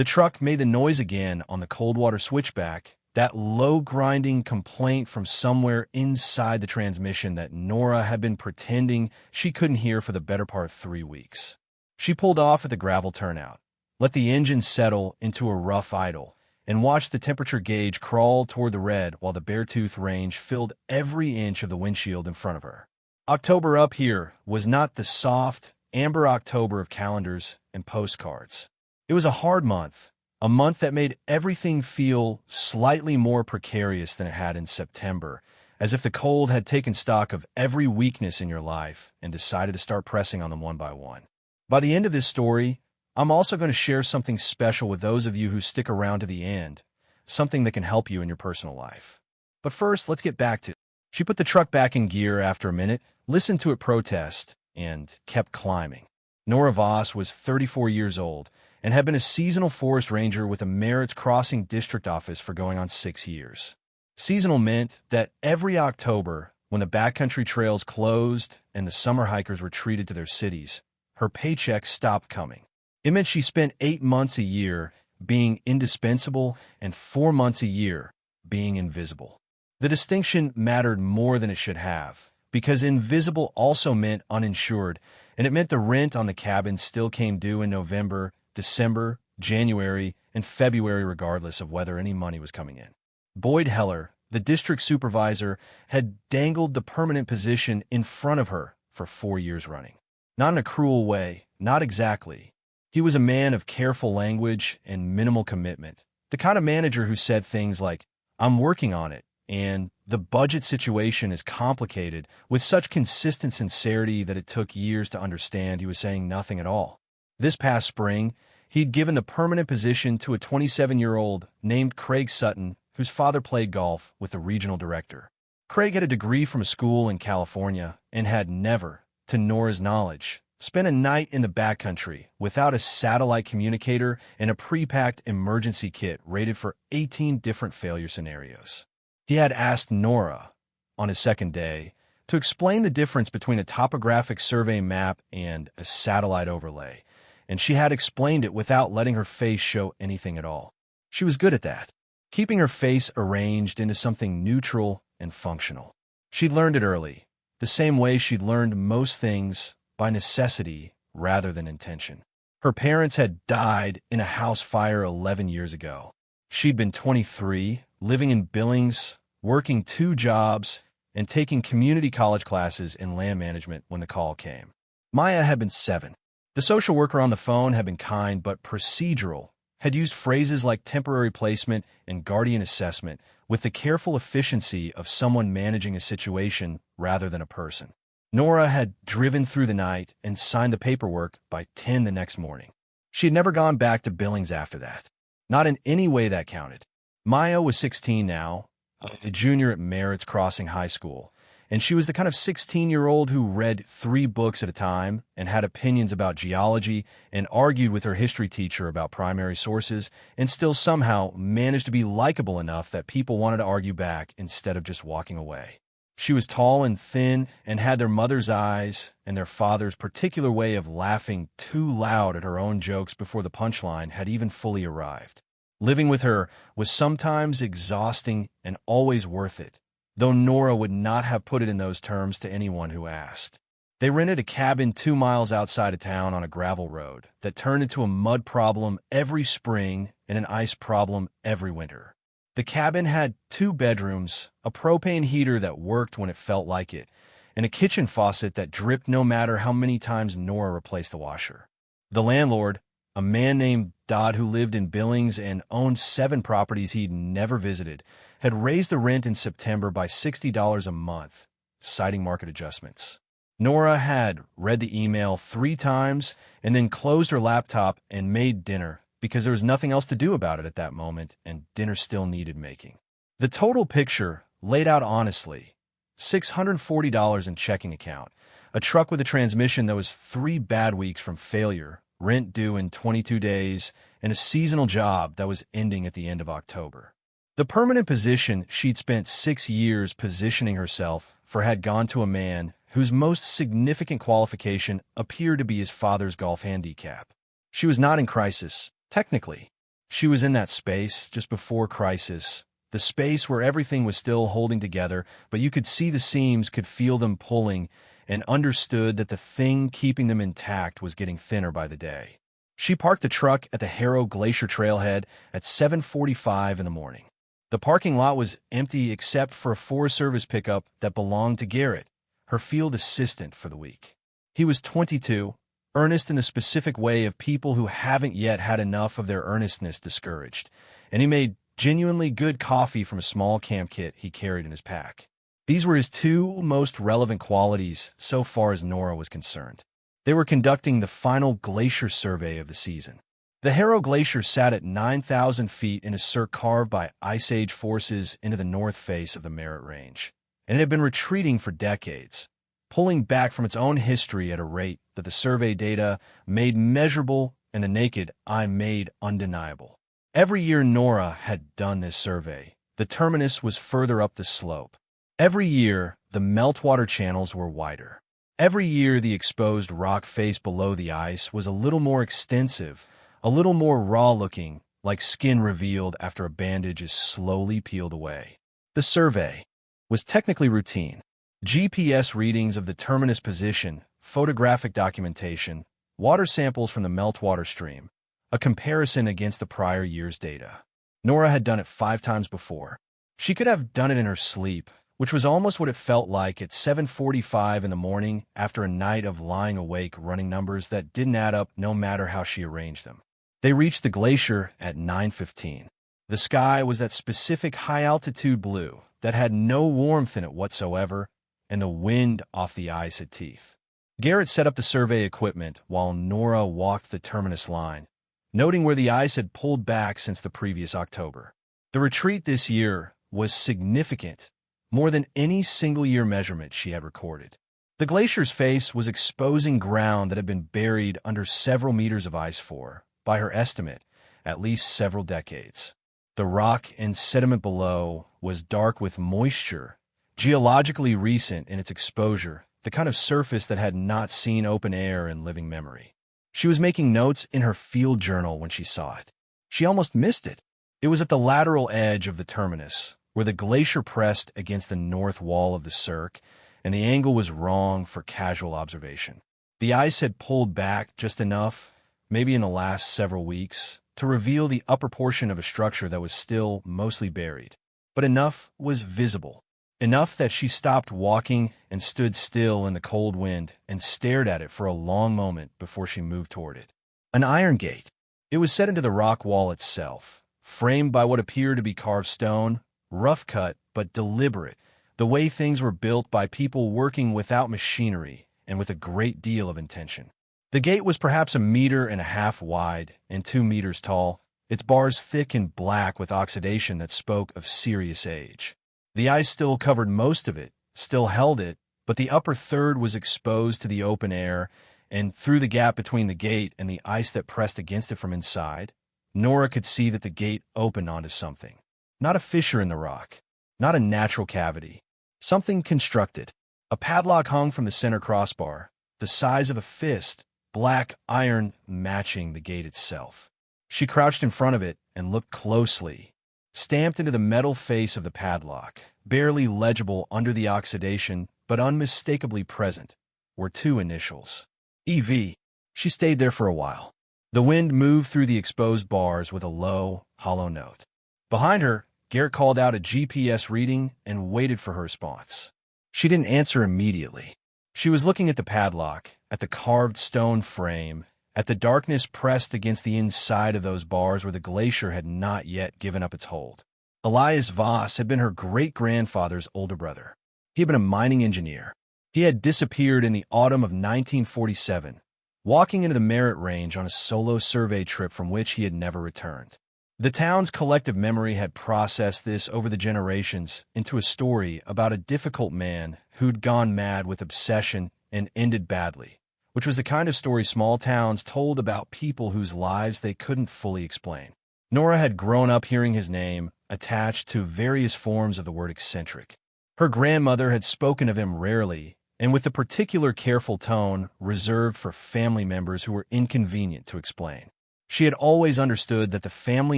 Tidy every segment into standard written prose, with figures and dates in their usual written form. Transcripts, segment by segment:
The truck made the noise again on the cold water switchback, that low grinding complaint from somewhere inside the transmission that Nora had been pretending she couldn't hear for the better part of 3 weeks. She pulled off at the gravel turnout, let the engine settle into a rough idle, and watched the temperature gauge crawl toward the red while the Beartooth Range filled every inch of the windshield in front of her. October up here was not the soft, amber October of calendars and postcards. It was a hard month, a month that made everything feel slightly more precarious than it had in September, as if the cold had taken stock of every weakness in your life and decided to start pressing on them one by one. By the end of this story, I'm also going to share something special with those of you who stick around to the end, something that can help you in your personal life. But first, let's get back to it. She put the truck back in gear after a minute, listened to it protest, and kept climbing. Nora Voss was 34 years old and had been a seasonal forest ranger with the Merritt Crossing district office for going on 6 years. Seasonal meant that every October, when the backcountry trails closed and the summer hikers retreated to their cities, her paycheck stopped coming. It meant she spent 8 months a year being indispensable and 4 months a year being invisible. The distinction mattered more than it should have, because invisible also meant uninsured, and it meant the rent on the cabin still came due in November, December, January, and February regardless of whether any money was coming in. Boyd Heller, the district supervisor, had dangled the permanent position in front of her for 4 years running. Not in a cruel way, not exactly. He was a man of careful language and minimal commitment, the kind of manager who said things like, "I'm working on it," and "the budget situation is complicated," with such consistent sincerity that it took years to understand he was saying nothing at all. This past spring, he'd given the permanent position to a 27-year-old named Craig Sutton, whose father played golf with the regional director. Craig had a degree from a school in California and had never, to Nora's knowledge, spent a night in the backcountry without a satellite communicator and a pre-packed emergency kit rated for 18 different failure scenarios. He had asked Nora, on his second day, to explain the difference between a topographic survey map and a satellite overlay, and she had explained it without letting her face show anything at all. She was good at that, keeping her face arranged into something neutral and functional. She'd learned it early, the same way she'd learned most things by necessity rather than intention. Her parents had died in a house fire 11 years ago. She'd been 23, living in Billings, working 2 jobs, and taking community college classes in land management when the call came. Maya had been 7. The social worker on the phone had been kind but procedural, had used phrases like temporary placement and guardian assessment with the careful efficiency of someone managing a situation rather than a person. Nora had driven through the night and signed the paperwork by 10 the next morning. She had never gone back to Billings after that. Not in any way that counted. Maya was 16 now, a junior at Merritt Crossing High School, and she was the kind of 16-year-old who read 3 books at a time and had opinions about geology and argued with her history teacher about primary sources and still somehow managed to be likable enough that people wanted to argue back instead of just walking away. She was tall and thin and had their mother's eyes and their father's particular way of laughing too loud at her own jokes before the punchline had even fully arrived. Living with her was sometimes exhausting and always worth it, though Nora would not have put it in those terms to anyone who asked. They rented a cabin 2 miles outside of town on a gravel road that turned into a mud problem every spring and an ice problem every winter. The cabin had 2 bedrooms, a propane heater that worked when it felt like it, and a kitchen faucet that dripped no matter how many times Nora replaced the washer. The landlord, a man named Dodd who lived in Billings and owned 7 properties he'd never visited, had raised the rent in September by $60 a month, citing market adjustments. Nora had read the email 3 times and then closed her laptop and made dinner, because there was nothing else to do about it at that moment, and dinner still needed making. The total picture, laid out honestly, $640 in checking account, a truck with a transmission that was 3 bad weeks from failure, rent due in 22 days, and a seasonal job that was ending at the end of October. The permanent position she'd spent 6 years positioning herself for had gone to a man whose most significant qualification appeared to be his father's golf handicap. She was not in crisis, technically. She was in that space just before crisis, the space where everything was still holding together, but you could see the seams, could feel them pulling, and understood that the thing keeping them intact was getting thinner by the day. She parked the truck at the Harrow Glacier trailhead at 7:45 in the morning. The parking lot was empty except for a Forest Service pickup that belonged to Garrett, her field assistant for the week. He was 22, earnest in the specific way of people who haven't yet had enough of their earnestness discouraged, and he made genuinely good coffee from a small camp kit he carried in his pack. These were his two most relevant qualities so far as Nora was concerned. They were conducting the final glacier survey of the season. The Harrow Glacier sat at 9,000 feet in a cirque carved by Ice Age forces into the north face of the Merritt Range, and it had been retreating for decades, pulling back from its own history at a rate that the survey data made measurable and the naked eye made undeniable. Every year Nora had done this survey, the terminus was further up the slope. Every year, the meltwater channels were wider. Every year, the exposed rock face below the ice was a little more extensive, a little more raw-looking, like skin revealed after a bandage is slowly peeled away. The survey was technically routine. GPS readings of the terminus position, photographic documentation, water samples from the meltwater stream, a comparison against the prior year's data. Nora had done it 5 times before. She could have done it in her sleep, which was almost what it felt like at 7:45 in the morning after a night of lying awake running numbers that didn't add up no matter how she arranged them. They reached the glacier at 9:15. The sky was that specific high-altitude blue that had no warmth in it whatsoever, and the wind off the ice had teeth. Garrett set up the survey equipment while Nora walked the terminus line, noting where the ice had pulled back since the previous October. The retreat this year was significant, more than any single-year measurement she had recorded. The glacier's face was exposing ground that had been buried under several meters of ice for, by her estimate, at least several decades. The rock and sediment below was dark with moisture, geologically recent in its exposure, the kind of surface that had not seen open air in living memory. She was making notes in her field journal when she saw it. She almost missed it. It was at the lateral edge of the terminus, where the glacier pressed against the north wall of the cirque, and the angle was wrong for casual observation. The ice had pulled back just enough, maybe in the last several weeks, to reveal the upper portion of a structure that was still mostly buried. But enough was visible. Enough that she stopped walking and stood still in the cold wind and stared at it for a long moment before she moved toward it. An iron gate. It was set into the rock wall itself, framed by what appeared to be carved stone, rough cut but deliberate, the way things were built by people working without machinery and with a great deal of intention. The gate was perhaps 1.5 meters wide and 2 meters tall, its bars thick and black with oxidation that spoke of serious age. The ice still covered most of it, still held it, but the upper third was exposed to the open air, and through the gap between the gate and the ice that pressed against it from inside, Nora could see that the gate opened onto something. Not a fissure in the rock, not a natural cavity, something constructed. A padlock hung from the center crossbar, the size of a fist, black iron matching the gate itself. She crouched in front of it and looked closely. Stamped into the metal face of the padlock, barely legible under the oxidation but unmistakably present, were 2 initials. EV. She stayed there for a while. The wind moved through the exposed bars with a low, hollow note. Behind her, Garrett called out a GPS reading and waited for her response. She didn't answer immediately. She was looking at the padlock, at the carved stone frame, at the darkness pressed against the inside of those bars where the glacier had not yet given up its hold. Elias Voss had been her great-grandfather's older brother. He had been a mining engineer. He had disappeared in the autumn of 1947, walking into the Merritt Range on a solo survey trip from which he had never returned. The town's collective memory had processed this over the generations into a story about a difficult man who'd gone mad with obsession and ended badly, which was the kind of story small towns told about people whose lives they couldn't fully explain. Nora had grown up hearing his name attached to various forms of the word eccentric. Her grandmother had spoken of him rarely, and with a particular careful tone reserved for family members who were inconvenient to explain. She had always understood that the family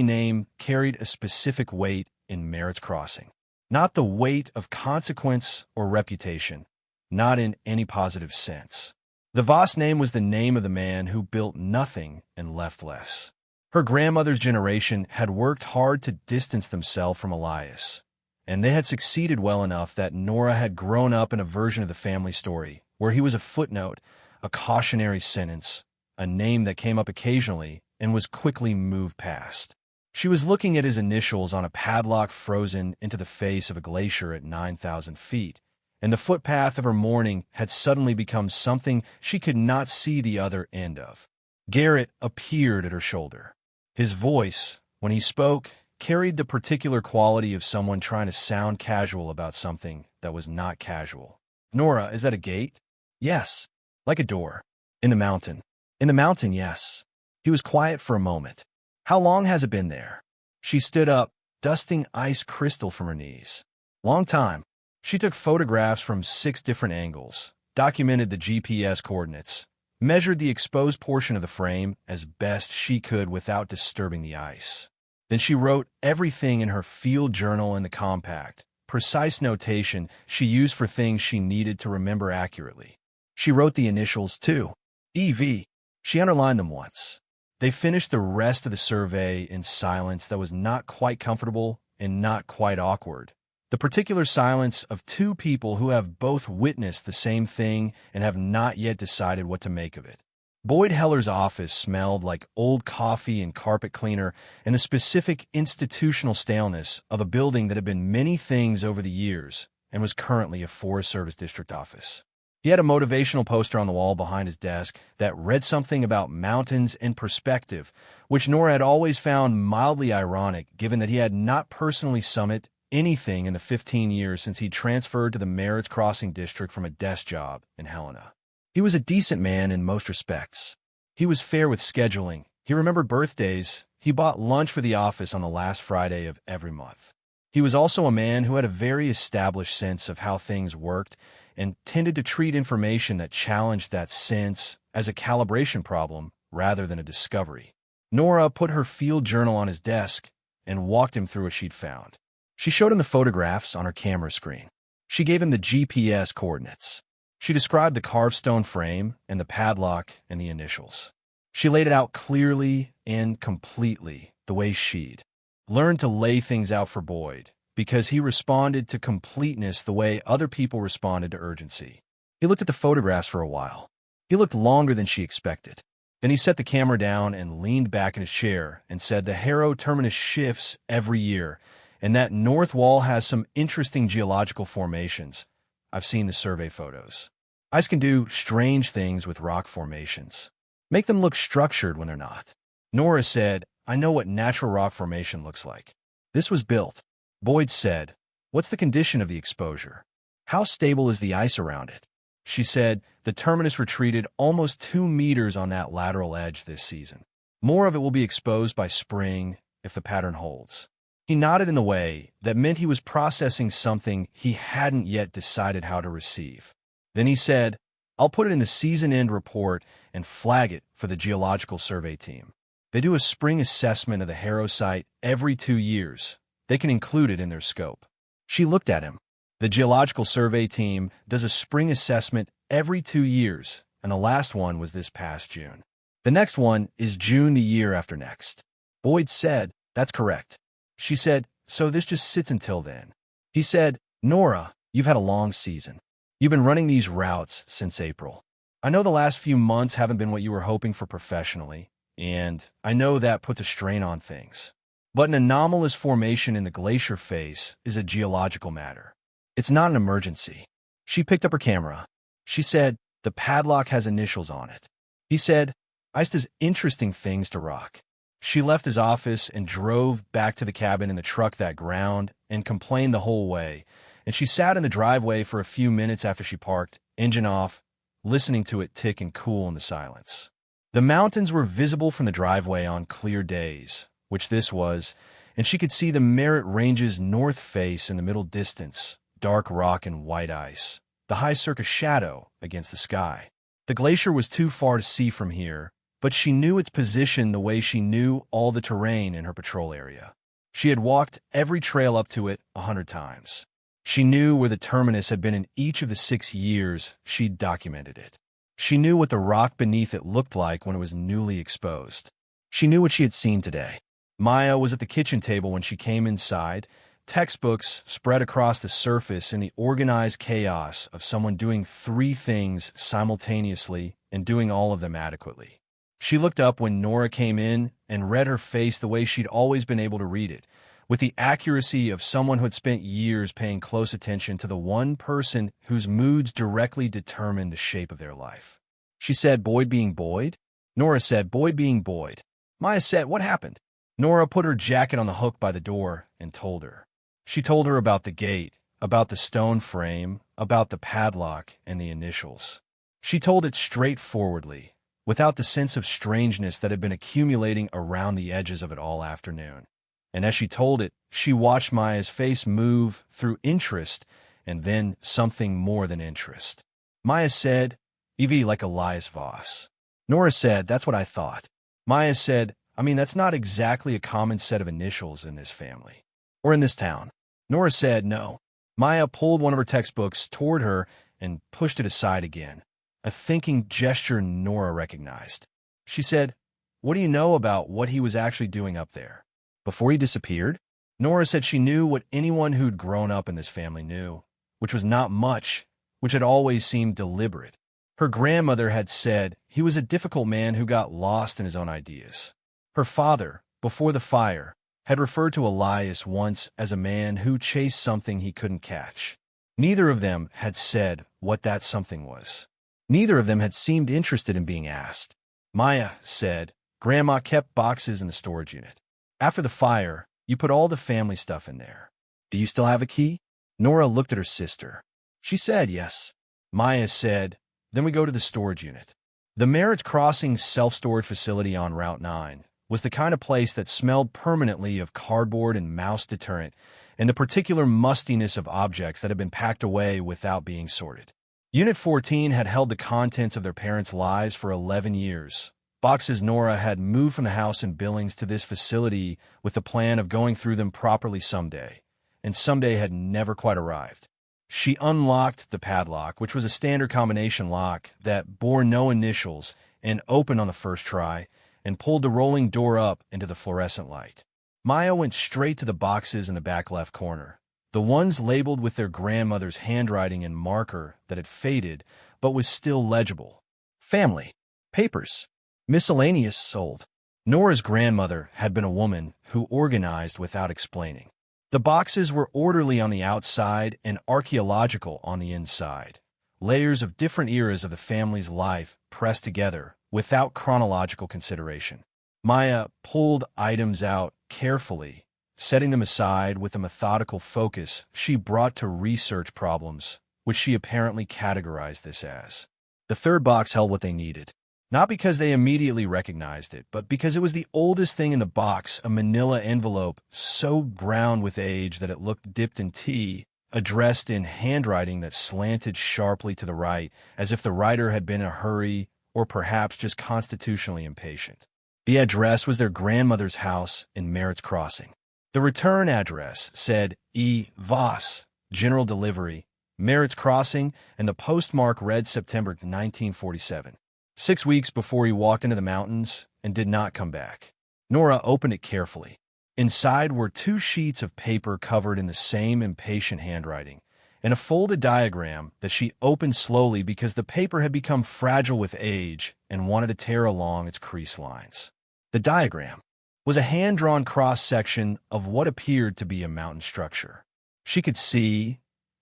name carried a specific weight in Merritt's Crossing. Not the weight of consequence or reputation, not in any positive sense. The Voss name was the name of the man who built nothing and left less. Her grandmother's generation had worked hard to distance themselves from Elias, and they had succeeded well enough that Nora had grown up in a version of the family story where he was a footnote, a cautionary sentence, a name that came up occasionally and was quickly moved past. She was looking at his initials on a padlock frozen into the face of a glacier at 9,000 feet, and the footpath of her mourning had suddenly become something she could not see the other end of. Garrett appeared at her shoulder. His voice, when he spoke, carried the particular quality of someone trying to sound casual about something that was not casual. "Nora, is that a gate?" "Yes." "Like a door." "In the mountain." "In the mountain, yes." He was quiet for a moment. "How long has it been there?" She stood up, dusting ice crystal from her knees. "Long time." She took photographs from 6 different angles, documented the GPS coordinates, measured the exposed portion of the frame as best she could without disturbing the ice. Then she wrote everything in her field journal in the compact, precise notation she used for things she needed to remember accurately. She wrote the initials, too. EV. She underlined them once. They finished the rest of the survey in silence that was not quite comfortable and not quite awkward. The particular silence of 2 people who have both witnessed the same thing and have not yet decided what to make of it. Boyd Heller's office smelled like old coffee and carpet cleaner and the specific institutional staleness of a building that had been many things over the years and was currently a Forest Service district office. He had a motivational poster on the wall behind his desk that read something about mountains in perspective, which Nora had always found mildly ironic given that he had not personally summited anything in the 15 years since he transferred to the Merritt Crossing district from a desk job in Helena. He was a decent man in most respects. He was fair with scheduling. He remembered birthdays. He bought lunch for the office on the last Friday of every month. He was also a man who had a very established sense of how things worked and tended to treat information that challenged that sense as a calibration problem rather than a discovery. Nora put her field journal on his desk and walked him through what she'd found. She showed him the photographs on her camera screen. She gave him the GPS coordinates. She described the carved stone frame and the padlock and the initials. She laid it out clearly and completely the way she'd learned to lay things out for Boyd, because he responded to completeness the way other people responded to urgency. He looked at the photographs for a while. He looked longer than she expected. Then he set the camera down and leaned back in his chair and said the Harrow terminus shifts every year, and that north wall has some interesting geological formations. I've seen the survey photos. Ice can do strange things with rock formations. Make them look structured when they're not. Nora said, "I know what natural rock formation looks like." This was built. Boyd said, "What's the condition of the exposure? How stable is the ice around it?" She said, "The terminus retreated almost 2 meters on that lateral edge this season. More of it will be exposed by spring if the pattern holds." He nodded in the way that meant he was processing something he hadn't yet decided how to receive. Then he said, "I'll put it in the season-end report and flag it for the geological survey team. They do a spring assessment of the Harrow site every 2 years. They can include it in their scope." She looked at him. The geological survey team does a spring assessment every 2 years, and the last one was this past June. The next one is June the year after next. Boyd said, "That's correct." She said, "So this just sits until then." He said, "Nora, you've had a long season. You've been running these routes since April. I know the last few months haven't been what you were hoping for professionally, and I know that puts a strain on things. But an anomalous formation in the glacier face is a geological matter. It's not an emergency." She picked up her camera. She said, "The padlock has initials on it." He said, "Ice does interesting things to rock." She left his office and drove back to the cabin in the truck that ground and complained the whole way, and she sat in the driveway for a few minutes after she parked, engine off, listening to it tick and cool in the silence. The mountains were visible from the driveway on clear days, which this was, and she could see the Merritt Range's north face in the middle distance, dark rock and white ice, the high circus shadow against the sky. The glacier was too far to see from here, but she knew its position the way she knew all the terrain in her patrol area. She had walked every trail up to it 100 times. She knew where the terminus had been in each of the 6 years she'd documented it. She knew what the rock beneath it looked like when it was newly exposed. She knew what she had seen today. Maya was at the kitchen table when she came inside, textbooks spread across the surface in the organized chaos of someone doing 3 things simultaneously and doing all of them adequately. She looked up when Nora came in and read her face the way she'd always been able to read it, with the accuracy of someone who had spent years paying close attention to the one person whose moods directly determined the shape of their life. She said, "Boyd being Boyd?" Nora said, "Boyd being Boyd." Maya said, "What happened?" Nora put her jacket on the hook by the door and told her. She told her about the gate, about the stone frame, about the padlock and the initials. She told it straightforwardly, without the sense of strangeness that had been accumulating around the edges of it all afternoon. And as she told it, she watched Maya's face move through interest and then something more than interest. Maya said, "EV like Elias Voss." Nora said, "That's what I thought." Maya said, "I mean, that's not exactly a common set of initials in this family. Or in this town." Nora said, "No." Maya pulled one of her textbooks toward her and pushed it aside again, a thinking gesture Nora recognized. She said, "What do you know about what he was actually doing up there before he disappeared?" Nora said she knew what anyone who'd grown up in this family knew, which was not much, which had always seemed deliberate. Her grandmother had said he was a difficult man who got lost in his own ideas. Her father, before the fire, had referred to Elias once as a man who chased something he couldn't catch. Neither of them had said what that something was. Neither of them had seemed interested in being asked. Maya said, "Grandma kept boxes in the storage unit. After the fire, you put all the family stuff in there. Do you still have a key?" Nora looked at her sister. She said yes. Maya said, "Then we go to the storage unit." The Merritt Crossing self-storage facility on Route 9 was the kind of place that smelled permanently of cardboard and mouse deterrent and the particular mustiness of objects that had been packed away without being sorted. Unit 14 had held the contents of their parents' lives for 11 years. Boxes Nora had moved from the house in Billings to this facility with the plan of going through them properly someday, and someday had never quite arrived. She unlocked the padlock, which was a standard combination lock that bore no initials and opened on the first try, and pulled the rolling door up into the fluorescent light. Maya went straight to the boxes in the back left corner, the ones labeled with their grandmother's handwriting and marker that had faded but was still legible. Family, papers, miscellaneous sold. Nora's grandmother had been a woman who organized without explaining. The boxes were orderly on the outside and archaeological on the inside, layers of different eras of the family's life pressed together without chronological consideration. Maya pulled items out carefully, setting them aside with a methodical focus she brought to research problems, which she apparently categorized this as. The third box held what they needed, not because they immediately recognized it, but because it was the oldest thing in the box, a manila envelope so brown with age that it looked dipped in tea, addressed in handwriting that slanted sharply to the right, as if the writer had been in a hurry or perhaps just constitutionally impatient. The address was their grandmother's house in Merritt Crossing. The return address said E. Voss, General Delivery, Merritt Crossing, and the postmark read September 1947. 6 weeks before he walked into the mountains and did not come back. Nora opened it carefully. Inside were 2 sheets of paper covered in the same impatient handwriting, and a folded diagram that she opened slowly because the paper had become fragile with age and wanted to tear along its crease lines. The diagram was a hand-drawn cross-section of what appeared to be a mountain structure. She could see,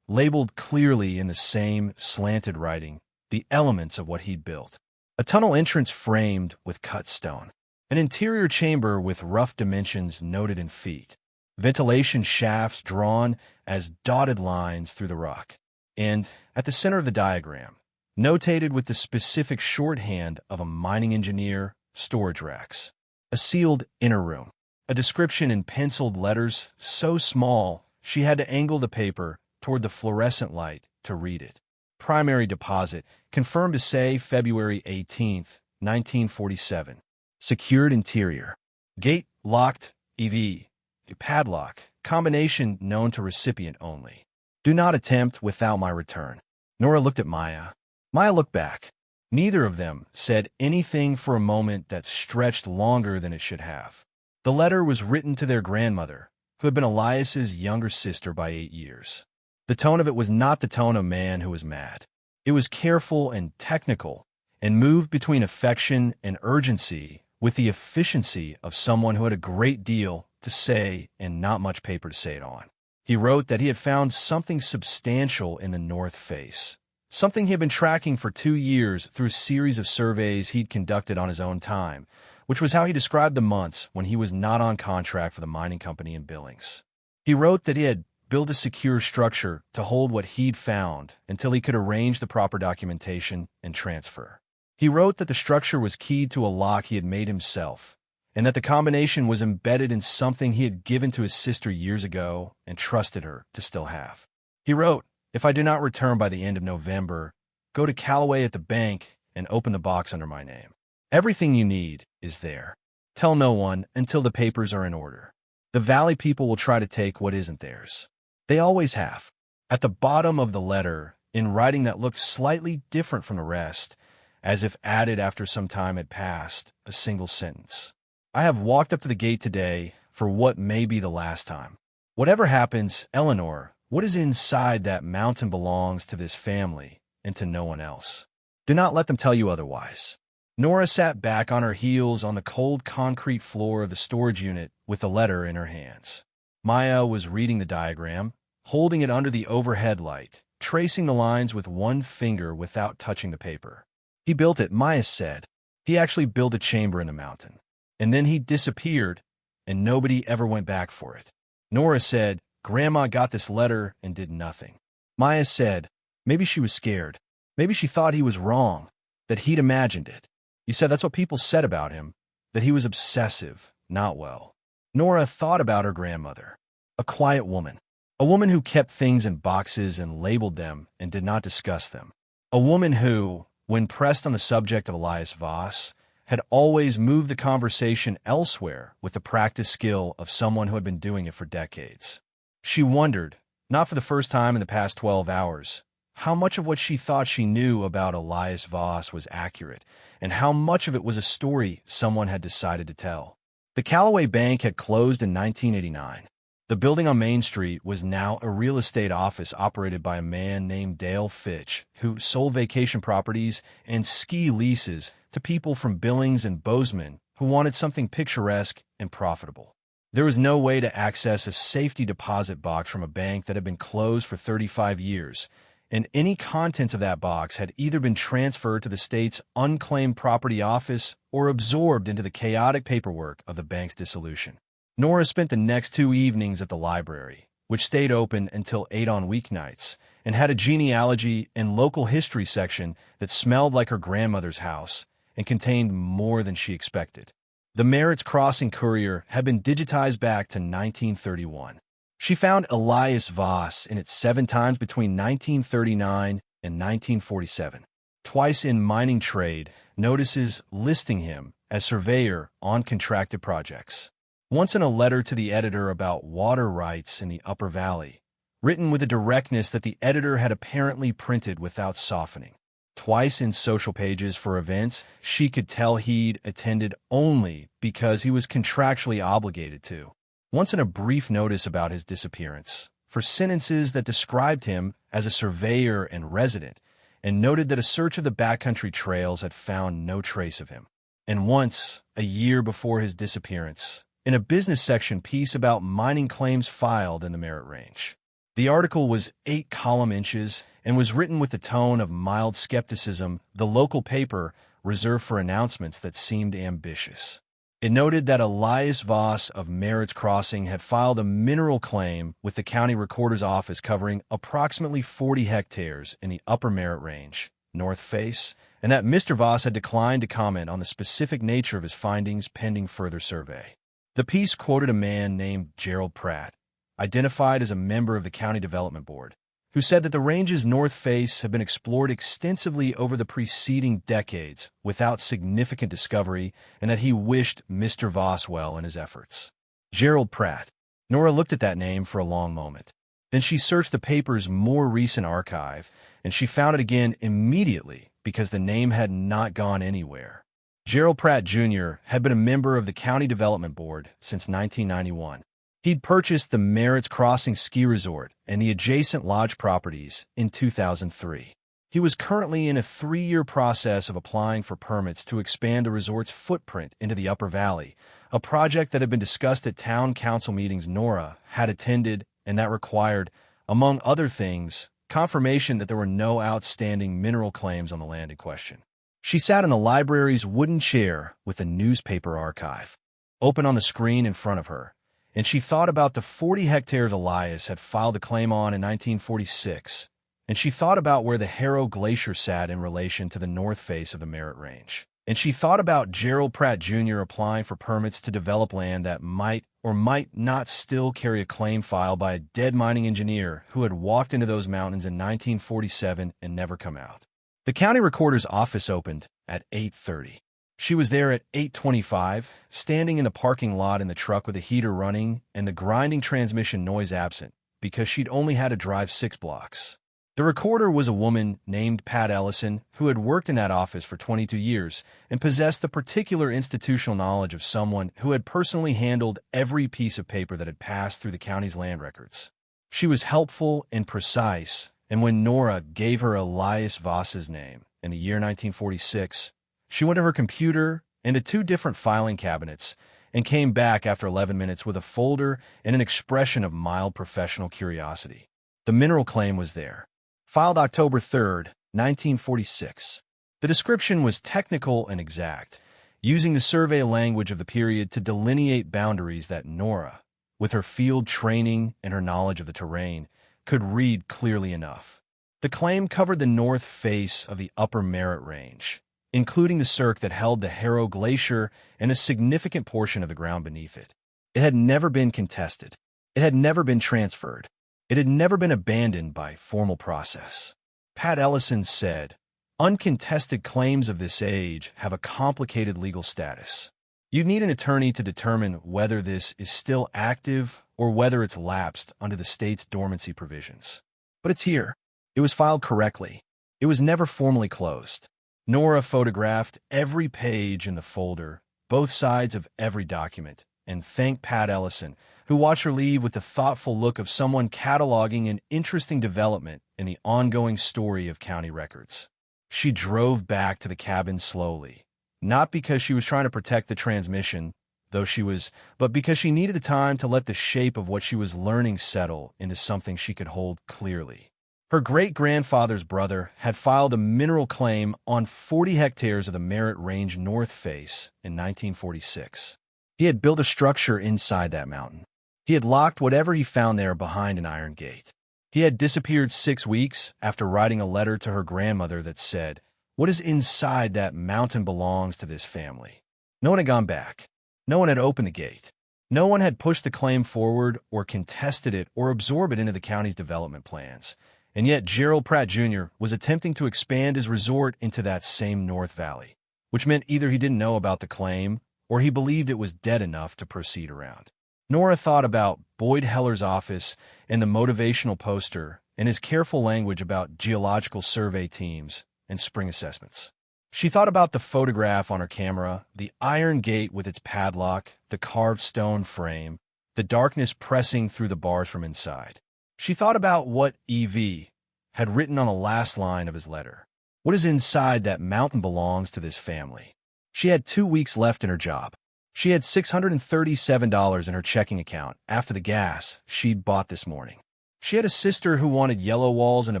labeled clearly in the same slanted writing, the elements of what he'd built. A tunnel entrance framed with cut stone, an interior chamber with rough dimensions noted in feet, ventilation shafts drawn as dotted lines through the rock, and, at the center of the diagram, notated with the specific shorthand of a mining engineer, storage racks. A sealed inner room, a description in penciled letters so small she had to angle the paper toward the fluorescent light to read it. Primary deposit, confirmed to say February 18th, 1947. Secured interior. Gate locked, EV. A padlock, combination known to recipient only. Do not attempt without my return. Nora looked at Maya. Maya looked back. Neither of them said anything for a moment that stretched longer than it should have. The letter was written to their grandmother, who had been Elias's younger sister by 8 years. The tone of it was not the tone of a man who was mad. It was careful and technical, and moved between affection and urgency with the efficiency of someone who had a great deal to say and not much paper to say it on. He wrote that he had found something substantial in the North Face, something he had been tracking for 2 years through a series of surveys he'd conducted on his own time, which was how he described the months when he was not on contract for the mining company in Billings. He wrote that he had built a secure structure to hold what he'd found until he could arrange the proper documentation and transfer. He wrote that the structure was keyed to a lock he had made himself, and that the combination was embedded in something he had given to his sister years ago and trusted her to still have. He wrote, "If I do not return by the end of November, go to Callaway at the bank and open the box under my name. Everything you need is there. Tell no one until the papers are in order. The Valley people will try to take what isn't theirs. They always have." At the bottom of the letter, in writing that looked slightly different from the rest, as if added after some time had passed, a single sentence. "I have walked up to the gate today for what may be the last time. Whatever happens, Eleanor, what is inside that mountain belongs to this family and to no one else. Do not let them tell you otherwise." Nora sat back on her heels on the cold concrete floor of the storage unit with the letter in her hands. Maya was reading the diagram, holding it under the overhead light, tracing the lines with one finger without touching the paper. "He built it," Maya said. "He actually built a chamber in the mountain. And then he disappeared, and nobody ever went back for it." Nora said, "Grandma got this letter and did nothing." Maya said, "Maybe she was scared. Maybe she thought he was wrong, that he'd imagined it. You said that's what people said about him, that he was obsessive, not well." Nora thought about her grandmother. A quiet woman. A woman who kept things in boxes and labeled them and did not discuss them. A woman who, when pressed on the subject of Elias Voss, had always moved the conversation elsewhere with the practiced skill of someone who had been doing it for decades. She wondered, not for the first time in the past 12 hours, how much of what she thought she knew about Elias Voss was accurate, and how much of it was a story someone had decided to tell. The Callaway Bank had closed in 1989. The building on Main Street was now a real estate office operated by a man named Dale Fitch, who sold vacation properties and ski leases to people from Billings and Bozeman who wanted something picturesque and profitable. There was no way to access a safety deposit box from a bank that had been closed for 35 years, and any contents of that box had either been transferred to the state's unclaimed property office or absorbed into the chaotic paperwork of the bank's dissolution. Nora spent the next 2 evenings at the library, which stayed open until 8 on weeknights, and had a genealogy and local history section that smelled like her grandmother's house and contained more than she expected. The Merritt Crossing Courier had been digitized back to 1931. She found Elias Voss in it 7 times between 1939 and 1947. Twice in Mining Trade, notices listing him as surveyor on contracted projects. Once in a letter to the editor about water rights in the Upper Valley, written with a directness that the editor had apparently printed without softening. Twice in social pages for events she could tell he'd attended only because he was contractually obligated to. Once in a brief notice about his disappearance, for sentences that described him as a surveyor and resident, and noted that a search of the backcountry trails had found no trace of him. And once, a year before his disappearance, in a business section piece about mining claims filed in the Merritt Range. The article was 8 column inches and was written with the tone of mild skepticism the local paper reserved for announcements that seemed ambitious. It noted that Elias Voss of Merritt Crossing had filed a mineral claim with the county recorder's office covering approximately 40 hectares in the Upper Merritt Range, North Face, and that Mr. Voss had declined to comment on the specific nature of his findings pending further survey. The piece quoted a man named Gerald Pratt, identified as a member of the County Development Board, who said that the range's north face had been explored extensively over the preceding decades without significant discovery, and that he wished Mr. Voss well in his efforts. Gerald Pratt. Nora looked at that name for a long moment. Then she searched the paper's more recent archive, and she found it again immediately because the name had not gone anywhere. Gerald Pratt Jr. had been a member of the County Development Board since 1991. He'd purchased the Merritt Crossing ski resort and the adjacent lodge properties in 2003. He was currently in a 3-year process of applying for permits to expand the resort's footprint into the Upper Valley, a project that had been discussed at town council meetings Nora had attended, and that required, among other things, confirmation that there were no outstanding mineral claims on the land in question. She sat in the library's wooden chair with a newspaper archive open on the screen in front of her, and she thought about the 40 hectares Elias had filed a claim on in 1946, and she thought about where the Harrow Glacier sat in relation to the north face of the Merritt Range, and she thought about Gerald Pratt Jr. applying for permits to develop land that might or might not still carry a claim filed by a dead mining engineer who had walked into those mountains in 1947 and never come out. The county recorder's office opened at 8:30. She was there at 8:25, standing in the parking lot in the truck with the heater running and the grinding transmission noise absent, because she'd only had to drive 6 blocks. The recorder was a woman named Pat Ellison, who had worked in that office for 22 years and possessed the particular institutional knowledge of someone who had personally handled every piece of paper that had passed through the county's land records. She was helpful and precise, and when Nora gave her Elias Voss's name in the year 1946, she went to her computer and to 2 different filing cabinets and came back after 11 minutes with a folder and an expression of mild professional curiosity. The mineral claim was there. Filed October 3rd, 1946. The description was technical and exact, using the survey language of the period to delineate boundaries that Nora, with her field training and her knowledge of the terrain, could read clearly enough. The claim covered the north face of the Upper Merritt Range, including the cirque that held the Harrow Glacier and a significant portion of the ground beneath it. It had never been contested. It had never been transferred. It had never been abandoned by formal process. Pat Ellison said, "Uncontested claims of this age have a complicated legal status. You need an attorney to determine whether this is still active or whether it's lapsed under the state's dormancy provisions. But it's here. It was filed correctly. It was never formally closed." Nora photographed every page in the folder, both sides of every document, and thanked Pat Ellison, who watched her leave with the thoughtful look of someone cataloging an interesting development in the ongoing story of county records. She drove back to the cabin slowly, not because she was trying to protect the transmission, but because she needed the time to let the shape of what she was learning settle into something she could hold clearly. Her great-grandfather's brother had filed a mineral claim on 40 hectares of the Merritt Range north face in 1946. He had built a structure inside that mountain. He had locked whatever he found there behind an iron gate. He had disappeared 6 weeks after writing a letter to her grandmother that said, "What is inside that mountain belongs to this family." No one had gone back. No one had opened the gate. No one had pushed the claim forward or contested it or absorbed it into the county's development plans. And yet Gerald Pratt Jr. was attempting to expand his resort into that same North Valley, which meant either he didn't know about the claim or he believed it was dead enough to proceed around. Nora thought about Boyd Heller's office and the motivational poster and his careful language about geological survey teams and spring assessments. She thought about the photograph on her camera, the iron gate with its padlock, the carved stone frame, the darkness pressing through the bars from inside. She thought about what E.V. had written on the last line of his letter. What is inside that mountain belongs to this family. She had 2 weeks left in her job. She had $637 in her checking account after the gas she'd bought this morning. She had a sister who wanted yellow walls in a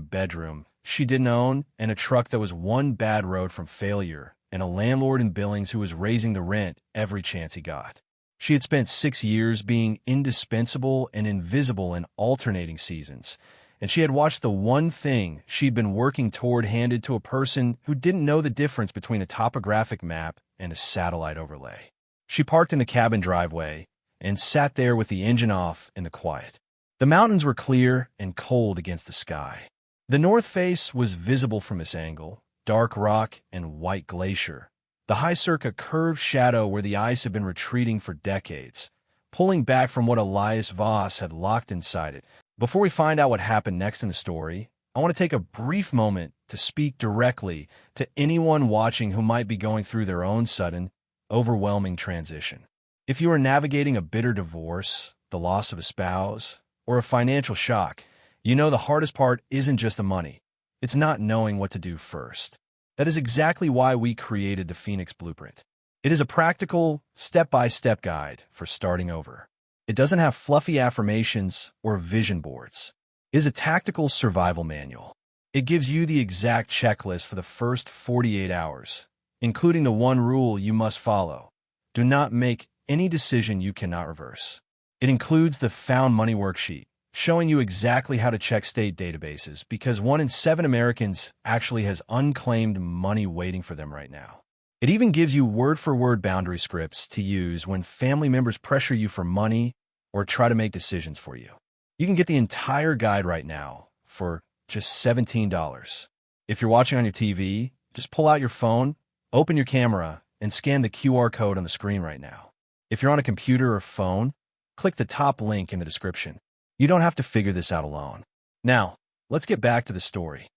bedroom she didn't own and a truck that was one bad road from failure and a landlord in Billings who was raising the rent every chance he got. She had spent 6 years being indispensable and invisible in alternating seasons, and she had watched the one thing she'd been working toward handed to a person who didn't know the difference between a topographic map and a satellite overlay. She parked in the cabin driveway and sat there with the engine off in the quiet. The mountains were clear and cold against the sky. The north face was visible from this angle, dark rock and white glacier. The high circa curved shadow where the ice had been retreating for decades, pulling back from what Elias Voss had locked inside it. Before we find out what happened next in the story, I want to take a brief moment to speak directly to anyone watching who might be going through their own sudden, overwhelming transition. If you are navigating a bitter divorce, the loss of a spouse, or a financial shock, you know the hardest part isn't just the money. It's not knowing what to do first. That is exactly why we created the Phoenix Blueprint. It is a practical, step-by-step guide for starting over. It doesn't have fluffy affirmations or vision boards. It is a tactical survival manual. It gives you the exact checklist for the first 48 hours, including the one rule you must follow. Do not make any decision you cannot reverse. It includes the Found Money worksheet, showing you exactly how to check state databases because 1 in 7 Americans actually has unclaimed money waiting for them right now. It even gives you word-for-word boundary scripts to use when family members pressure you for money or try to make decisions for you. You can get the entire guide right now for just $17. If you're watching on your TV, just pull out your phone, open your camera, and scan the QR code on the screen right now. If you're on a computer or phone, click the top link in the description. You don't have to figure this out alone. Now, let's get back to the story.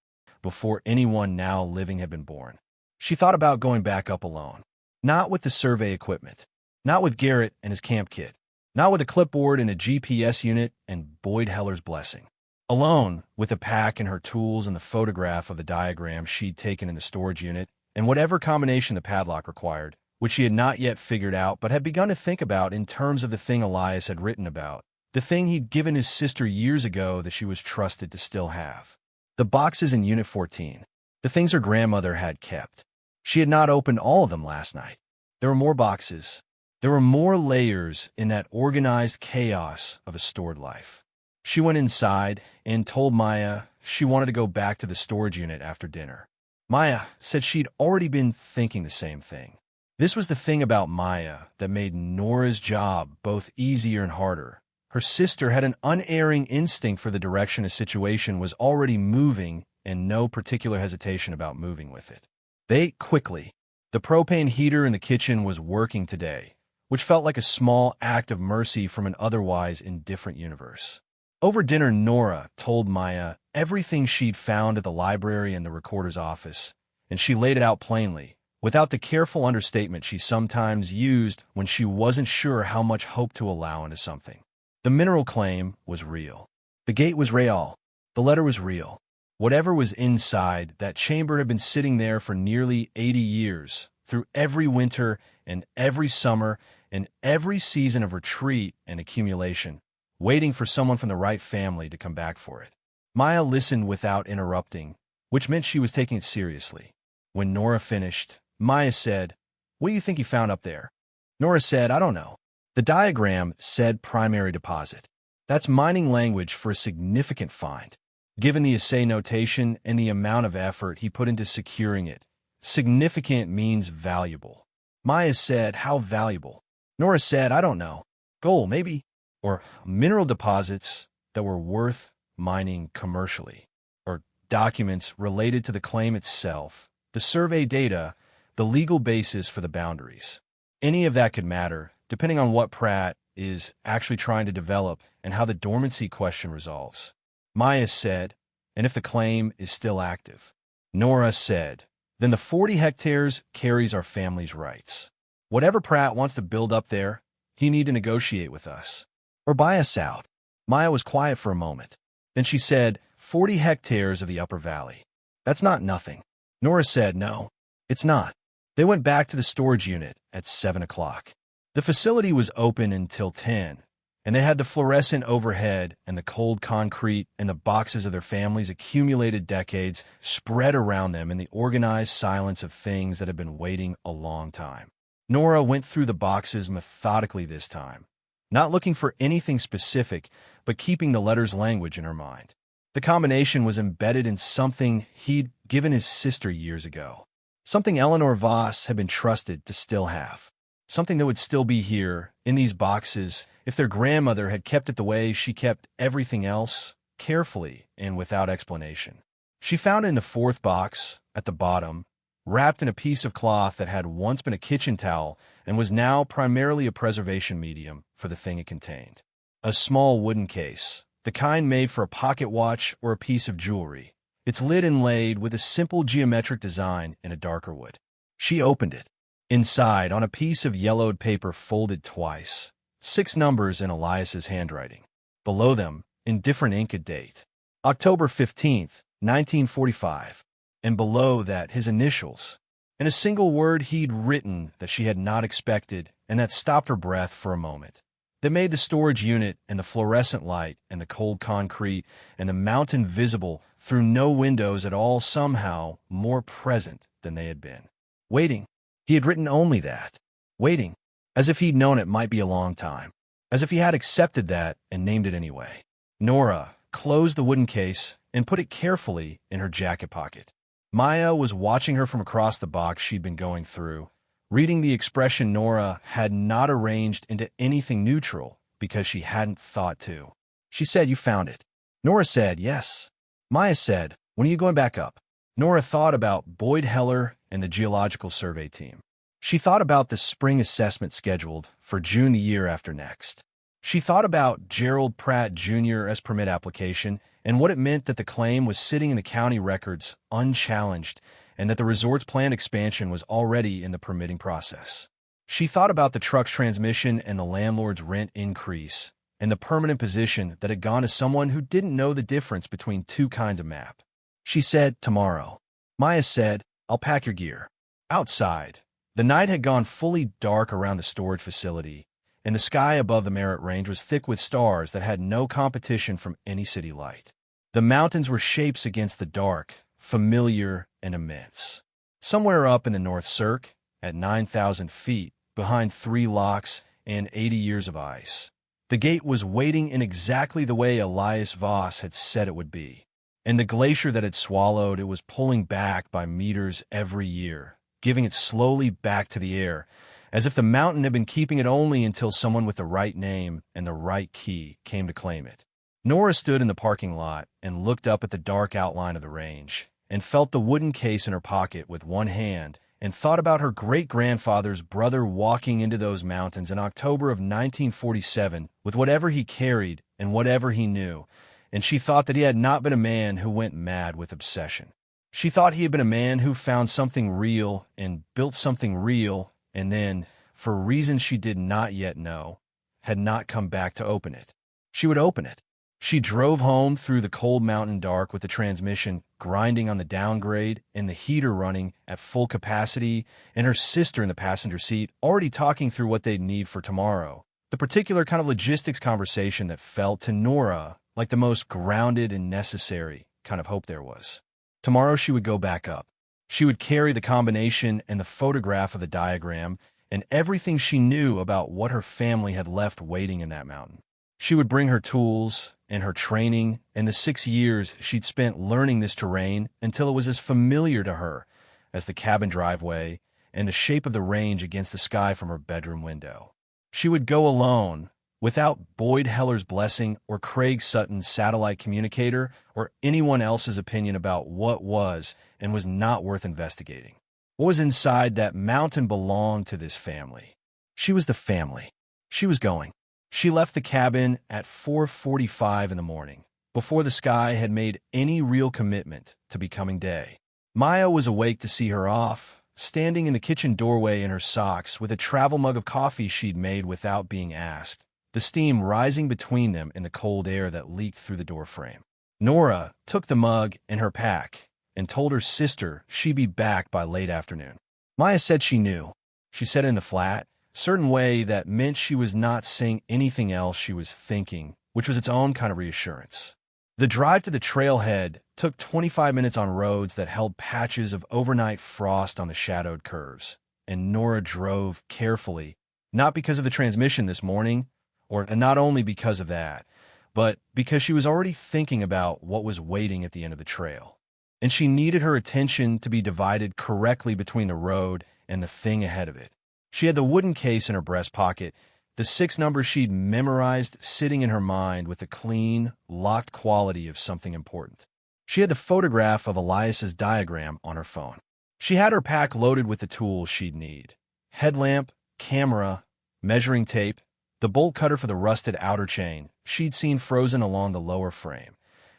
Before anyone now living had been born, she thought about going back up alone. Not with the survey equipment. Not with Garrett and his camp kit. Not with a clipboard and a GPS unit and Boyd Heller's blessing. Alone, with a pack and her tools and the photograph of the diagram she'd taken in the storage unit, and whatever combination the padlock required, which she had not yet figured out but had begun to think about in terms of the thing Elias had written about, the thing he'd given his sister years ago that she was trusted to still have. The boxes in Unit 14, the things her grandmother had kept. She had not opened all of them last night. There were more boxes. There were more layers in that organized chaos of a stored life. She went inside and told Maya she wanted to go back to the storage unit after dinner. Maya said she'd already been thinking the same thing. This was the thing about Maya that made Nora's job both easier and harder. Her sister had an unerring instinct for the direction a situation was already moving and no particular hesitation about moving with it. They ate quickly. The propane heater in the kitchen was working today, which felt like a small act of mercy from an otherwise indifferent universe. Over dinner, Nora told Maya everything she'd found at the library and the recorder's office, and she laid it out plainly, without the careful understatement she sometimes used when she wasn't sure how much hope to allow into something. The mineral claim was real. The gate was real. The letter was real. Whatever was inside, that chamber had been sitting there for nearly 80 years, through every winter and every summer and every season of retreat and accumulation, waiting for someone from the right family to come back for it. Maya listened without interrupting, which meant she was taking it seriously. When Nora finished, Maya said, "What do you think you found up there?" Nora said, "I don't know." The diagram said primary deposit. That's mining language for a significant find. Given the assay notation and the amount of effort he put into securing it, significant means valuable. Maya said, "How valuable?" Nora said, "I don't know. Gold, maybe." Or mineral deposits that were worth mining commercially. Or documents related to the claim itself, the survey data, the legal basis for the boundaries. Any of that could matter, depending on what Pratt is actually trying to develop and how the dormancy question resolves. Maya said, "And if the claim is still active?" Nora said, "Then the 40 hectares carries our family's rights. Whatever Pratt wants to build up there, he need to negotiate with us. Or buy us out." Maya was quiet for a moment. Then she said, 40 hectares of the upper valley. That's not nothing. Nora said, "No, it's not." They went back to the storage unit at 7 o'clock. The facility was open until 10, and they had the fluorescent overhead and the cold concrete and the boxes of their families' accumulated decades spread around them in the organized silence of things that had been waiting a long time. Nora went through the boxes methodically this time, not looking for anything specific, but keeping the letter's language in her mind. The combination was embedded in something he'd given his sister years ago, something Eleanor Voss had been trusted to still have. something that would still be here, in these boxes, if their grandmother had kept it the way she kept everything else, carefully and without explanation. She found it in the fourth box, at the bottom, wrapped in a piece of cloth that had once been a kitchen towel and was now primarily a preservation medium for the thing it contained. A small wooden case, the kind made for a pocket watch or a piece of jewelry, its lid inlaid with a simple geometric design in a darker wood. She opened it. Inside, on a piece of yellowed paper folded twice, 6 numbers in Elias's handwriting. Below them, in different ink, a date, October 15th, 1945, and below that his initials, and a single word he'd written that she had not expected and that stopped her breath for a moment, that made the storage unit and the fluorescent light and the cold concrete and the mountain visible through no windows at all somehow more present than they had been. Waiting. He had written only that. Waiting. As if he'd known it might be a long time. As if he had accepted that and named it anyway. Nora closed the wooden case and put it carefully in her jacket pocket. Maya was watching her from across the box she'd been going through, reading the expression Nora had not arranged into anything neutral because she hadn't thought to. She said, "You found it." Nora said, "Yes." Maya said, "When are you going back up?" Nora thought about Boyd Heller and the geological survey team. She thought about the spring assessment scheduled for June the year after next. She thought about Gerald Pratt Jr.'s permit application and what it meant that the claim was sitting in the county records unchallenged and that the resort's planned expansion was already in the permitting process. She thought about the truck's transmission and the landlord's rent increase and the permanent position that had gone to someone who didn't know the difference between 2 kinds of map. She said, "Tomorrow." Maya said, "I'll pack your gear." Outside, the night had gone fully dark around the storage facility, and the sky above the Merritt Range was thick with stars that had no competition from any city light. The mountains were shapes against the dark, familiar and immense. Somewhere up in the North Cirque, at 9,000 feet, behind 3 locks and 80 years of ice, the gate was waiting in exactly the way Elias Voss had said it would be. And the glacier that had swallowed it was pulling back by meters every year, giving it slowly back to the air, as if the mountain had been keeping it only until someone with the right name and the right key came to claim it. Nora stood in the parking lot and looked up at the dark outline of the range, and felt the wooden case in her pocket with one hand, and thought about her great-grandfather's brother walking into those mountains in October of 1947 with whatever he carried and whatever he knew, and she thought that he had not been a man who went mad with obsession. She thought he had been a man who found something real and built something real, and then, for reasons she did not yet know, had not come back to open it. She would open it. She drove home through the cold mountain dark with the transmission grinding on the downgrade and the heater running at full capacity, and her sister in the passenger seat already talking through what they'd need for tomorrow. The particular kind of logistics conversation that felt to Nora like the most grounded and necessary kind of hope there was. Tomorrow she would go back up. She would carry the combination and the photograph of the diagram and everything she knew about what her family had left waiting in that mountain. She would bring her tools and her training and the 6 years she'd spent learning this terrain until it was as familiar to her as the cabin driveway and the shape of the range against the sky from her bedroom window. She would go alone, without Boyd Heller's blessing or Craig Sutton's satellite communicator or anyone else's opinion about what was and was not worth investigating. What was inside that mountain belonged to this family. She was the family. She was going. She left the cabin at 4:45 in the morning, before the sky had made any real commitment to becoming day. Maya was awake to see her off, standing in the kitchen doorway in her socks with a travel mug of coffee she'd made without being asked, the steam rising between them in the cold air that leaked through the doorframe. Nora took the mug and her pack and told her sister she'd be back by late afternoon. Maya said she knew. She said in the flat, certain way that meant she was not saying anything else she was thinking, which was its own kind of reassurance. The drive to the trailhead took 25 minutes on roads that held patches of overnight frost on the shadowed curves, and Nora drove carefully, not because of the transmission this morning, or not only because of that, but because she was already thinking about what was waiting at the end of the trail. And she needed her attention to be divided correctly between the road and the thing ahead of it. She had the wooden case in her breast pocket, the 6 numbers she'd memorized sitting in her mind with the clean, locked quality of something important. She had the photograph of Elias's diagram on her phone. She had her pack loaded with the tools she'd need: headlamp, camera, measuring tape, the bolt cutter for the rusted outer chain she'd seen frozen along the lower frame,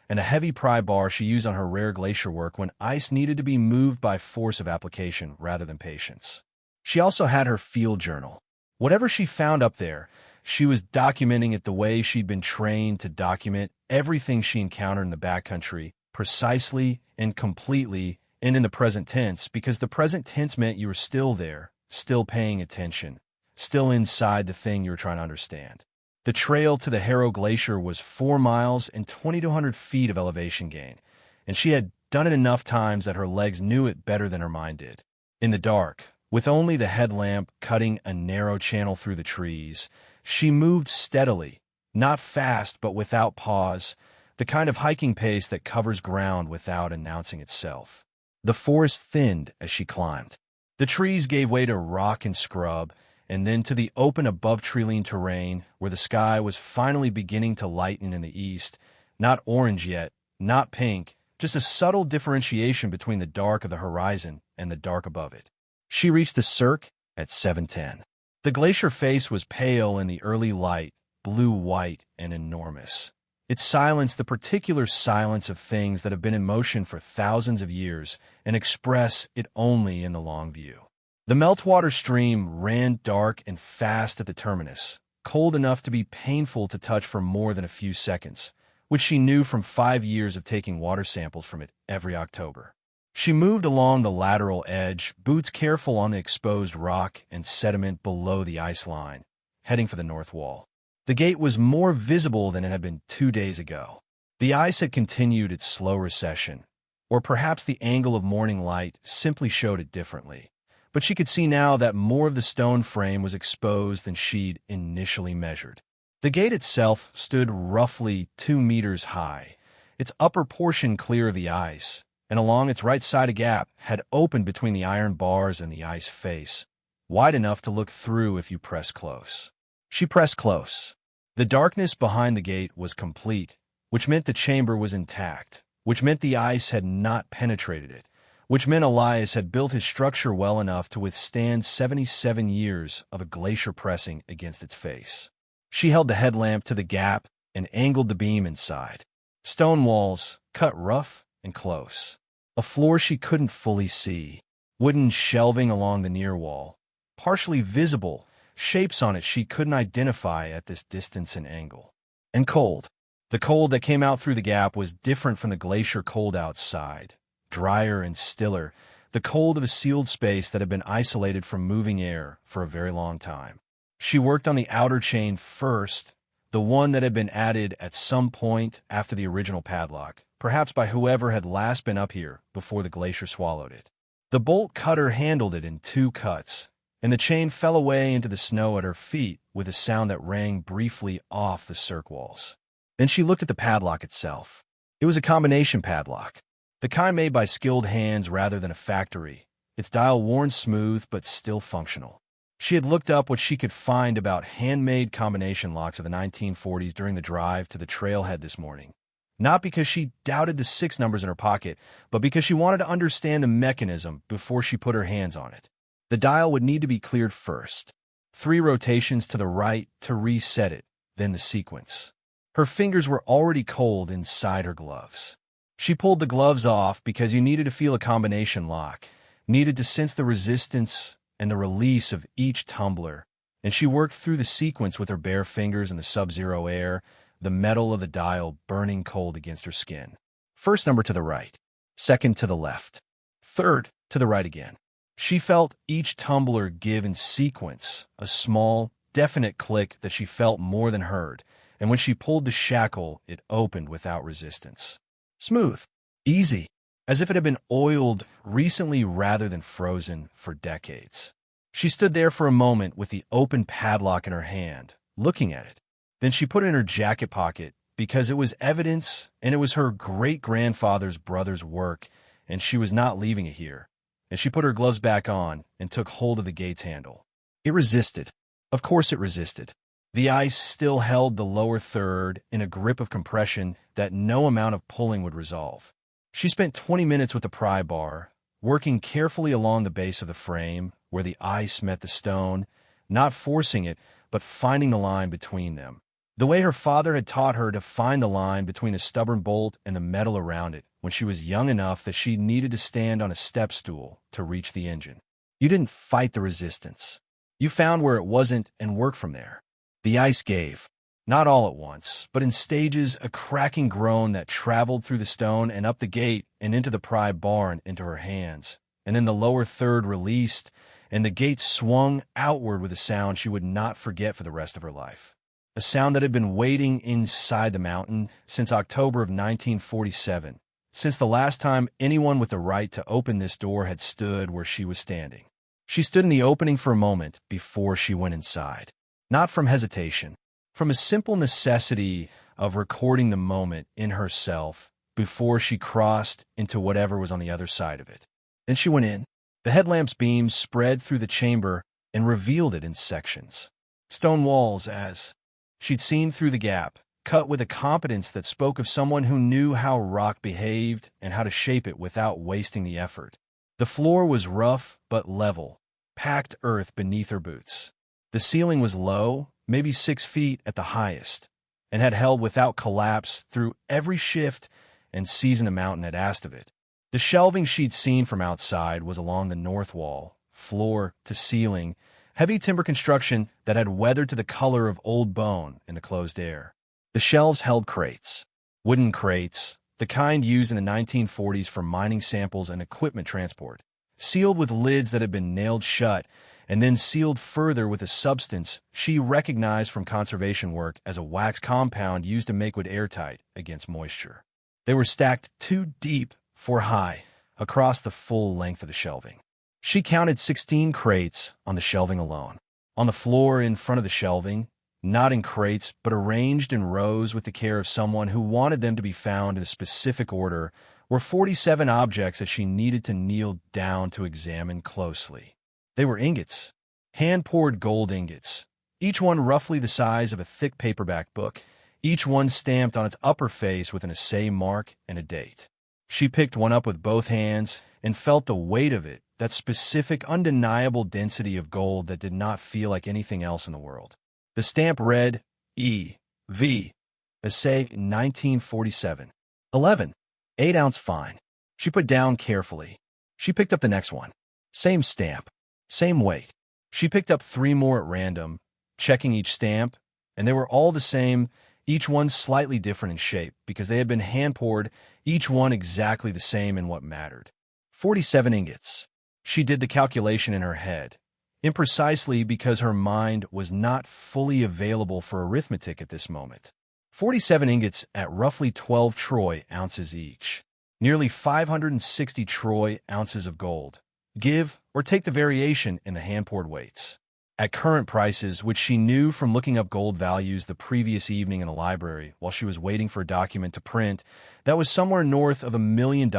and a heavy pry bar she used on her rare glacier work when ice needed to be moved by force of application rather than patience. She also had her field journal. Whatever she found up there, she was documenting it the way she'd been trained to document everything she encountered in the backcountry, precisely and completely, and in the present tense, because the present tense meant you were still there, still paying attention, still inside the thing you were trying to understand. The trail to the Harrow Glacier was 4 miles and 2,200 feet of elevation gain, and she had done it enough times that her legs knew it better than her mind did. In the dark, with only the headlamp cutting a narrow channel through the trees, she moved steadily, not fast but without pause, the kind of hiking pace that covers ground without announcing itself. The forest thinned as she climbed. The trees gave way to rock and scrub, and then to the open above-tree-line terrain where the sky was finally beginning to lighten in the east, not orange yet, not pink, just a subtle differentiation between the dark of the horizon and the dark above it. She reached the cirque at 7:10. The glacier face was pale in the early light, blue-white and enormous. It silenced the particular silence of things that have been in motion for thousands of years and express it only in the long view. The meltwater stream ran dark and fast at the terminus, cold enough to be painful to touch for more than a few seconds, which she knew from 5 years of taking water samples from it every October. She moved along the lateral edge, boots careful on the exposed rock and sediment below the ice line, heading for the north wall. The gate was more visible than it had been 2 days ago. The ice had continued its slow recession, or perhaps the angle of morning light simply showed it differently. But she could see now that more of the stone frame was exposed than she'd initially measured. The gate itself stood roughly 2 meters high, its upper portion clear of the ice, and along its right side a gap had opened between the iron bars and the ice face, wide enough to look through if you pressed close. She pressed close. The darkness behind the gate was complete, which meant the chamber was intact, which meant the ice had not penetrated it, which meant Elias had built his structure well enough to withstand 77 years of a glacier pressing against its face. She held the headlamp to the gap and angled the beam inside. Stone walls, cut rough and close. A floor she couldn't fully see. Wooden shelving along the near wall. Partially visible, shapes on it she couldn't identify at this distance and angle. And cold. The cold that came out through the gap was different from the glacier cold outside. Drier and stiller, the cold of a sealed space that had been isolated from moving air for a very long time. She worked on the outer chain first, the one that had been added at some point after the original padlock, perhaps by whoever had last been up here before the glacier swallowed it. The bolt cutter handled it in 2 cuts, and the chain fell away into the snow at her feet with a sound that rang briefly off the cirque walls. Then she looked at the padlock itself. It was a combination padlock, the kind made by skilled hands rather than a factory, its dial worn smooth but still functional. She had looked up what she could find about handmade combination locks of the 1940s during the drive to the trailhead this morning. Not because she doubted the 6 numbers in her pocket, but because she wanted to understand the mechanism before she put her hands on it. The dial would need to be cleared first. 3 rotations to the right to reset it, then the sequence. Her fingers were already cold inside her gloves. She pulled the gloves off because you needed to feel a combination lock, needed to sense the resistance and the release of each tumbler, and she worked through the sequence with her bare fingers in the sub-zero air, the metal of the dial burning cold against her skin. First number to the right, second to the left, third to the right again. She felt each tumbler give in sequence, a small, definite click that she felt more than heard, and when she pulled the shackle, it opened without resistance. Smooth, easy, as if it had been oiled recently rather than frozen for decades. She stood there for a moment with the open padlock in her hand, looking at it. Then she put it in her jacket pocket because it was evidence and it was her great-grandfather's brother's work, and she was not leaving it here. And she put her gloves back on and took hold of the gate's handle. It resisted. Of course it resisted. The ice still held the lower third in a grip of compression that no amount of pulling would resolve. She spent 20 minutes with the pry bar, working carefully along the base of the frame where the ice met the stone, not forcing it, but finding the line between them. The way her father had taught her to find the line between a stubborn bolt and the metal around it when she was young enough that she needed to stand on a step stool to reach the engine. You didn't fight the resistance. You found where it wasn't and worked from there. The ice gave. Not all at once, but in stages, a cracking groan that traveled through the stone and up the gate and into the pry bar and into her hands. And then the lower third released, and the gate swung outward with a sound she would not forget for the rest of her life. A sound that had been waiting inside the mountain since October of 1947, since the last time anyone with the right to open this door had stood where she was standing. She stood in the opening for a moment before she went inside. Not from hesitation, from a simple necessity of recording the moment in herself before she crossed into whatever was on the other side of it. Then she went in. The headlamp's beams spread through the chamber and revealed it in sections. Stone walls as she'd seen through the gap, cut with a competence that spoke of someone who knew how rock behaved and how to shape it without wasting the effort. The floor was rough but level, packed earth beneath her boots. The ceiling was low, maybe 6 feet at the highest, and had held without collapse through every shift and season the mountain had asked of it. The shelving she'd seen from outside was along the north wall, floor to ceiling, heavy timber construction that had weathered to the color of old bone in the closed air. The shelves held crates. Wooden crates, the kind used in the 1940s for mining samples and equipment transport, sealed with lids that had been nailed shut and then sealed further with a substance she recognized from conservation work as a wax compound used to make wood airtight against moisture. They were stacked 2 deep, 4 high, across the full length of the shelving. She counted 16 crates on the shelving alone. On the floor in front of the shelving, not in crates, but arranged in rows with the care of someone who wanted them to be found in a specific order, were 47 objects that she needed to kneel down to examine closely. They were ingots, hand-poured gold ingots, each one roughly the size of a thick paperback book, each one stamped on its upper face with an assay mark and a date. She picked one up with both hands and felt the weight of it, that specific, undeniable density of gold that did not feel like anything else in the world. The stamp read, E.V. Assay 1947. 11. 8-ounce fine. She put down carefully. She picked up the next one. Same stamp. Same weight. She picked up 3 more at random, checking each stamp, and they were all the same, each one slightly different in shape because they had been hand-poured, each one exactly the same in what mattered. 47 ingots. She did the calculation in her head, imprecisely because her mind was not fully available for arithmetic at this moment. 47 ingots at roughly 12 troy ounces each. Nearly 560 troy ounces of gold. Give or take the variation in the hand-poured weights. At current prices, which she knew from looking up gold values the previous evening in the library while she was waiting for a document to print, that was somewhere north of $1 million,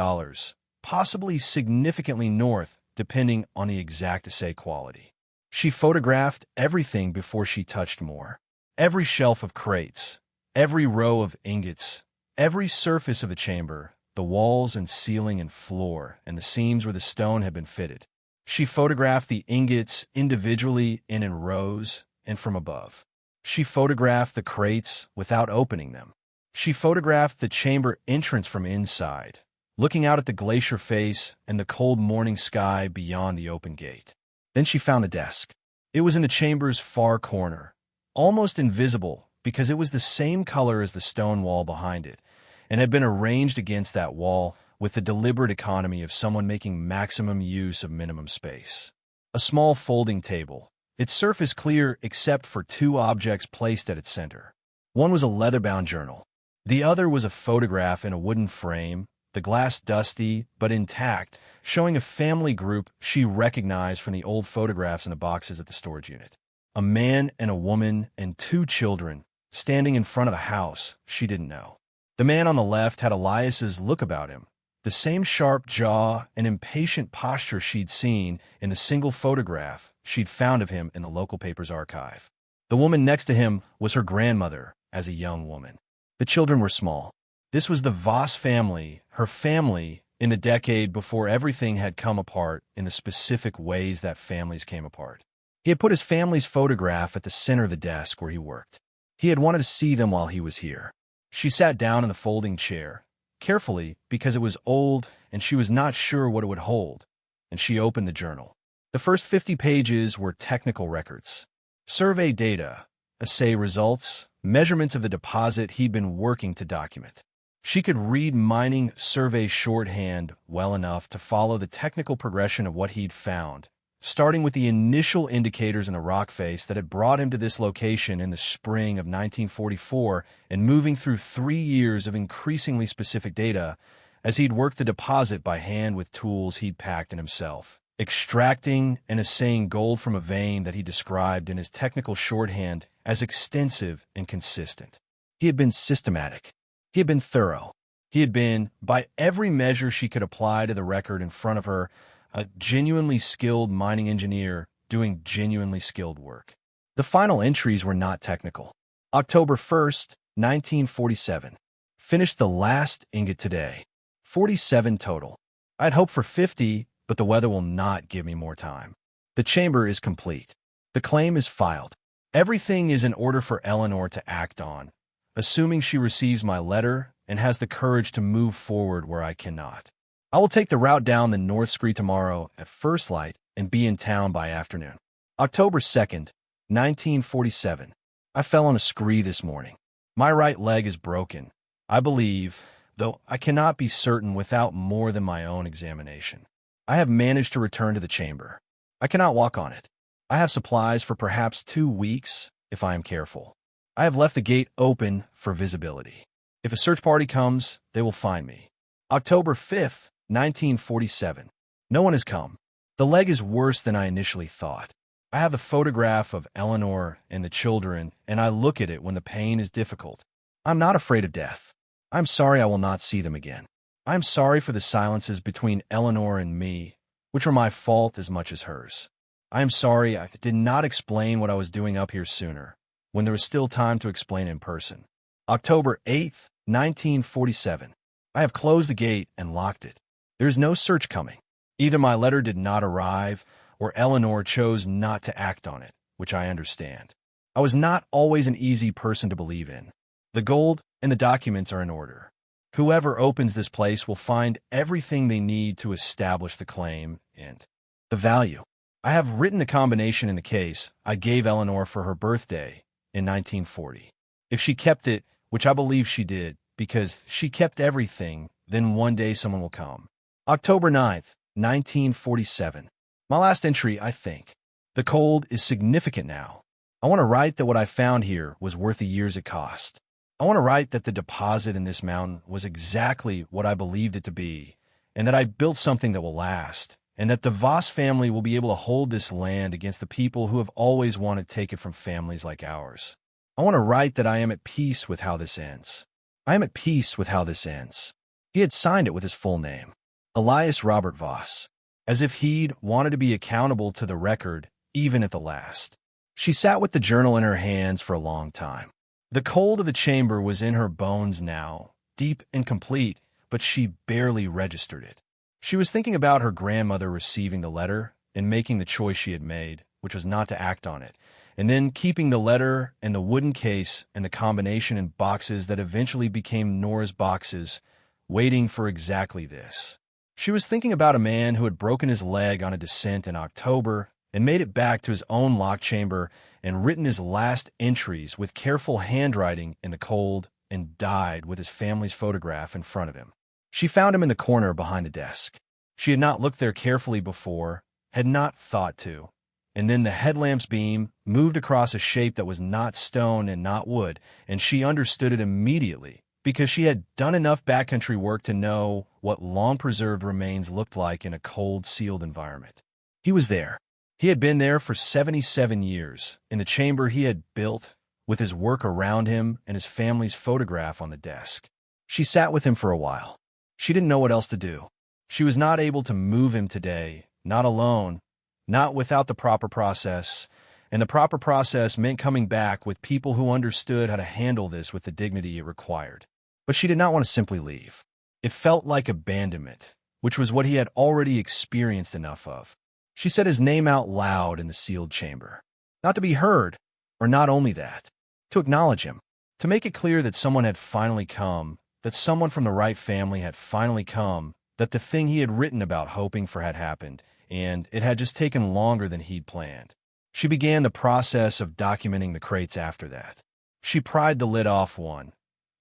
possibly significantly north, depending on the exact assay quality. She photographed everything before she touched more. Every shelf of crates, every row of ingots, every surface of the chamber, the walls and ceiling and floor, and the seams where the stone had been fitted. She photographed the ingots individually and in rows and from above. She photographed the crates without opening them. She photographed the chamber entrance from inside, looking out at the glacier face and the cold morning sky beyond the open gate. Then she found the desk. It was in the chamber's far corner, almost invisible because it was the same color as the stone wall behind it, and had been arranged against that wall with the deliberate economy of someone making maximum use of minimum space. A small folding table, its surface clear except for 2 objects placed at its center. One was a leather-bound journal. The other was a photograph in a wooden frame, the glass dusty but intact, showing a family group she recognized from the old photographs in the boxes at the storage unit. A man and a woman and 2 children standing in front of a house she didn't know. The man on the left had Elias's look about him, The same sharp jaw and impatient posture she'd seen in the single photograph she'd found of him in the local paper's archive. The woman next to him was her grandmother as a young woman. The children were small. This was the Voss family, her family, in the decade before everything had come apart in the specific ways that families came apart. He had put his family's photograph at the center of the desk where he worked. He had wanted to see them while he was here. She sat down in the folding chair, carefully because it was old and she was not sure what it would hold, and she opened the journal. The first 50 pages were technical records. Survey data, assay results, measurements of the deposit he'd been working to document. She could read mining survey shorthand well enough to follow the technical progression of what he'd found, starting with the initial indicators in the rock face that had brought him to this location in the spring of 1944 and moving through 3 years of increasingly specific data as he'd worked the deposit by hand with tools he'd packed in himself, extracting and assaying gold from a vein that he described in his technical shorthand as extensive and consistent. He had been systematic. He had been thorough. He had been, by every measure she could apply to the record in front of her, a genuinely skilled mining engineer doing genuinely skilled work. The final entries were not technical. October 1st, 1947. Finished the last ingot today. 47 total. I'd hoped for 50, but the weather will not give me more time. The chamber is complete. The claim is filed. Everything is in order for Eleanor to act on, assuming she receives my letter and has the courage to move forward where I cannot. I will take the route down the North Scree tomorrow at first light and be in town by afternoon. October 2nd, 1947. I fell on a scree this morning. My right leg is broken, I believe, though I cannot be certain without more than my own examination. I have managed to return to the chamber. I cannot walk on it. I have supplies for perhaps 2 weeks, if I am careful. I have left the gate open for visibility. If a search party comes, they will find me. October 5th, 1947. No one has come. The leg is worse than I initially thought. I have the photograph of Eleanor and the children, and I look at it when the pain is difficult. I'm not afraid of death. I'm sorry I will not see them again. I'm sorry for the silences between Eleanor and me, which were my fault as much as hers. I am sorry I did not explain what I was doing up here sooner, when there was still time to explain in person. October 8th, 1947. I have closed the gate and locked it. There is no search coming. Either my letter did not arrive, or Eleanor chose not to act on it, which I understand. I was not always an easy person to believe in. The gold and the documents are in order. Whoever opens this place will find everything they need to establish the claim and the value. I have written the combination in the case I gave Eleanor for her birthday in 1940. If she kept it, which I believe she did, because she kept everything, then one day someone will come. October 9th, 1947. My last entry, I think. The cold is significant now. I want to write that what I found here was worth the years it cost. I want to write that the deposit in this mountain was exactly what I believed it to be, and that I built something that will last, and that the Voss family will be able to hold this land against the people who have always wanted to take it from families like ours. I want to write that I am at peace with how this ends. I am at peace with how this ends. He had signed it with his full name, Elias Robert Voss, as if he'd wanted to be accountable to the record, even at the last. She sat with the journal in her hands for a long time. The cold of the chamber was in her bones now, deep and complete, but she barely registered it. She was thinking about her grandmother receiving the letter and making the choice she had made, which was not to act on it, and then keeping the letter and the wooden case and the combination in boxes that eventually became Nora's boxes, waiting for exactly this. She was thinking about a man who had broken his leg on a descent in October and made it back to his own lock chamber and written his last entries with careful handwriting in the cold and died with his family's photograph in front of him. She found him in the corner behind the desk. She had not looked there carefully before, had not thought to, and then the headlamp's beam moved across a shape that was not stone and not wood, and she understood it immediately because she had done enough backcountry work to know what long-preserved remains looked like in a cold, sealed environment. He was there. He had been there for 77 years, in the chamber he had built, with his work around him and his family's photograph on the desk. She sat with him for a while. She didn't know what else to do. She was not able to move him today, not alone, not without the proper process, and the proper process meant coming back with people who understood how to handle this with the dignity it required. But she did not want to simply leave. It felt like abandonment, which was what he had already experienced enough of. She said his name out loud in the sealed chamber. Not to be heard, or not only that, to acknowledge him, to make it clear that someone had finally come, that someone from the right family had finally come, that the thing he had written about hoping for had happened, and it had just taken longer than he'd planned. She began the process of documenting the crates after that. She pried the lid off one,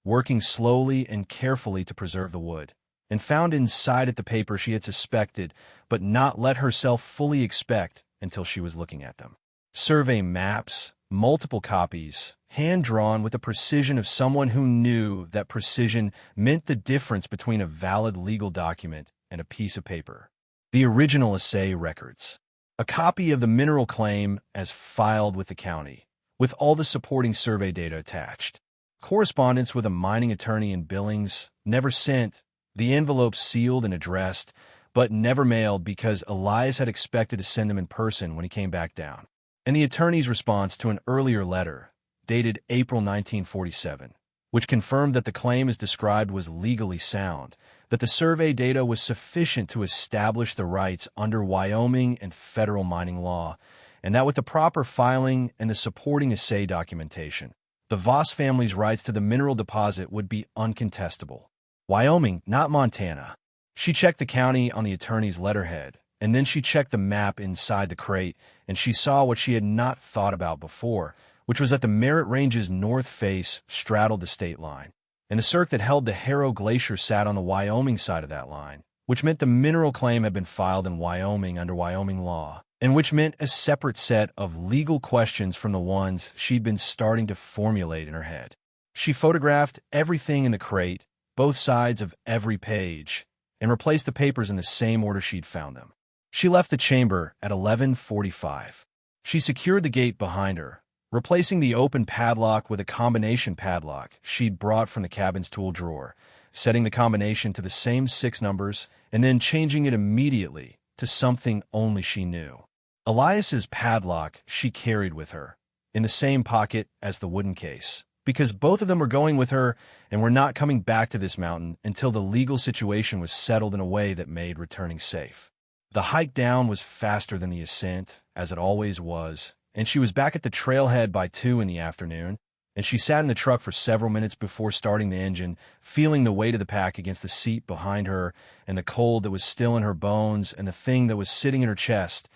working slowly and carefully to preserve the wood, and found inside it the paper she had suspected, but not let herself fully expect until she was looking at them. Survey maps, multiple copies, hand-drawn with the precision of someone who knew that precision meant the difference between a valid legal document and a piece of paper. The original assay records. A copy of the mineral claim as filed with the county, with all the supporting survey data attached. Correspondence with a mining attorney in Billings, never sent, the envelopes sealed and addressed, but never mailed because Elias had expected to send them in person when he came back down. And the attorney's response to an earlier letter, dated April 1947, which confirmed that the claim as described was legally sound, that the survey data was sufficient to establish the rights under Wyoming and federal mining law, and that with the proper filing and the supporting assay documentation, the Voss family's rights to the mineral deposit would be uncontestable. Wyoming, not Montana. She checked the county on the attorney's letterhead, and then she checked the map inside the crate, and she saw what she had not thought about before, which was that the Merritt Range's north face straddled the state line, and the cirque that held the Harrow Glacier sat on the Wyoming side of that line, which meant the mineral claim had been filed in Wyoming under Wyoming law, and which meant a separate set of legal questions from the ones she'd been starting to formulate in her head. She photographed everything in the crate, both sides of every page, and replaced the papers in the same order she'd found them. She left the chamber at 11:45. She secured the gate behind her, replacing the open padlock with a combination padlock she'd brought from the cabin's tool drawer, setting the combination to the same 6 numbers, and then changing it immediately to something only she knew. Elias's padlock she carried with her, in the same pocket as the wooden case, because both of them were going with her and were not coming back to this mountain until the legal situation was settled in a way that made returning safe. The hike down was faster than the ascent, as it always was, and she was back at the trailhead by 2 in the afternoon, and she sat in the truck for several minutes before starting the engine, feeling the weight of the pack against the seat behind her, and the cold that was still in her bones, and the thing that was sitting in her chest,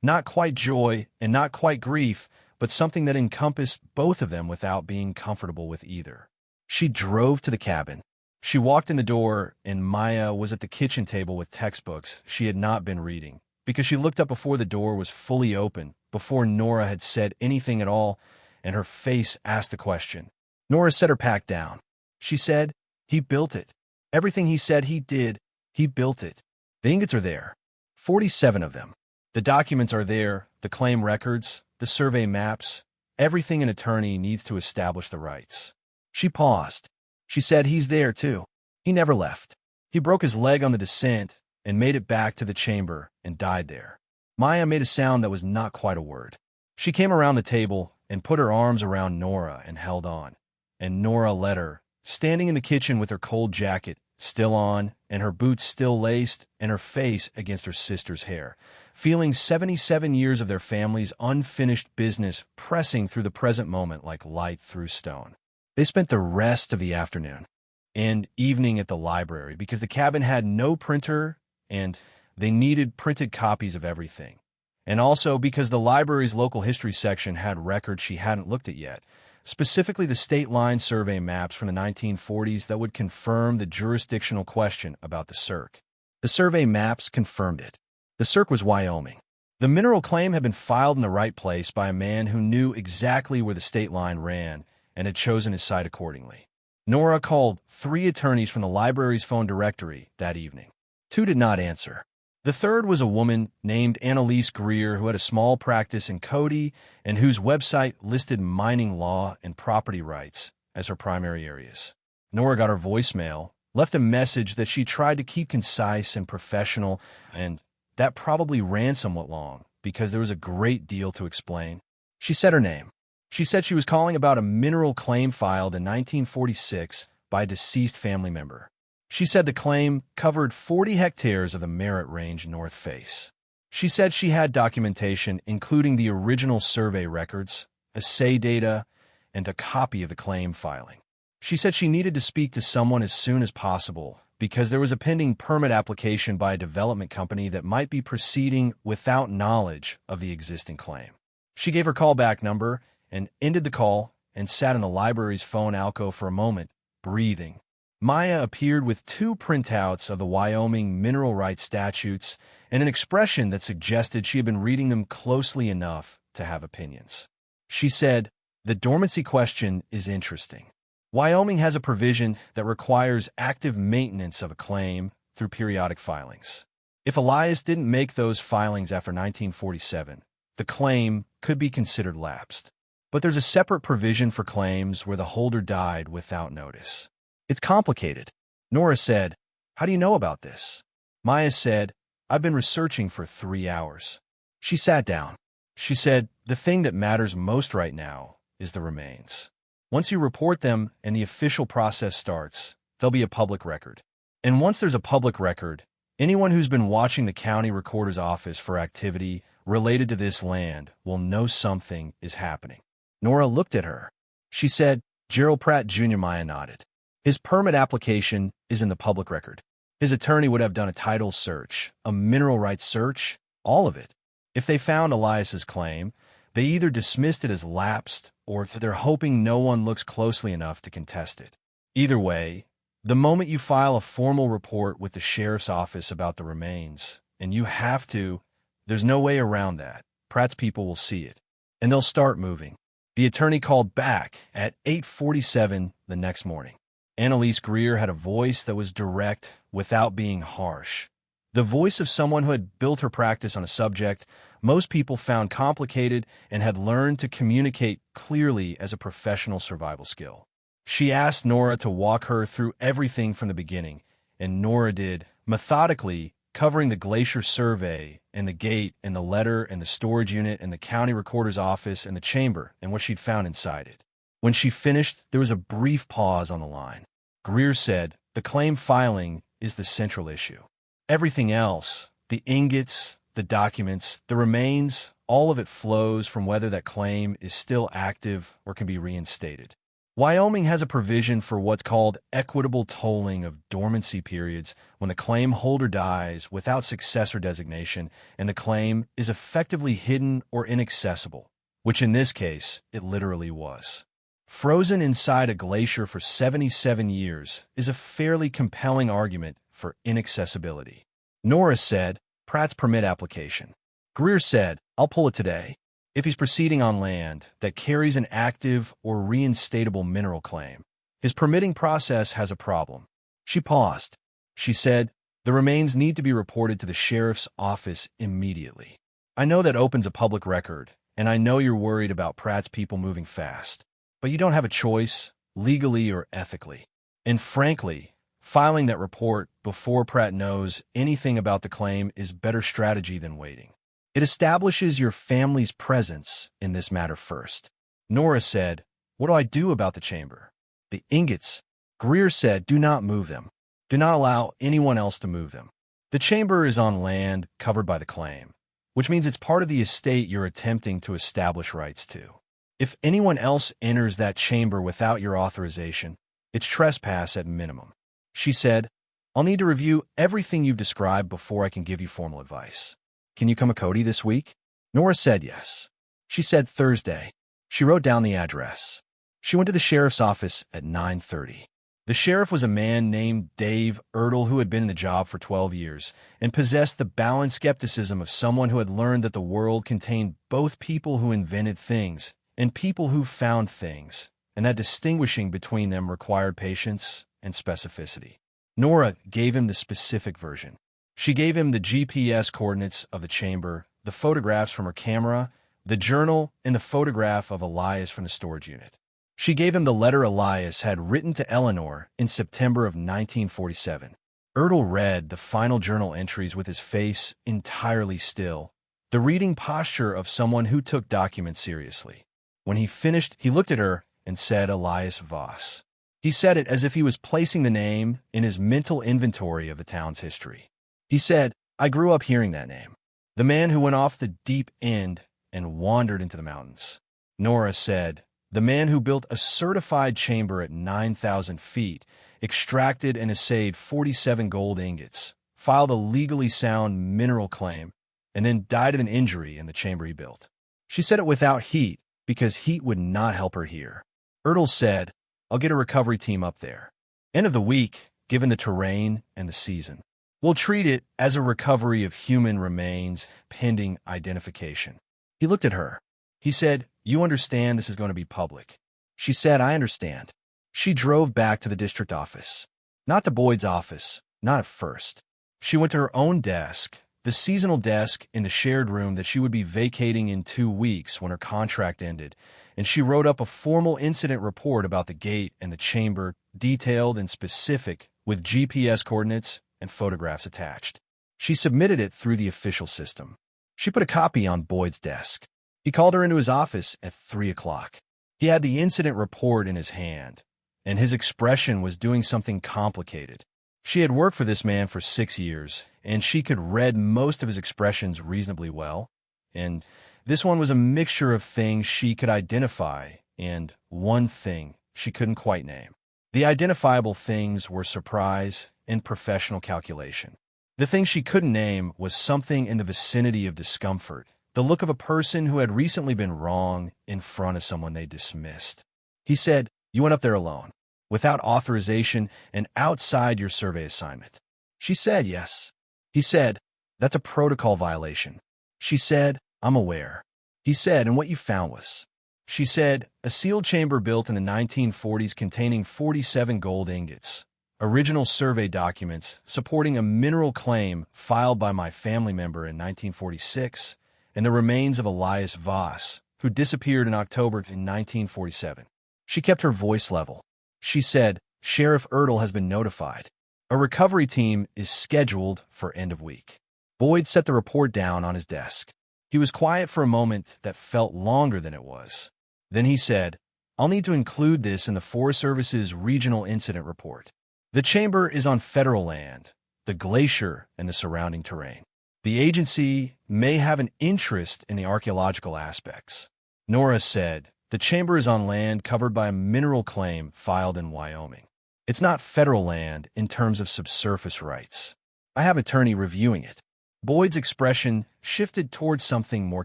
not quite joy and not quite grief, but something that encompassed both of them without being comfortable with either. She drove to the cabin. She walked in the door, and Maya was at the kitchen table with textbooks she had not been reading, because she looked up before the door was fully open, before Nora had said anything at all, and her face asked the question. Nora set her pack down. She said, "He built it. Everything he said he did, he built it. The ingots are there. 47 of them. The documents are there, the claim records, the survey maps, everything an attorney needs to establish the rights." She paused. She said, "He's there, too. He never left. He broke his leg on the descent and made it back to the chamber and died there." Maya made a sound that was not quite a word. She came around the table and put her arms around Nora and held on, and Nora let her, standing in the kitchen with her cold jacket still on and her boots still laced and her face against her sister's hair, feeling 77 years of their family's unfinished business pressing through the present moment like light through stone. They spent the rest of the afternoon and evening at the library because the cabin had no printer and they needed printed copies of everything. And also because the library's local history section had records she hadn't looked at yet, specifically the state line survey maps from the 1940s that would confirm the jurisdictional question about the cirque. The survey maps confirmed it. The cirque was Wyoming. The mineral claim had been filed in the right place by a man who knew exactly where the state line ran and had chosen his site accordingly. Nora called 3 attorneys from the library's phone directory that evening. 2 did not answer. The third was a woman named Annalise Greer who had a small practice in Cody and whose website listed mining law and property rights as her primary areas. Nora got her voicemail left a message that she tried to keep concise and professional, and that probably ran somewhat long because there was a great deal to explain. She said her name. She said she was calling about a mineral claim filed in 1946 by a deceased family member. She said the claim covered 40 hectares of the Merritt Range north face. She said she had documentation including the original survey records, assay data, and a copy of the claim filing. She said she needed to speak to someone as soon as possible because there was a pending permit application by a development company that might be proceeding without knowledge of the existing claim. She gave her callback number and ended the call and sat in the library's phone alcove for a moment, breathing. Maya appeared with 2 printouts of the Wyoming mineral rights statutes and an expression that suggested she had been reading them closely enough to have opinions. She said, "The dormancy question is interesting. Wyoming has a provision that requires active maintenance of a claim through periodic filings. If Elias didn't make those filings after 1947, the claim could be considered lapsed. But there's a separate provision for claims where the holder died without notice. It's complicated." Nora said, "How do you know about this?" Maya said, "I've been researching for 3 hours." She sat down. She said, "The thing that matters most right now is the remains. Once you report them and the official process starts, there'll be a public record. And once there's a public record, anyone who's been watching the county recorder's office for activity related to this land will know something is happening." Nora looked at her. She said, "Gerald Pratt Jr." Maya nodded. "His permit application is in the public record. His attorney would have done a title search, a mineral rights search, all of it. If they found Elias's claim, they either dismissed it as lapsed or they're hoping no one looks closely enough to contest it. Either way, the moment you file a formal report with the sheriff's office about the remains, and you have to, there's no way around that. Pratt's people will see it, and they'll start moving." The attorney called back at 8:47 the next morning. Annalise Greer had a voice that was direct without being harsh. The voice of someone who had built her practice on a subject most people found complicated and had learned to communicate clearly as a professional survival skill. She asked Nora to walk her through everything from the beginning, and Nora did, methodically, covering the glacier survey and the gate and the letter and the storage unit and the county recorder's office and the chamber and what she'd found inside it. When she finished, there was a brief pause on the line. Greer said, "The claim filing is the central issue. Everything else, the ingots, the documents, the remains, all of it flows from whether that claim is still active or can be reinstated. Wyoming has a provision for what's called equitable tolling of dormancy periods when the claim holder dies without successor designation and the claim is effectively hidden or inaccessible, which in this case it literally was. Frozen inside a glacier for 77 years is a fairly compelling argument for inaccessibility. Nora said, "Pratt's permit application." Greer said, "I'll pull it today. If he's proceeding on land that carries an active or reinstatable mineral claim, his permitting process has a problem." She paused. She said, "The remains need to be reported to the sheriff's office immediately. I know that opens a public record, and I know you're worried about Pratt's people moving fast, but you don't have a choice, legally or ethically. And frankly, filing that report before Pratt knows anything about the claim is better strategy than waiting. It establishes your family's presence in this matter first." Nora said, "What do I do about the chamber?" "The ingots." Greer said, "Do not move them. Do not allow anyone else to move them. The chamber is on land covered by the claim, which means it's part of the estate you're attempting to establish rights to. If anyone else enters that chamber without your authorization, it's trespass at minimum." She said, "I'll need to review everything you've described before I can give you formal advice. Can you come to Cody this week?" Nora said yes. She said Thursday. She wrote down the address. She went to the sheriff's office at 9:30. The sheriff was a man named Dave Ertl who had been in the job for 12 years and possessed the balanced skepticism of someone who had learned that the world contained both people who invented things and people who found things, and that distinguishing between them required patience and specificity. Nora gave him the specific version. She gave him the GPS coordinates of the chamber, the photographs from her camera, the journal, and the photograph of Elias from the storage unit. She gave him the letter Elias had written to Eleanor in September of 1947. Ertl read the final journal entries with his face entirely still, the reading posture of someone who took documents seriously. When he finished, he looked at her and said Elias Voss. He said it as if he was placing the name in his mental inventory of the town's history. He said, "I grew up hearing that name. The man who went off the deep end and wandered into the mountains." Nora said, "The man who built a certified chamber at 9,000 feet, extracted and assayed 47 gold ingots, filed a legally sound mineral claim, and then died of an injury in the chamber he built." She said it without heat, because heat would not help her here. Ertl said, "I'll get a recovery team up there. End of the week, given the terrain and the season. We'll treat it as a recovery of human remains pending identification." He looked at her. He said, "You understand this is going to be public." She said, "I understand." She drove back to the district office. Not to Boyd's office, not at first. She went to her own desk, the seasonal desk in the shared room that she would be vacating in 2 weeks when her contract ended, and she wrote up a formal incident report about the gate and the chamber, detailed and specific, with GPS coordinates and photographs attached. She submitted it through the official system. She put a copy on Boyd's desk. He called her into his office at 3 o'clock. He had the incident report in his hand, and his expression was doing something complicated. She had worked for this man for 6 years, and she could read most of his expressions reasonably well, and this one was a mixture of things she could identify and one thing she couldn't quite name. The identifiable things were surprise and professional calculation. The thing she couldn't name was something in the vicinity of discomfort, the look of a person who had recently been wrong in front of someone they dismissed. He said, "You went up there alone, without authorization and outside your survey assignment." She said, "Yes." He said, "That's a protocol violation." She said, "I'm aware." He said, "And what you found was?" She said, "A sealed chamber built in the 1940s containing 47 gold ingots, original survey documents supporting a mineral claim filed by my family member in 1946, and the remains of Elias Voss, who disappeared in October in 1947. She kept her voice level. She said, "Sheriff Ertl has been notified. A recovery team is scheduled for end of week." Boyd set the report down on his desk. He was quiet for a moment that felt longer than it was. Then he said, "I'll need to include this in the Forest Service's regional incident report. The chamber is on federal land, the glacier and the surrounding terrain. The agency may have an interest in the archaeological aspects." Nora said, "The chamber is on land covered by a mineral claim filed in Wyoming. It's not federal land in terms of subsurface rights. I have an attorney reviewing it." Boyd's expression shifted towards something more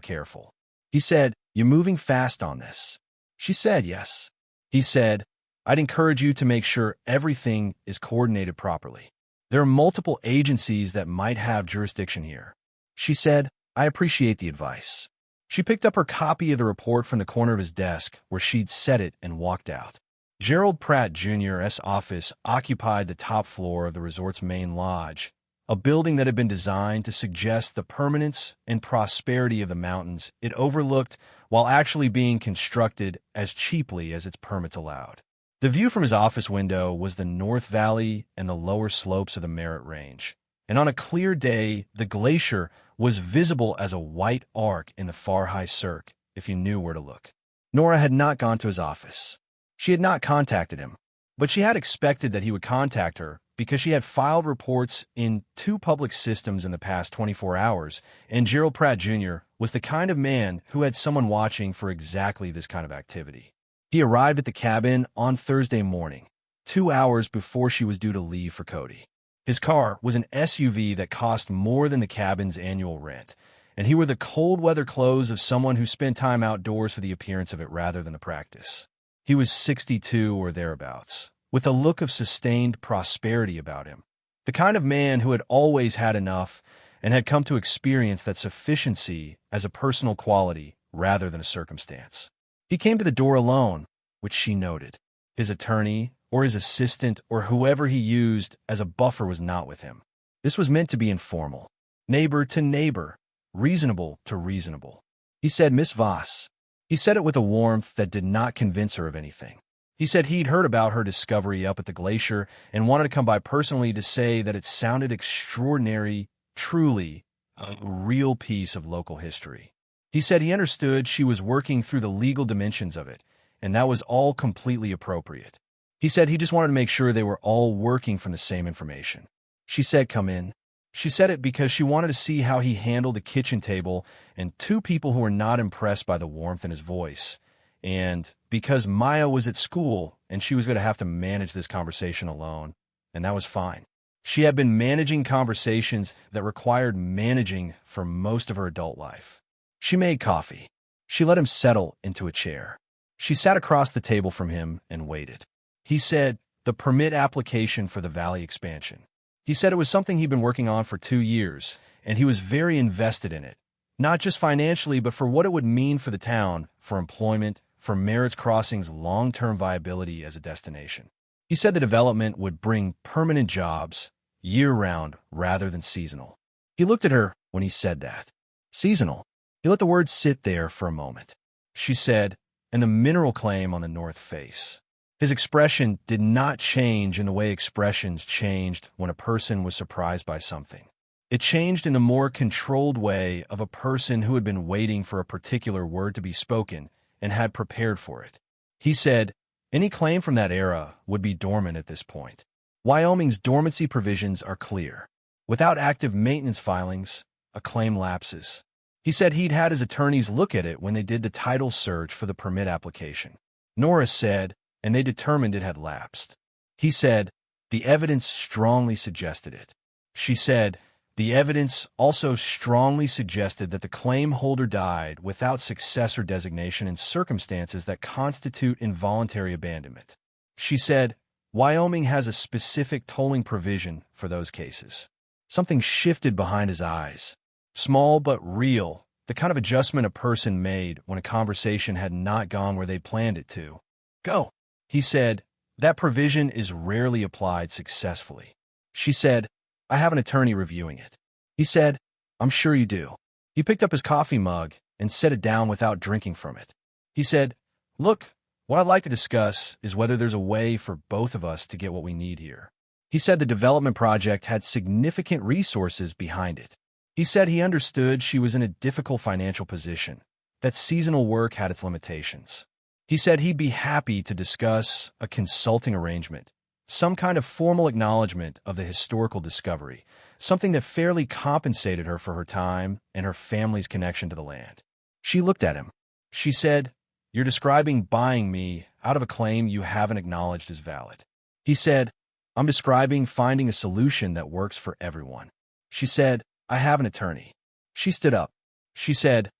careful. He said, "You're moving fast on this." She said, "Yes." He said, "I'd encourage you to make sure everything is coordinated properly. There are multiple agencies that might have jurisdiction here." She said, "I appreciate the advice." She picked up her copy of the report from the corner of his desk where she'd set it and walked out. Gerald Pratt Jr.'s office occupied the top floor of the resort's main lodge, a building that had been designed to suggest the permanence and prosperity of the mountains it overlooked while actually being constructed as cheaply as its permits allowed. The view from his office window was the North Valley and the lower slopes of the Merritt Range, and on a clear day, the glacier was visible as a white arc in the far high cirque if you knew where to look. Nora had not gone to his office. She had not contacted him, but she had expected that he would contact her because she had filed reports in 2 public systems in the past 24 hours, and Gerald Pratt Jr. was the kind of man who had someone watching for exactly this kind of activity. He arrived at the cabin on Thursday morning, 2 hours before she was due to leave for Cody. His car was an SUV that cost more than the cabin's annual rent, and he wore the cold weather clothes of someone who spent time outdoors for the appearance of it rather than the practice. He was 62 or thereabouts, with a look of sustained prosperity about him, the kind of man who had always had enough and had come to experience that sufficiency as a personal quality rather than a circumstance. He came to the door alone, which she noted. His attorney, or his assistant, or whoever he used as a buffer was not with him. This was meant to be informal, neighbor to neighbor, reasonable to reasonable. He said, "Miss Voss." He said it with a warmth that did not convince her of anything. He said he'd heard about her discovery up at the glacier and wanted to come by personally to say that it sounded extraordinary, truly a real piece of local history. He said he understood she was working through the legal dimensions of it, and that was all completely appropriate. He said he just wanted to make sure they were all working from the same information. She said, "Come in." She said it because she wanted to see how he handled the kitchen table and two people who were not impressed by the warmth in his voice, and because Maya was at school and she was going to have to manage this conversation alone, and that was fine. She had been managing conversations that required managing for most of her adult life. She made coffee. She let him settle into a chair. She sat across the table from him and waited. He said, the permit application for the valley expansion. He said it was something he'd been working on for 2 years, and he was very invested in it, not just financially, but for what it would mean for the town, for employment, for Merritt's Crossing's long-term viability as a destination. He said the development would bring permanent jobs, year-round rather than seasonal. He looked at her when he said that. Seasonal. He let the word sit there for a moment. She said, and the mineral claim on the north face. His expression did not change in the way expressions changed when a person was surprised by something. It changed in the more controlled way of a person who had been waiting for a particular word to be spoken and had prepared for it. He said, any claim from that era would be dormant at this point. Wyoming's dormancy provisions are clear. Without active maintenance filings, a claim lapses. He said he'd had his attorneys look at it when they did the title search for the permit application. Nora said, and they determined it had lapsed. He said, the evidence strongly suggested it. She said, the evidence also strongly suggested that the claim holder died without successor designation in circumstances that constitute involuntary abandonment. She said, Wyoming has a specific tolling provision for those cases. Something shifted behind his eyes. Small but real, the kind of adjustment a person made when a conversation had not gone where they planned it to. Go. He said, that provision is rarely applied successfully. She said, I have an attorney reviewing it. He said, I'm sure you do. He picked up his coffee mug and set it down without drinking from it. He said, look, what I'd like to discuss is whether there's a way for both of us to get what we need here. He said the development project had significant resources behind it. He said he understood she was in a difficult financial position, that seasonal work had its limitations. He said he'd be happy to discuss a consulting arrangement, some kind of formal acknowledgement of the historical discovery, something that fairly compensated her for her time and her family's connection to the land. She looked at him. She said, you're describing buying me out of a claim you haven't acknowledged as valid. He said, I'm describing finding a solution that works for everyone. She said, I have an attorney. She stood up. She said,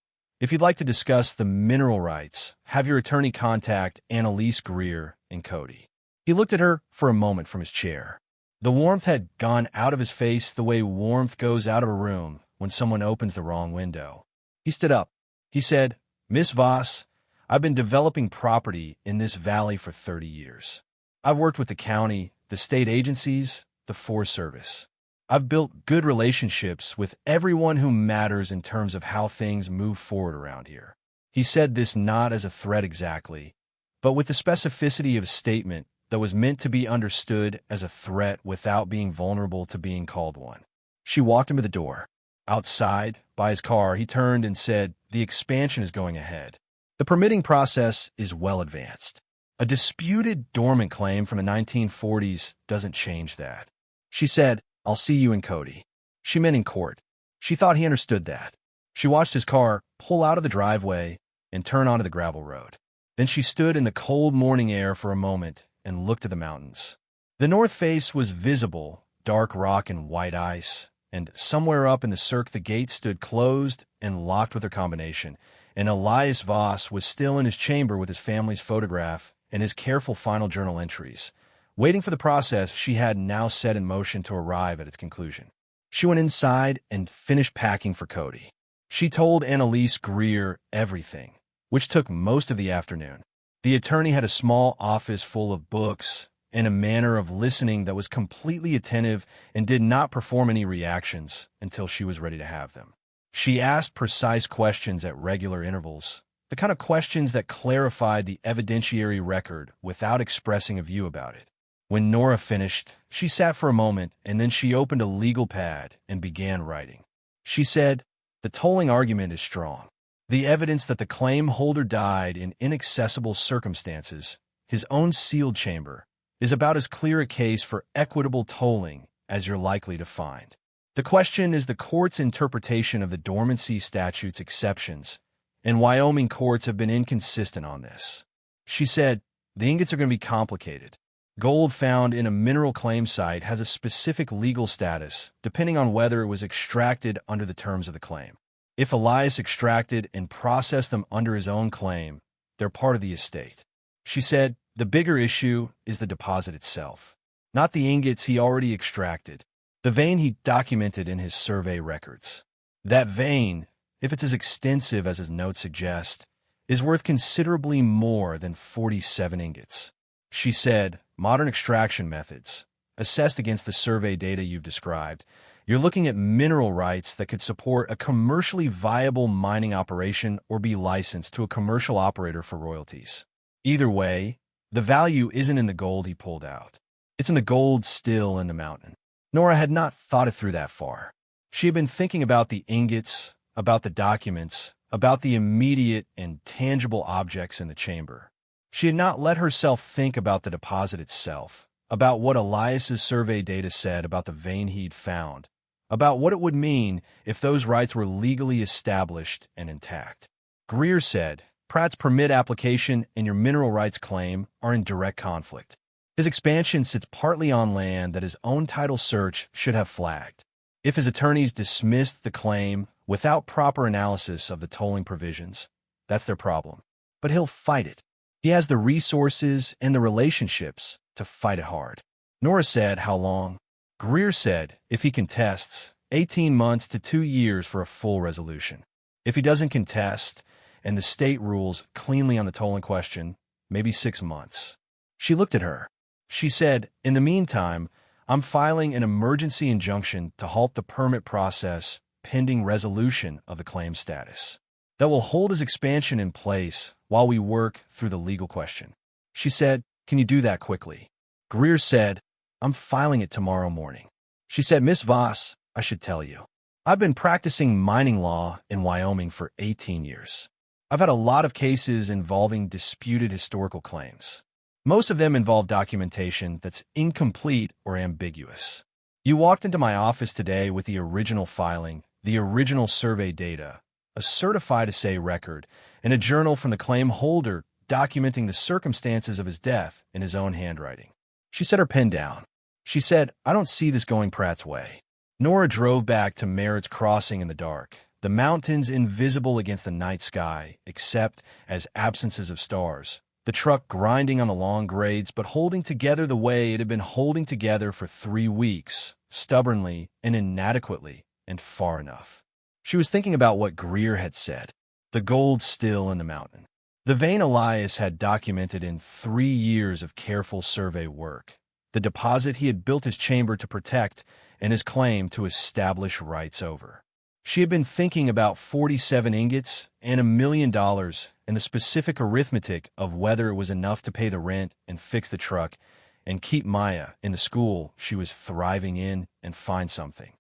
if you'd like to discuss the mineral rights, have your attorney contact Annalise Greer and Cody. He looked at her for a moment from his chair. The warmth had gone out of his face the way warmth goes out of a room when someone opens the wrong window. He stood up. He said, Miss Voss, I've been developing property in this valley for 30 years. I've worked with the county, the state agencies, the Forest Service. I've built good relationships with everyone who matters in terms of how things move forward around here. He said this not as a threat exactly, but with the specificity of a statement that was meant to be understood as a threat without being vulnerable to being called one. She walked him to the door. Outside, by his car, he turned and said, the expansion is going ahead. The permitting process is well advanced. A disputed dormant claim from the 1940s doesn't change that. She said, I'll see you in Cody. She meant in court. She thought he understood that. She watched his car pull out of the driveway and turn onto the gravel road. Then she stood in the cold morning air for a moment and looked at the mountains. The north face was visible, dark rock and white ice, and somewhere up in the cirque the gate stood closed and locked with her combination, and Elias Voss was still in his chamber with his family's photograph and his careful final journal entries, waiting for the process she had now set in motion to arrive at its conclusion. She went inside and finished packing for Cody. She told Annalise Greer everything, which took most of the afternoon. The attorney had a small office full of books and a manner of listening that was completely attentive and did not perform any reactions until she was ready to have them. She asked precise questions at regular intervals, the kind of questions that clarified the evidentiary record without expressing a view about it. When Nora finished, she sat for a moment and then she opened a legal pad and began writing. She said, "The tolling argument is strong. The evidence that the claim holder died in inaccessible circumstances, his own sealed chamber, is about as clear a case for equitable tolling as you're likely to find. The question is the court's interpretation of the dormancy statute's exceptions, and Wyoming courts have been inconsistent on this." She said, "The ingots are going to be complicated. Gold found in a mineral claim site has a specific legal status depending on whether it was extracted under the terms of the claim. If Elias extracted and processed them under his own claim, they're part of the estate." She said, "The bigger issue is the deposit itself, not the ingots he already extracted, the vein he documented in his survey records. That vein, if it's as extensive as his notes suggest, is worth considerably more than 47 ingots." She said, "Modern extraction methods, assessed against the survey data you've described, you're looking at mineral rights that could support a commercially viable mining operation or be licensed to a commercial operator for royalties. Either way, the value isn't in the gold he pulled out. It's in the gold still in the mountain." Nora had not thought it through that far. She had been thinking about the ingots, about the documents, about the immediate and tangible objects in the chamber. She had not let herself think about the deposit itself, about what Elias's survey data said about the vein he'd found, about what it would mean if those rights were legally established and intact. Greer said, "Pratt's permit application and your mineral rights claim are in direct conflict. His expansion sits partly on land that his own title search should have flagged. If his attorneys dismissed the claim without proper analysis of the tolling provisions, that's their problem. But he'll fight it. He has the resources and the relationships to fight it hard." Nora said, "How long?" Greer said, "If he contests, 18 months to 2 years for a full resolution. If he doesn't contest, and the state rules cleanly on the tolling question, maybe 6 months." She looked at her. She said, "In the meantime, I'm filing an emergency injunction to halt the permit process pending resolution of the claim status. That will hold his expansion in place while we work through the legal question." She said, "Can you do that quickly?" Greer said, "I'm filing it tomorrow morning." She said, "Miss Voss, I should tell you, I've been practicing mining law in Wyoming for 18 years. I've had a lot of cases involving disputed historical claims. Most of them involve documentation that's incomplete or ambiguous. You walked into my office today with the original filing, the original survey data, a certified assay record, and a journal from the claim holder documenting the circumstances of his death in his own handwriting." She set her pen down. She said, "I don't see this going Pratt's way." Nora drove back to Merritt's Crossing in the dark, the mountains invisible against the night sky, except as absences of stars, the truck grinding on the long grades but holding together the way it had been holding together for 3 weeks, stubbornly and inadequately, and far enough. She was thinking about what Greer had said. The gold still in the mountain. The vein Elias had documented in 3 years of careful survey work. The deposit he had built his chamber to protect and his claim to establish rights over. She had been thinking about 47 ingots and $1 million and the specific arithmetic of whether it was enough to pay the rent and fix the truck and keep Maya in the school she was thriving in and find something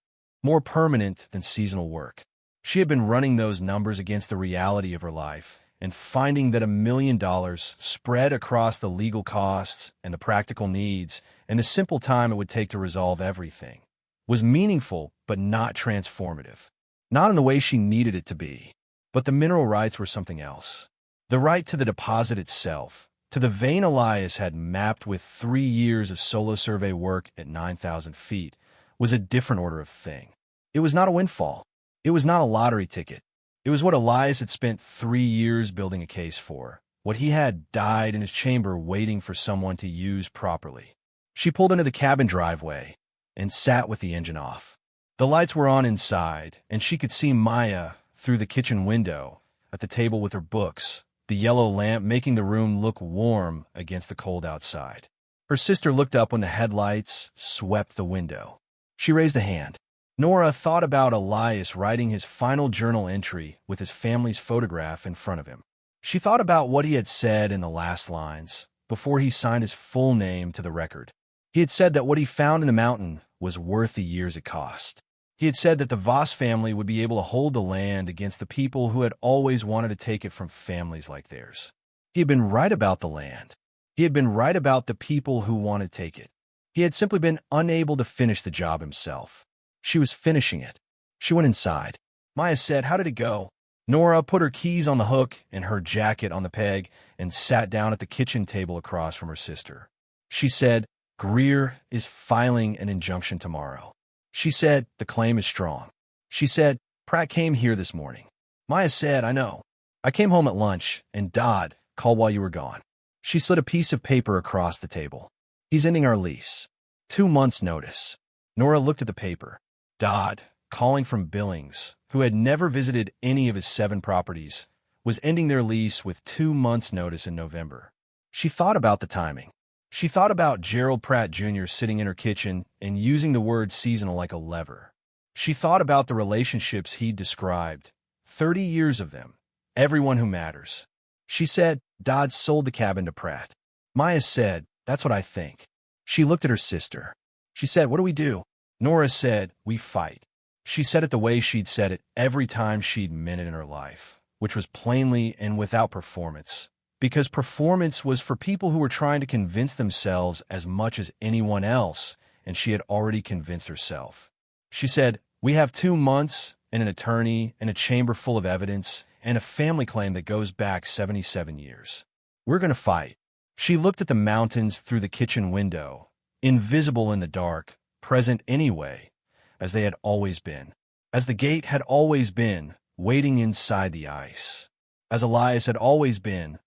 more permanent than seasonal work. She had been running those numbers against the reality of her life and finding that $1 million spread across the legal costs and the practical needs and the simple time it would take to resolve everything was meaningful but not transformative. Not in the way she needed it to be. But the mineral rights were something else. The right to the deposit itself, to the vein Elias had mapped with 3 years of solo survey work at 9,000 feet, was a different order of thing. It was not a windfall. It was not a lottery ticket. It was what Elias had spent 3 years building a case for, what he had died in his chamber waiting for someone to use properly. She pulled into the cabin driveway and sat with the engine off. The lights were on inside, and she could see Maya through the kitchen window, at the table with her books, the yellow lamp making the room look warm against the cold outside. Her sister looked up when the headlights swept the window. She raised a hand. Nora thought about Elias writing his final journal entry with his family's photograph in front of him. She thought about what he had said in the last lines, before he signed his full name to the record. He had said that what he found in the mountain was worth the years it cost. He had said that the Voss family would be able to hold the land against the people who had always wanted to take it from families like theirs. He had been right about the land. He had been right about the people who wanted to take it. He had simply been unable to finish the job himself. She was finishing it. She went inside. Maya said, "How did it go?" Nora put her keys on the hook and her jacket on the peg and sat down at the kitchen table across from her sister. She said, "Greer is filing an injunction tomorrow." She said, "The claim is strong." She said, "Pratt came here this morning." Maya said, "I know. I came home at lunch, and Dodd called while you were gone." She slid a piece of paper across the table. "He's ending our lease. 2 months' notice." Nora looked at the paper. Dodd, calling from Billings, who had never visited any of his 7 properties, was ending their lease with 2 months' notice in November. She thought about the timing. She thought about Gerald Pratt Jr. sitting in her kitchen and using the word seasonal like a lever. She thought about the relationships he'd described, 30 years of them, everyone who matters. She said, "Dodd sold the cabin to Pratt." Maya said, "That's what I think." She looked at her sister. She said, "What do we do?" Nora said, "We fight." She said it the way she'd said it every time she'd meant it in her life, which was plainly and without performance. Because performance was for people who were trying to convince themselves as much as anyone else, and she had already convinced herself. She said, "We have 2 months, and an attorney, and a chamber full of evidence, and a family claim that goes back 77 years. We're going to fight." She looked at the mountains through the kitchen window, invisible in the dark, present anyway, as they had always been, as the gate had always been, waiting inside the ice, as Elias had always been,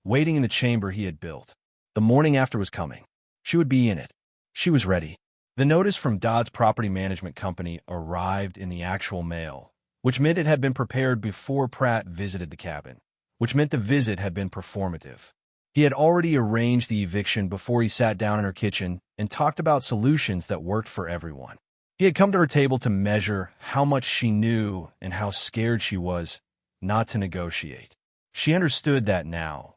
waiting in the chamber he had built. The morning after was coming. She would be in it. She was ready. The notice from Dodd's property management company arrived in the actual mail, which meant it had been prepared before Pratt visited the cabin, which meant the visit had been performative. He had already arranged the eviction before he sat down in her kitchen and talked about solutions that worked for everyone. He had come to her table to measure how much she knew and how scared she was not to negotiate. She understood that now,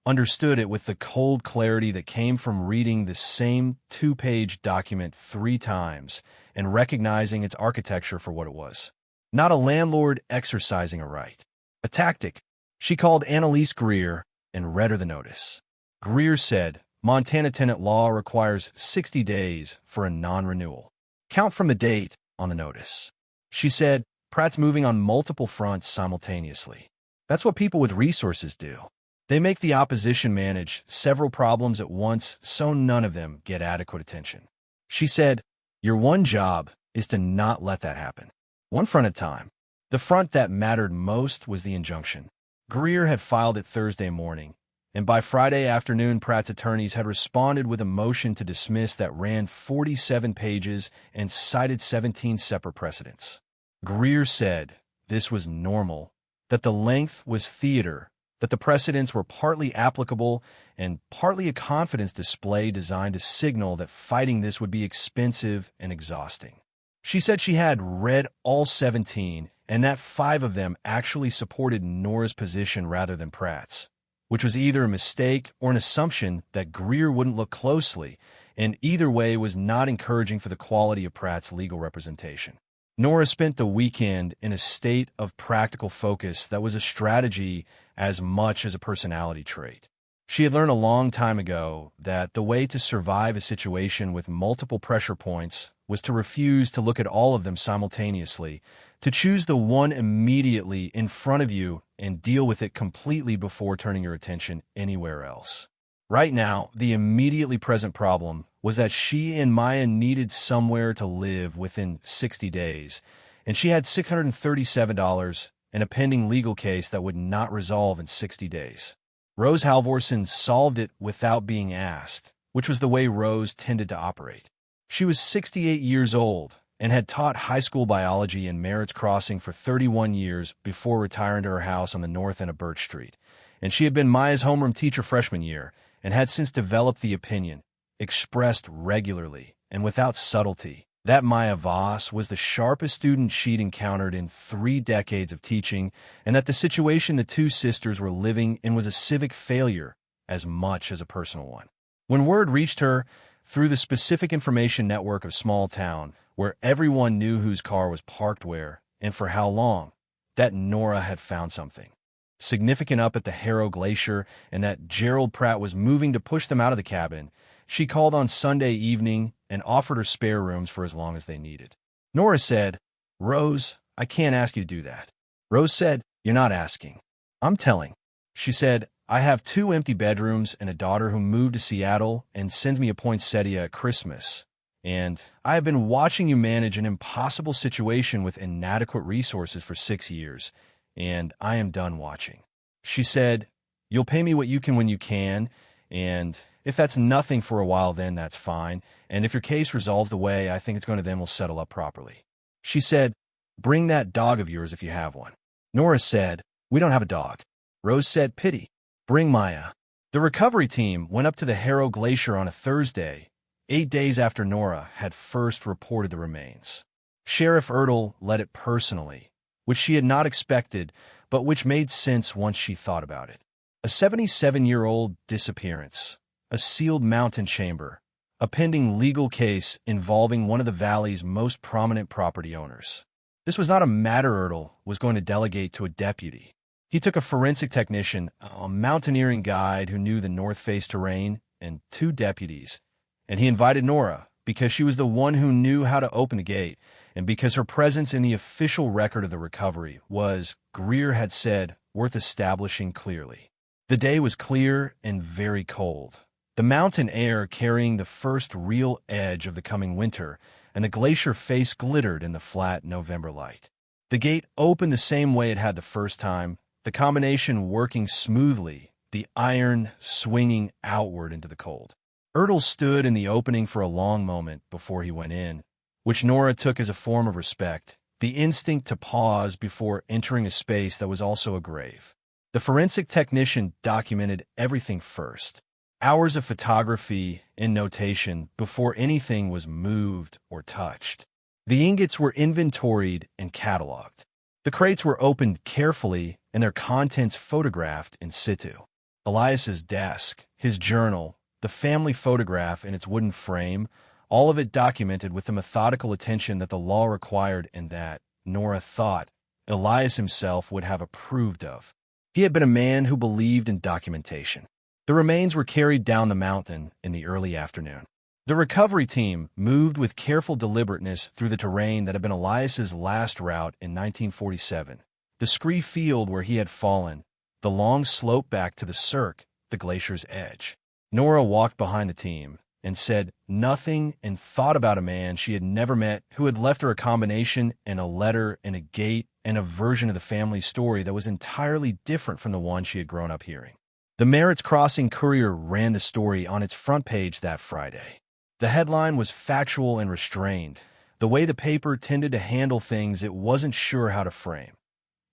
understood it with the cold clarity that came from reading the same 2-page document 3 times and recognizing its architecture for what it was. Not a landlord exercising a right. A tactic. She called Annalise Greer and read her the notice. Greer said, "Montana tenant law requires 60 days for a non-renewal. Count from the date on the notice." She said, "Pratt's moving on multiple fronts simultaneously. That's what people with resources do. They make the opposition manage several problems at once so none of them get adequate attention." She said, "Your one job is to not let that happen. One front at a time." The front that mattered most was the injunction. Greer had filed it Thursday morning, and by Friday afternoon Pratt's attorneys had responded with a motion to dismiss that ran 47 pages and cited 17 separate precedents. Greer said this was normal, that the length was theater, that the precedents were partly applicable and partly a confidence display designed to signal that fighting this would be expensive and exhausting. She said she had read all 17 and that 5 of them actually supported Nora's position rather than Pratt's, which was either a mistake or an assumption that Greer wouldn't look closely, and either way was not encouraging for the quality of Pratt's legal representation. Nora spent the weekend in a state of practical focus that was a strategy as much as a personality trait. She had learned a long time ago that the way to survive a situation with multiple pressure points was to refuse to look at all of them simultaneously, to choose the one immediately in front of you and deal with it completely before turning your attention anywhere else. Right now, the immediately present problem was that she and Maya needed somewhere to live within 60 days, and she had $637 and a pending legal case that would not resolve in 60 days. Rose Halvorsen solved it without being asked, which was the way Rose tended to operate. She was 68 years old and had taught high school biology in Merritt's Crossing for 31 years before retiring to her house on the north end of Birch Street. And she had been Maya's homeroom teacher freshman year and had since developed the opinion, expressed regularly and without subtlety, That Maya Voss was the sharpest student she'd encountered in 3 decades of teaching, and that the situation the two sisters were living in was a civic failure as much as a personal one. When word reached her through the specific information network of small town, where everyone knew whose car was parked where and for how long, that Nora had found something significant up at the Harrow Glacier and that Gerald Pratt was moving to push them out of the cabin, she called on Sunday evening and offered her spare rooms for as long as they needed. Nora said, "Rose, I can't ask you to do that." Rose said, "You're not asking. I'm telling." She said, "I have 2 empty bedrooms and a daughter who moved to Seattle and sends me a poinsettia at Christmas. And I have been watching you manage an impossible situation with inadequate resources for 6 years, and I am done watching." She said, "You'll pay me what you can when you can, and if that's nothing for a while, then that's fine. And if your case resolves the way I think it's going to, then we'll settle up properly." She said, "Bring that dog of yours if you have one." Nora said, "We don't have a dog." Rose said, "Pity. Bring Maya." The recovery team went up to the Harrow Glacier on a Thursday, 8 days after Nora had first reported the remains. Sheriff Ertl led it personally, which she had not expected, but which made sense once she thought about it. A 77-year-old disappearance, a sealed mountain chamber, a pending legal case involving one of the valley's most prominent property owners. This was not a matter Ertl was going to delegate to a deputy. He took a forensic technician, a mountaineering guide who knew the North Face terrain, and 2 deputies. And he invited Nora because she was the one who knew how to open the gate, and because her presence in the official record of the recovery was, Greer had said, worth establishing clearly. The day was clear and very cold, the mountain air carrying the first real edge of the coming winter, and the glacier face glittered in the flat November light. The gate opened the same way it had the first time, the combination working smoothly, the iron swinging outward into the cold. Ertl stood in the opening for a long moment before he went in, which Nora took as a form of respect, the instinct to pause before entering a space that was also a grave. The forensic technician documented everything first. Hours of photography and notation before anything was moved or touched. The ingots were inventoried and cataloged. The crates were opened carefully and their contents photographed in situ. Elias's desk, his journal, the family photograph in its wooden frame, all of it documented with the methodical attention that the law required and that, Nora thought, Elias himself would have approved of. He had been a man who believed in documentation. The remains were carried down the mountain in the early afternoon. The recovery team moved with careful deliberateness through the terrain that had been Elias's last route in 1947, the scree field where he had fallen, the long slope back to the cirque, the glacier's edge. Nora walked behind the team and said nothing and thought about a man she had never met who had left her a combination and a letter and a gate and a version of the family's story that was entirely different from the one she had grown up hearing. The Merritt's Crossing Courier ran the story on its front page that Friday. The headline was factual and restrained, the way the paper tended to handle things it wasn't sure how to frame.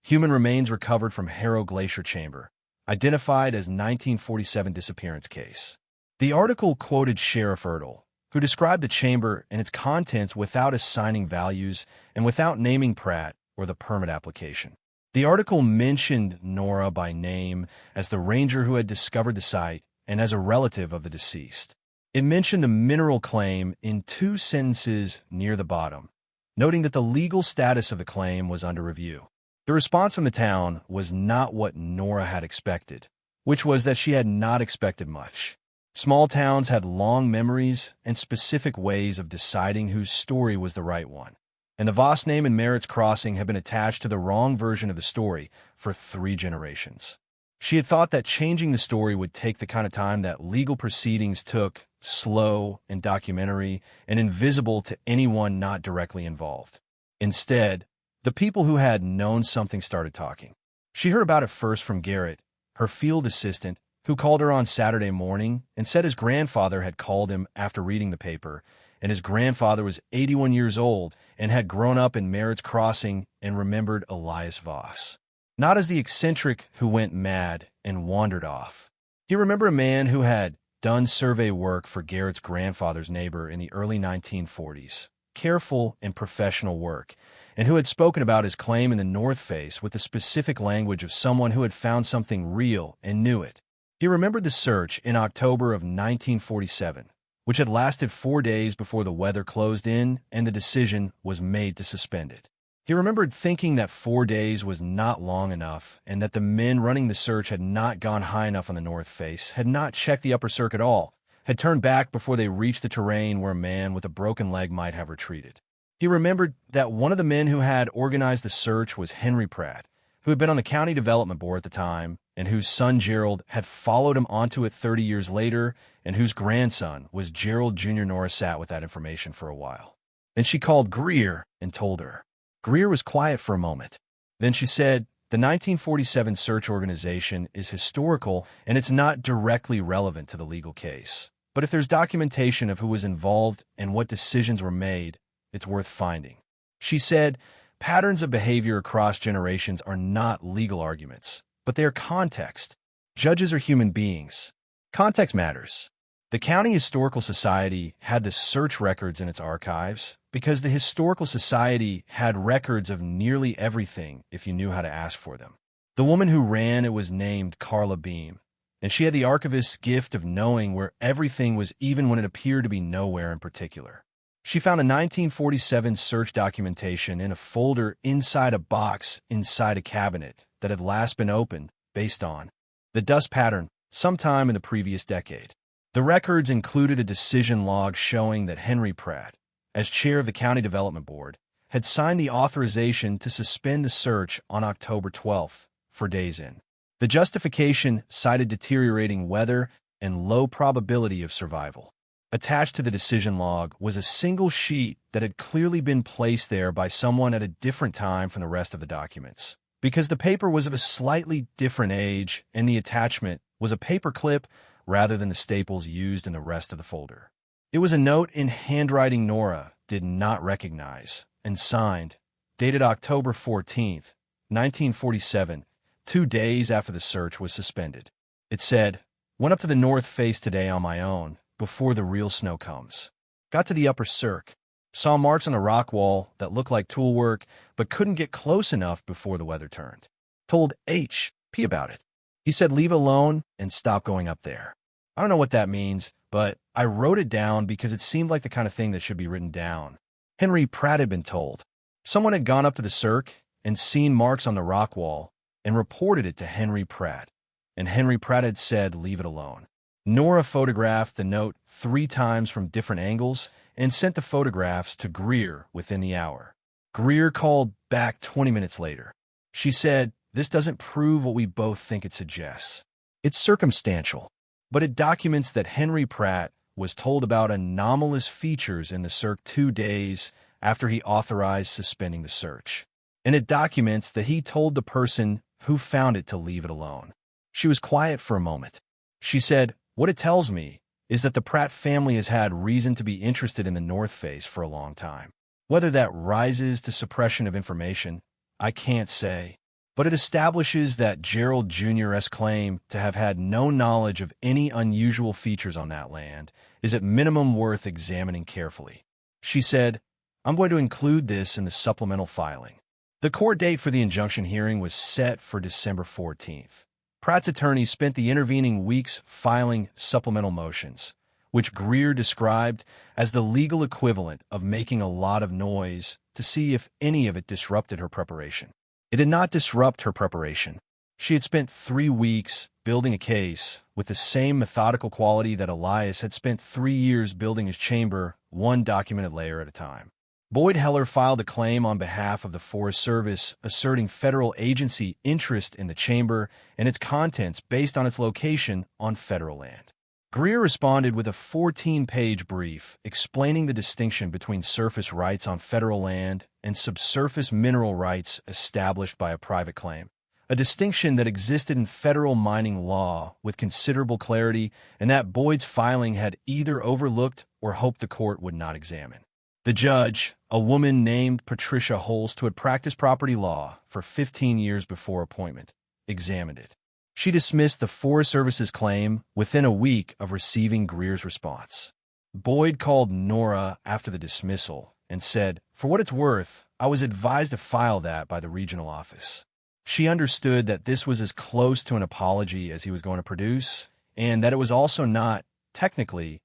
Human remains recovered from Harrow Glacier chamber, identified as 1947 disappearance case. The article quoted Sheriff Ertl, who described the chamber and its contents without assigning values and without naming Pratt or the permit application. The article mentioned Nora by name as the ranger who had discovered the site and as a relative of the deceased. It mentioned the mineral claim in 2 sentences near the bottom, noting that the legal status of the claim was under review. The response from the town was not what Nora had expected, which was that she had not expected much. Small towns had long memories and specific ways of deciding whose story was the right one, and the Voss name in Merritt's Crossing had been attached to the wrong version of the story for 3 generations. She had thought that changing the story would take the kind of time that legal proceedings took, slow and documentary and invisible to anyone not directly involved. Instead, the people who had known something started talking. She heard about it first from Garrett, her field assistant, who called her on Saturday morning and said his grandfather had called him after reading the paper, and his grandfather was 81 years old and had grown up in Merritt's Crossing and remembered Elias Voss. Not as the eccentric who went mad and wandered off. He remembered a man who had done survey work for Garrett's grandfather's neighbor in the early 1940s, careful and professional work, and who had spoken about his claim in the North Face with the specific language of someone who had found something real and knew it. He remembered the search in October of 1947, which had lasted 4 days before the weather closed in and the decision was made to suspend it. He remembered thinking that 4 days was not long enough and that the men running the search had not gone high enough on the North Face, had not checked the upper cirque at all, had turned back before they reached the terrain where a man with a broken leg might have retreated. He remembered that one of the men who had organized the search was Henry Pratt, who had been on the county development board at the time and whose son Gerald had followed him onto it 30 years later, and whose grandson was Gerald Jr. Nora sat with that information for a while. Then she called Greer and told her. Greer was quiet for a moment. Then she said, "The 1947 search organization is historical and it's not directly relevant to the legal case. But if there's documentation of who was involved and what decisions were made, it's worth finding." She said, "Patterns of behavior across generations are not legal arguments, but they are context. Judges are human beings. Context matters." The County Historical Society had the search records in its archives because the Historical Society had records of nearly everything if you knew how to ask for them. The woman who ran it was named Carla Beam, and she had the archivist's gift of knowing where everything was even when it appeared to be nowhere in particular. She found a 1947 search documentation in a folder inside a box inside a cabinet that had last been opened based on the dust pattern sometime in the previous decade. The records included a decision log showing that Henry Pratt, as chair of the County Development Board, had signed the authorization to suspend the search on October 12th, 4 days in. The justification cited deteriorating weather and low probability of survival. Attached to the decision log was a single sheet that had clearly been placed there by someone at a different time from the rest of the documents, because the paper was of a slightly different age and the attachment was a paper clip rather than the staples used in the rest of the folder. It was a note in handwriting Nora did not recognize and signed, dated October 14th, 1947, 2 days after the search was suspended. It said, "Went up to the North Face today on my own, before the real snow comes. Got to the upper cirque. Saw marks on a rock wall that looked like tool work, but couldn't get close enough before the weather turned. Told H.P. about it. He said leave it alone and stop going up there. I don't know what that means, but I wrote it down because it seemed like the kind of thing that should be written down." Henry Pratt had been told. Someone had gone up to the cirque and seen marks on the rock wall and reported it to Henry Pratt, and Henry Pratt had said leave it alone. Nora photographed the note 3 times from different angles and sent the photographs to Greer within the hour. Greer called back 20 minutes later. She said, "This doesn't prove what we both think it suggests. It's circumstantial, but it documents that Henry Pratt was told about anomalous features in the cirque 2 days after he authorized suspending the search. And it documents that he told the person who found it to leave it alone." She was quiet for a moment. She said, "What it tells me is that the Pratt family has had reason to be interested in the North Face for a long time. Whether that rises to suppression of information, I can't say, but it establishes that Gerald Jr.'s claim to have had no knowledge of any unusual features on that land is at minimum worth examining carefully." She said, "I'm going to include this in the supplemental filing." The court date for the injunction hearing was set for December 14th. Pratt's attorneys spent the intervening weeks filing supplemental motions, which Greer described as the legal equivalent of making a lot of noise to see if any of it disrupted her preparation. It did not disrupt her preparation. She had spent 3 weeks building a case with the same methodical quality that Elias had spent 3 years building his chamber, one documented layer at a time. Boyd Heller filed a claim on behalf of the Forest Service asserting federal agency interest in the chamber and its contents based on its location on federal land. Greer responded with a 14-page brief explaining the distinction between surface rights on federal land and subsurface mineral rights established by a private claim, a distinction that existed in federal mining law with considerable clarity and that Boyd's filing had either overlooked or hoped the court would not examine. The judge, a woman named Patricia Holst who had practiced property law for 15 years before appointment, examined it. She dismissed the Forest Service's claim within a week of receiving Greer's response. Boyd called Nora after the dismissal and said, "For what it's worth, I was advised to file that by the regional office." She understood that this was as close to an apology as he was going to produce, and that it was also not, technically,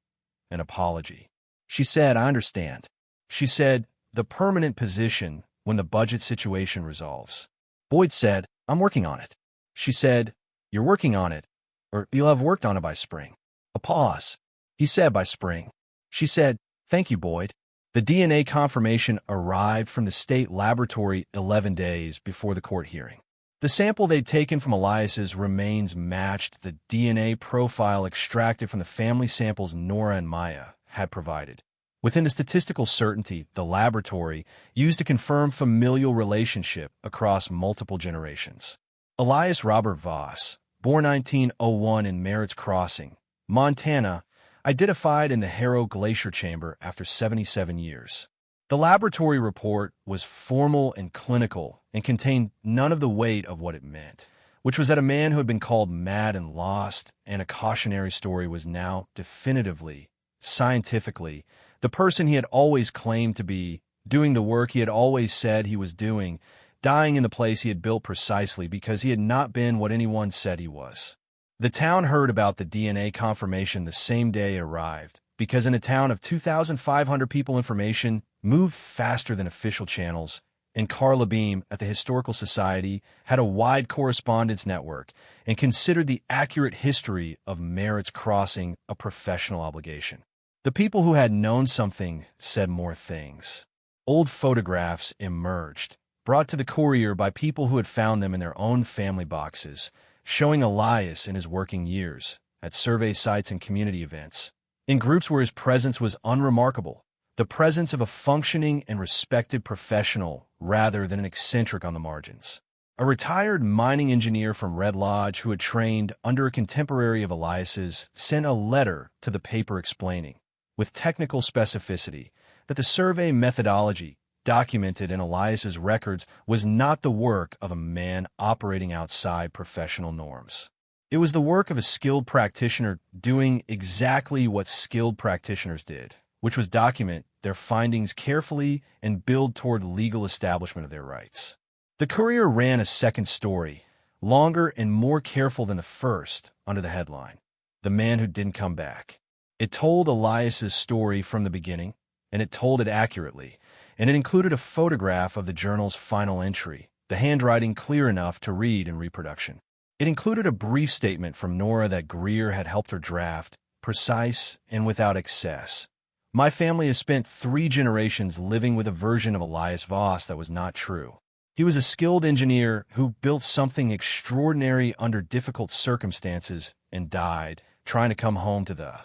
an apology. She said, "I understand." She said, "The permanent position when the budget situation resolves." Boyd said, "I'm working on it." She said, "You're working on it, or you'll have worked on it by spring." A pause. He said, "By spring." She said, "Thank you, Boyd." The DNA confirmation arrived from the state laboratory 11 days before the court hearing. The sample they'd taken from Elias's remains matched the DNA profile extracted from the family samples Nora and Maya had provided. Within the statistical certainty the laboratory used to confirm familial relationship across multiple generations. Elias Robert Voss, born 1901 in Merritt's Crossing, Montana, identified in the Harrow Glacier chamber after 77 years. The laboratory report was formal and clinical and contained none of the weight of what it meant, which was that a man who had been called mad and lost and a cautionary story was now definitively, scientifically, the person he had always claimed to be, doing the work he had always said he was doing, dying in the place he had built precisely because he had not been what anyone said he was. The town heard about the DNA confirmation the same day it arrived, because in a town of 2,500 people information moved faster than official channels, and Carla Beam at the Historical Society had a wide correspondence network and considered the accurate history of Merritt's Crossing a professional obligation. The people who had known something said more things. Old photographs emerged, brought to the courier by people who had found them in their own family boxes, showing Elias in his working years, at survey sites and community events, in groups where his presence was unremarkable, the presence of a functioning and respected professional rather than an eccentric on the margins. A retired mining engineer from Red Lodge who had trained under a contemporary of Elias's sent a letter to the paper explaining, with technical specificity, that the survey methodology documented in Elias's records was not the work of a man operating outside professional norms. It was the work of a skilled practitioner doing exactly what skilled practitioners did, which was document their findings carefully and build toward legal establishment of their rights. The Courier ran a second story, longer and more careful than the first, under the headline, "The Man Who Didn't Come Back." It told Elias's story from the beginning, and it told it accurately, and it included a photograph of the journal's final entry, the handwriting clear enough to read in reproduction. It included a brief statement from Nora that Greer had helped her draft, precise and without excess. "My family has spent 3 generations living with a version of Elias Voss that was not true. He was a skilled engineer who built something extraordinary under difficult circumstances and died, trying to come home to the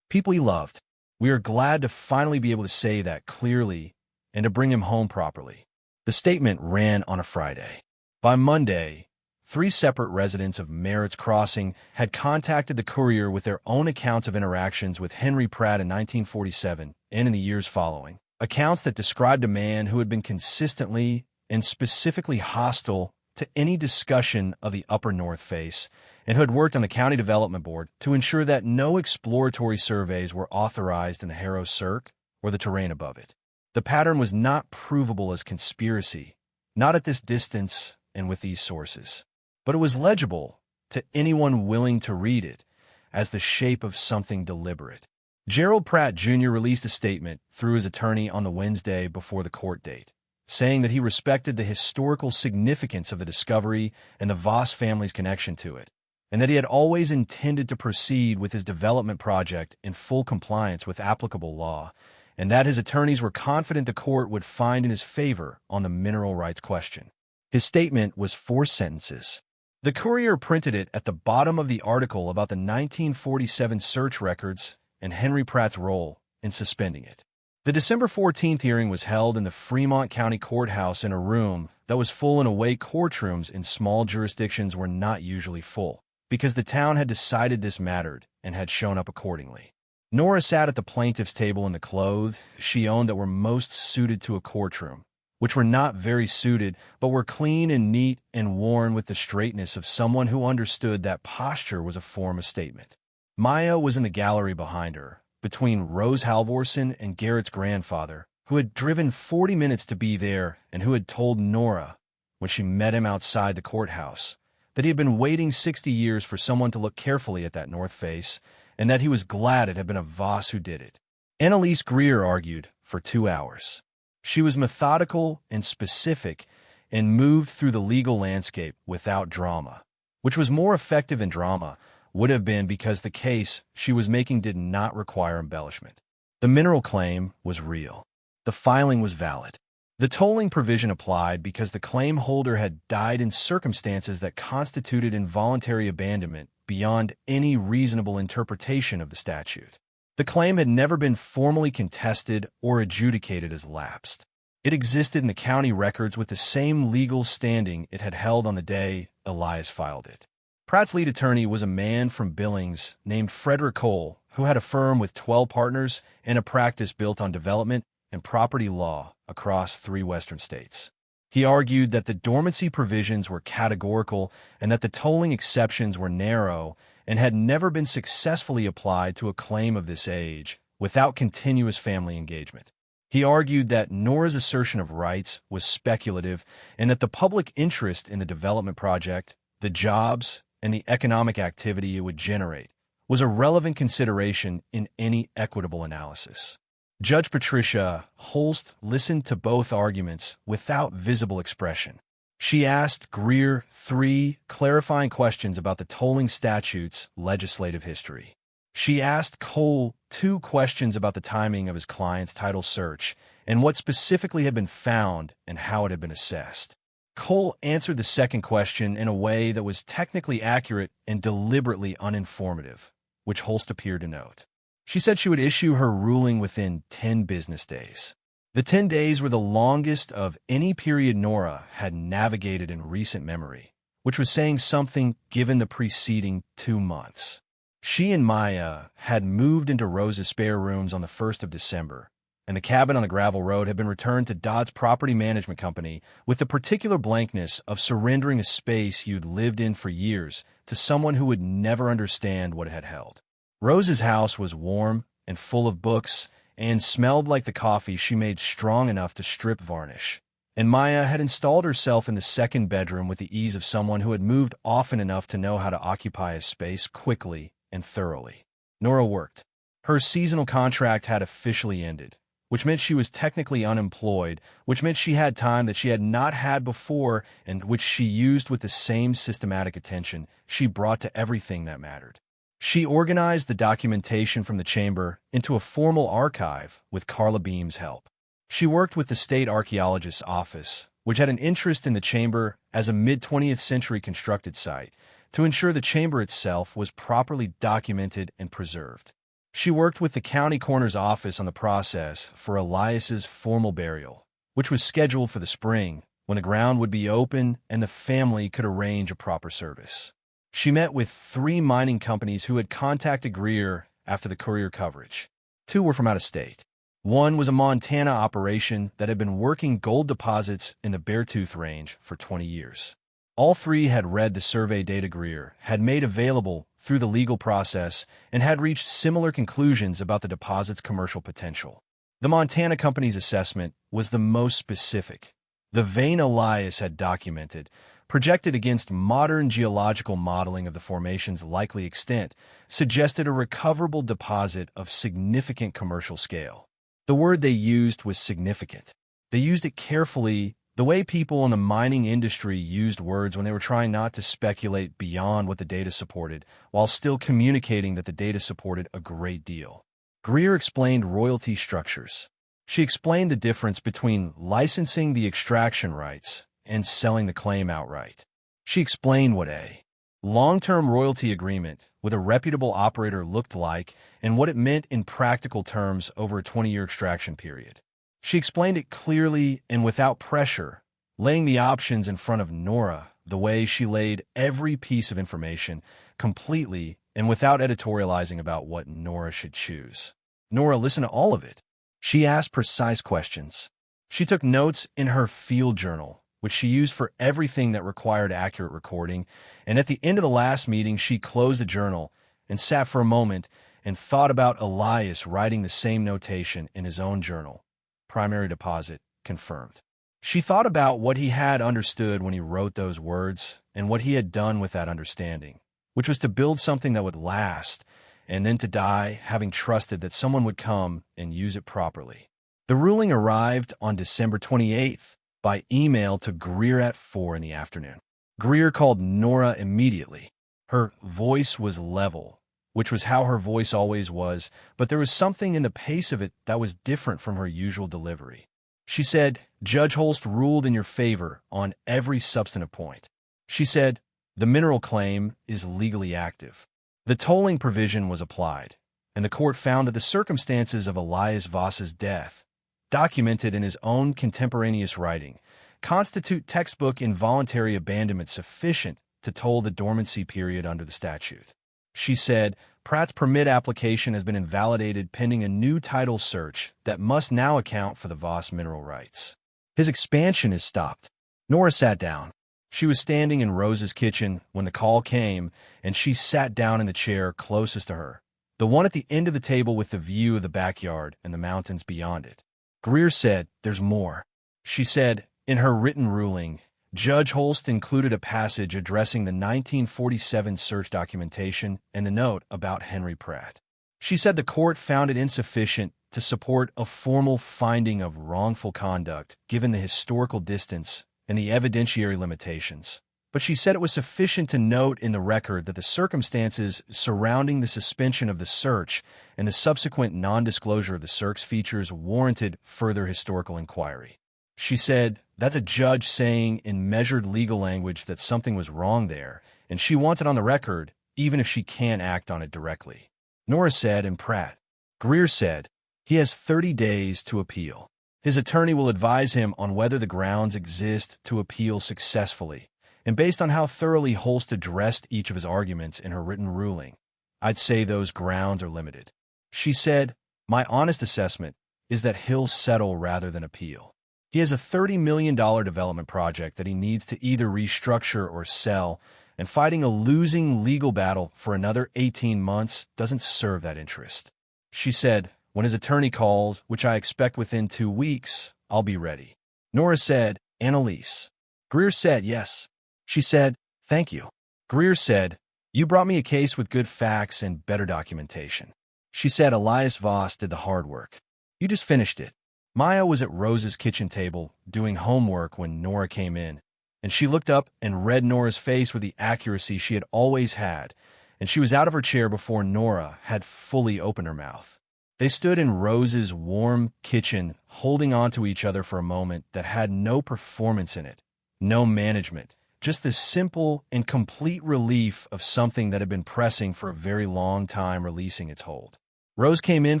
people he loved. We are glad to finally be able to say that clearly and to bring him home properly." The statement ran on a Friday. By Monday, 3 separate residents of Merritt's Crossing had contacted the Courier with their own accounts of interactions with Henry Pratt in 1947 and in the years following, accounts that described a man who had been consistently and specifically hostile to any discussion of the Upper North Face and who had worked on the County Development Board to ensure that no exploratory surveys were authorized in the Harrow Cirque or the terrain above it. The pattern was not provable as conspiracy, not at this distance and with these sources, but it was legible to anyone willing to read it as the shape of something deliberate. Gerald Pratt Jr. released a statement through his attorney on the Wednesday before the court date, saying that he respected the historical significance of the discovery and the Voss family's connection to it, and that he had always intended to proceed with his development project in full compliance with applicable law, and that his attorneys were confident the court would find in his favor on the mineral rights question. His statement was 4 sentences. The Courier printed it at the bottom of the article about the 1947 search records and Henry Pratt's role in suspending it. The December 14th hearing was held in the Fremont County Courthouse in a room that was full in a way courtrooms in small jurisdictions were not usually full, because the town had decided this mattered and had shown up accordingly. Nora sat at the plaintiff's table in the clothes she owned that were most suited to a courtroom, which were not very suited, but were clean and neat and worn with the straightness of someone who understood that posture was a form of statement. Maya was in the gallery behind her, between Rose Halvorsen and Garrett's grandfather, who had driven 40 minutes to be there and who had told Nora, when she met him outside the courthouse, that he had been waiting 60 years for someone to look carefully at that north face, and that he was glad it had been a Voss who did it. Annalise Greer argued for 2 hours. She was methodical and specific and moved through the legal landscape without drama, which was more effective than drama would have been because the case she was making did not require embellishment. The mineral claim was real. The filing was valid. The tolling provision applied because the claim holder had died in circumstances that constituted involuntary abandonment beyond any reasonable interpretation of the statute. The claim had never been formally contested or adjudicated as lapsed. It existed in the county records with the same legal standing it had held on the day Elias filed it. Pratt's lead attorney was a man from Billings named Frederick Cole, who had a firm with 12 partners and a practice built on development and property law across 3 western states. He argued that the dormancy provisions were categorical and that the tolling exceptions were narrow and had never been successfully applied to a claim of this age without continuous family engagement. He argued that Nora's assertion of rights was speculative and that the public interest in the development project, the jobs, and the economic activity it would generate was a relevant consideration in any equitable analysis. Judge Patricia Holst listened to both arguments without visible expression. She asked Greer 3 clarifying questions about the tolling statute's legislative history. She asked Cole 2 questions about the timing of his client's title search and what specifically had been found and how it had been assessed. Cole answered the second question in a way that was technically accurate and deliberately uninformative, which Holst appeared to note. She said she would issue her ruling within 10 business days. The 10 days were the longest of any period Nora had navigated in recent memory, which was saying something given the preceding 2 months. She and Maya had moved into Rose's spare rooms on the 1st of December, and the cabin on the gravel road had been returned to Dodd's property management company with the particular blankness of surrendering a space you'd lived in for years to someone who would never understand what it had held. Rose's house was warm and full of books and smelled like the coffee she made strong enough to strip varnish. And Maya had installed herself in the second bedroom with the ease of someone who had moved often enough to know how to occupy a space quickly and thoroughly. Nora worked. Her seasonal contract had officially ended, which meant she was technically unemployed, which meant she had time that she had not had before and which she used with the same systematic attention she brought to everything that mattered. She organized the documentation from the chamber into a formal archive with Carla Beam's help. She worked with the state archaeologist's office, which had an interest in the chamber as a mid-20th century constructed site, to ensure the chamber itself was properly documented and preserved. She worked with the county coroner's office on the process for Elias's formal burial, which was scheduled for the spring, when the ground would be open and the family could arrange a proper service. She met with 3 mining companies who had contacted Greer after the Courier coverage. 2 were from out of state. One was a Montana operation that had been working gold deposits in the Beartooth Range for 20 years. All 3 had read the survey data Greer had made available through the legal process and had reached similar conclusions about the deposit's commercial potential. The Montana company's assessment was the most specific. The vein Elias had documented, projected against modern geological modeling of the formation's likely extent, suggested a recoverable deposit of significant commercial scale. The word they used was significant. They used it carefully, the way people in the mining industry used words when they were trying not to speculate beyond what the data supported, while still communicating that the data supported a great deal. Greer explained royalty structures. She explained the difference between licensing the extraction rights and selling the claim outright. She explained what a long-term royalty agreement with a reputable operator looked like and what it meant in practical terms over a 20-year extraction period. She explained it clearly and without pressure, laying the options in front of Nora the way she laid every piece of information, completely and without editorializing about what Nora should choose. Nora listened to all of it. She asked precise questions. She took notes in her field journal, which she used for everything that required accurate recording, and at the end of the last meeting she closed the journal and sat for a moment and thought about Elias writing the same notation in his own journal. Primary deposit confirmed. She thought about what he had understood when he wrote those words and what he had done with that understanding, which was to build something that would last and then to die having trusted that someone would come and use it properly. The ruling arrived on December 28th by email to Greer at 4 in the afternoon. Greer called Nora immediately. Her voice was level, which was how her voice always was, but there was something in the pace of it that was different from her usual delivery. She said, "Judge Holst ruled in your favor on every substantive point." She said, "The mineral claim is legally active." The tolling provision was applied, and the court found that the circumstances of Elias Voss's death, documented in his own contemporaneous writing, constitute textbook involuntary abandonment sufficient to toll the dormancy period under the statute. She said, "Pratt's permit application has been invalidated pending a new title search that must now account for the Voss mineral rights. His expansion is stopped." Nora sat down. She was standing in Rose's kitchen when the call came, and she sat down in the chair closest to her, the one at the end of the table with the view of the backyard and the mountains beyond it. Greer said, "There's more." She said, in her written ruling, Judge Holst included a passage addressing the 1947 search documentation and the note about Henry Pratt. She said the court found it insufficient to support a formal finding of wrongful conduct given the historical distance and the evidentiary limitations, but she said it was sufficient to note in the record that the circumstances surrounding the suspension of the search and the subsequent non-disclosure of the search features warranted further historical inquiry. She said, "That's a judge saying in measured legal language that something was wrong there, and she wants it on the record, even if she can't act on it directly." Nora said, and Pratt. Greer said, "He has 30 days to appeal. His attorney will advise him on whether the grounds exist to appeal successfully, and based on how thoroughly Holst addressed each of his arguments in her written ruling, I'd say those grounds are limited." She said, "My honest assessment is that he'll settle rather than appeal. He has a $30 million development project that he needs to either restructure or sell, and fighting a losing legal battle for another 18 months doesn't serve that interest." She said, "When his attorney calls, which I expect within 2 weeks, I'll be ready." Nora said, "Annalise." Greer said, "Yes." She said, "Thank you." Greer said, "You brought me a case with good facts and better documentation." She said, "Elias Voss did the hard work. You just finished it." Maya was at Rose's kitchen table doing homework when Nora came in, and she looked up and read Nora's face with the accuracy she had always had, and she was out of her chair before Nora had fully opened her mouth. They stood in Rose's warm kitchen, holding on to each other for a moment that had no performance in it, no management, just the simple and complete relief of something that had been pressing for a very long time releasing its hold. Rose came in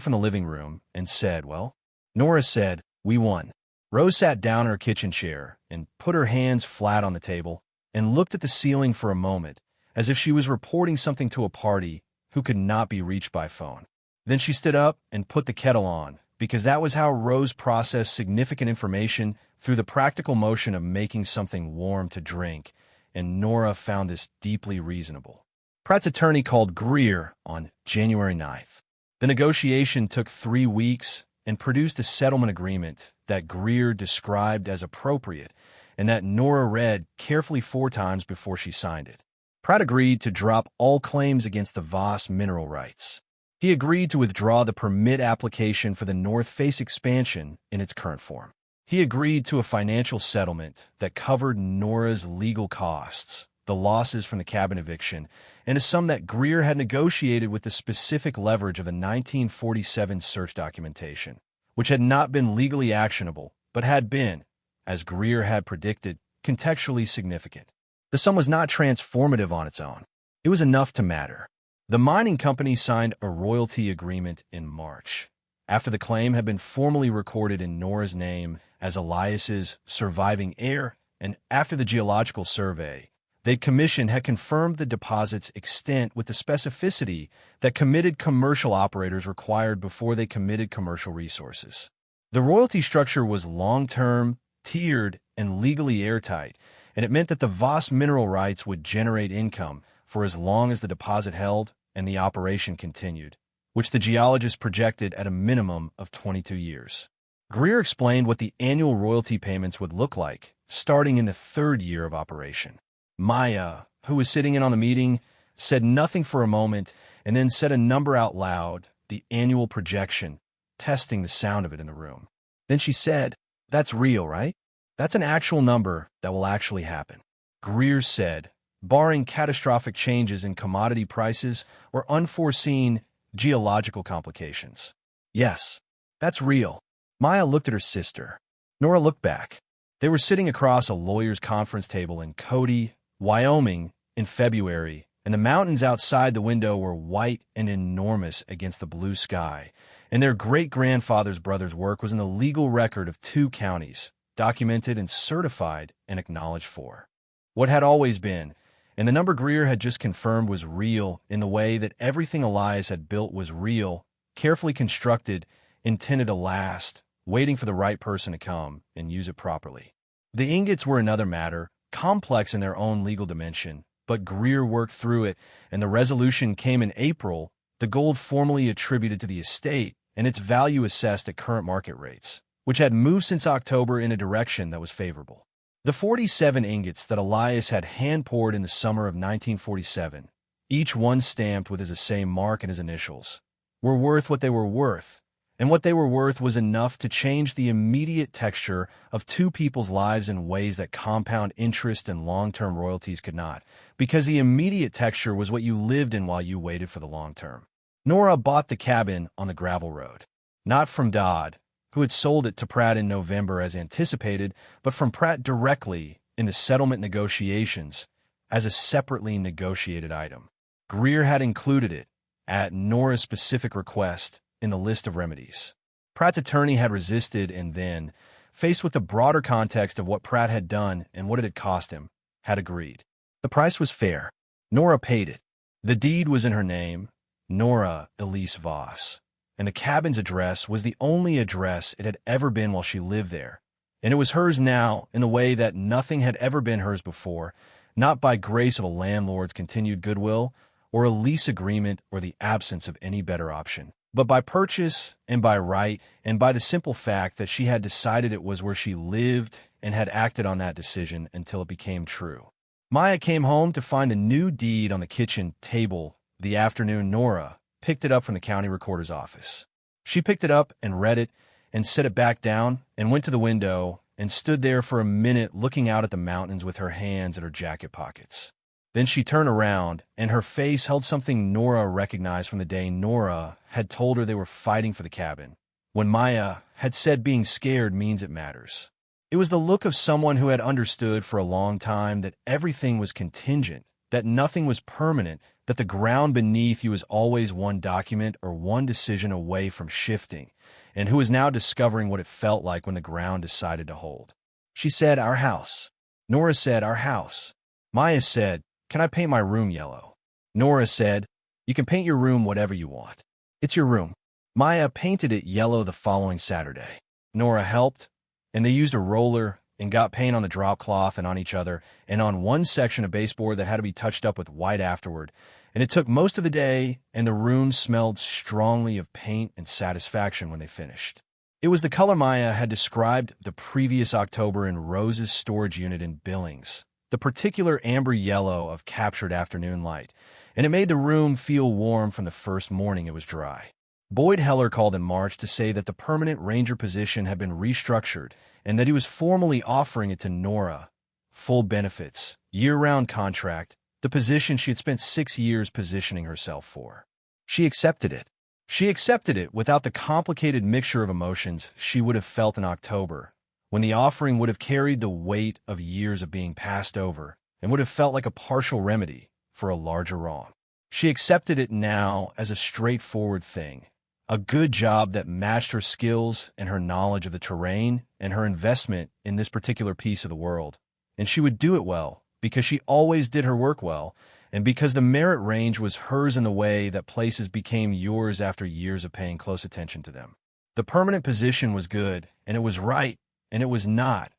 from the living room and said, "Well?" Nora said, "We won." Rose sat down in her kitchen chair and put her hands flat on the table and looked at the ceiling for a moment, as if she was reporting something to a party who could not be reached by phone. Then she stood up and put the kettle on, because that was how Rose processed significant information through the practical motion of making something warm to drink, and Nora found this deeply reasonable. Pratt's attorney called Greer on January 9th. The negotiation took 3 weeks and produced a settlement agreement that Greer described as appropriate and that Nora read carefully 4 times before she signed it. Pratt agreed to drop all claims against the Voss mineral rights. He agreed to withdraw the permit application for the North Face expansion in its current form. He agreed to a financial settlement that covered Nora's legal costs, the losses from the cabin eviction, and a sum that Greer had negotiated with the specific leverage of the 1947 search documentation, which had not been legally actionable, but had been, as Greer had predicted, contextually significant. The sum was not transformative on its own. It was enough to matter. The mining company signed a royalty agreement in March, after the claim had been formally recorded in Nora's name as Elias's surviving heir, and after the geological survey they'd commissioned had confirmed the deposit's extent with the specificity that committed commercial operators required before they committed commercial resources. The royalty structure was long-term, tiered, and legally airtight, and it meant that the Voss mineral rights would generate income for as long as the deposit held and the operation continued, which the geologist projected at a minimum of 22 years. Greer explained what the annual royalty payments would look like, starting in the third year of operation. Maya, who was sitting in on the meeting, said nothing for a moment and then said a number out loud, the annual projection, testing the sound of it in the room. Then she said, "That's real, right? That's an actual number that will actually happen." Greer said, "Barring catastrophic changes in commodity prices or unforeseen geological complications." "Yes, that's real." Maya looked at her sister. Nora looked back. They were sitting across a lawyer's conference table in Cody, Wyoming, in February, and the mountains outside the window were white and enormous against the blue sky, and their great-grandfather's brother's work was in the legal record of 2 counties, documented and certified and acknowledged for. What had always been, and the number Greer had just confirmed was real in the way that everything Elias had built was real, carefully constructed, intended to last, waiting for the right person to come and use it properly. The ingots were another matter, complex in their own legal dimension, but Greer worked through it, and the resolution came in April, the gold formally attributed to the estate and its value assessed at current market rates, which had moved since October in a direction that was favorable. The 47 ingots that Elias had hand-poured in the summer of 1947, each one stamped with the same mark and his initials, were worth what they were worth, and what they were worth was enough to change the immediate texture of 2 people's lives in ways that compound interest and long-term royalties could not, because the immediate texture was what you lived in while you waited for the long term. Nora bought the cabin on the gravel road, not from Dodd, who had sold it to Pratt in November as anticipated, but from Pratt directly in the settlement negotiations as a separately negotiated item. Greer had included it, at Nora's specific request, in the list of remedies. Pratt's attorney had resisted and then, faced with the broader context of what Pratt had done and what it had cost him, had agreed. The price was fair. Nora paid it. The deed was in her name, Nora Elias Voss, and the cabin's address was the only address it had ever been while she lived there, and it was hers now in a way that nothing had ever been hers before, not by grace of a landlord's continued goodwill or a lease agreement or the absence of any better option, but by purchase and by right and by the simple fact that she had decided it was where she lived and had acted on that decision until it became true. Maya came home to find a new deed on the kitchen table the afternoon Nora picked it up from the county recorder's office. She picked it up and read it and set it back down and went to the window and stood there for a minute looking out at the mountains with her hands in her jacket pockets. Then she turned around, and her face held something Nora recognized from the day Nora had told her they were fighting for the cabin, when Maya had said being scared means it matters. It was the look of someone who had understood for a long time that everything was contingent, that nothing was permanent, that the ground beneath you was always one document or one decision away from shifting, and who was now discovering what it felt like when the ground decided to hold. She said, "Our house." Nora said, "Our house." Maya said, "Can I paint my room yellow?" Nora said, "You can paint your room whatever you want. It's your room." Maya painted it yellow the following Saturday. Nora helped, and they used a roller and got paint on the drop cloth and on each other and on one section of baseboard that had to be touched up with white afterward. And it took most of the day, and the room smelled strongly of paint and satisfaction when they finished. It was the color Maya had described the previous October in Rose's storage unit in Billings, the particular amber yellow of captured afternoon light, and it made the room feel warm from the first morning it was dry. Boyd Heller called in March to say that the permanent ranger position had been restructured and that he was formally offering it to Nora. Full benefits, year-round contract, the position she had spent 6 years positioning herself for. She accepted it. She accepted it without the complicated mixture of emotions she would have felt in October, when the offering would have carried the weight of years of being passed over and would have felt like a partial remedy for a larger wrong. She accepted it now as a straightforward thing, a good job that matched her skills and her knowledge of the terrain and her investment in this particular piece of the world. And she would do it well, because she always did her work well, and because the Merritt Range was hers in the way that places became yours after years of paying close attention to them. The permanent position was good, and it was right, and it was not,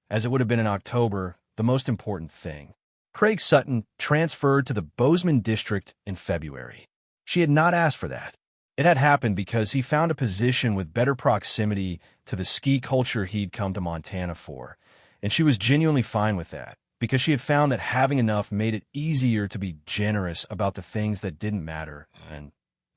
as it would have been in October, the most important thing. Craig Sutton transferred to the Bozeman district in February. She had not asked for that. It had happened because he found a position with better proximity to the ski culture he'd come to Montana for, and she was genuinely fine with that, because she had found that having enough made it easier to be generous about the things that didn't matter, and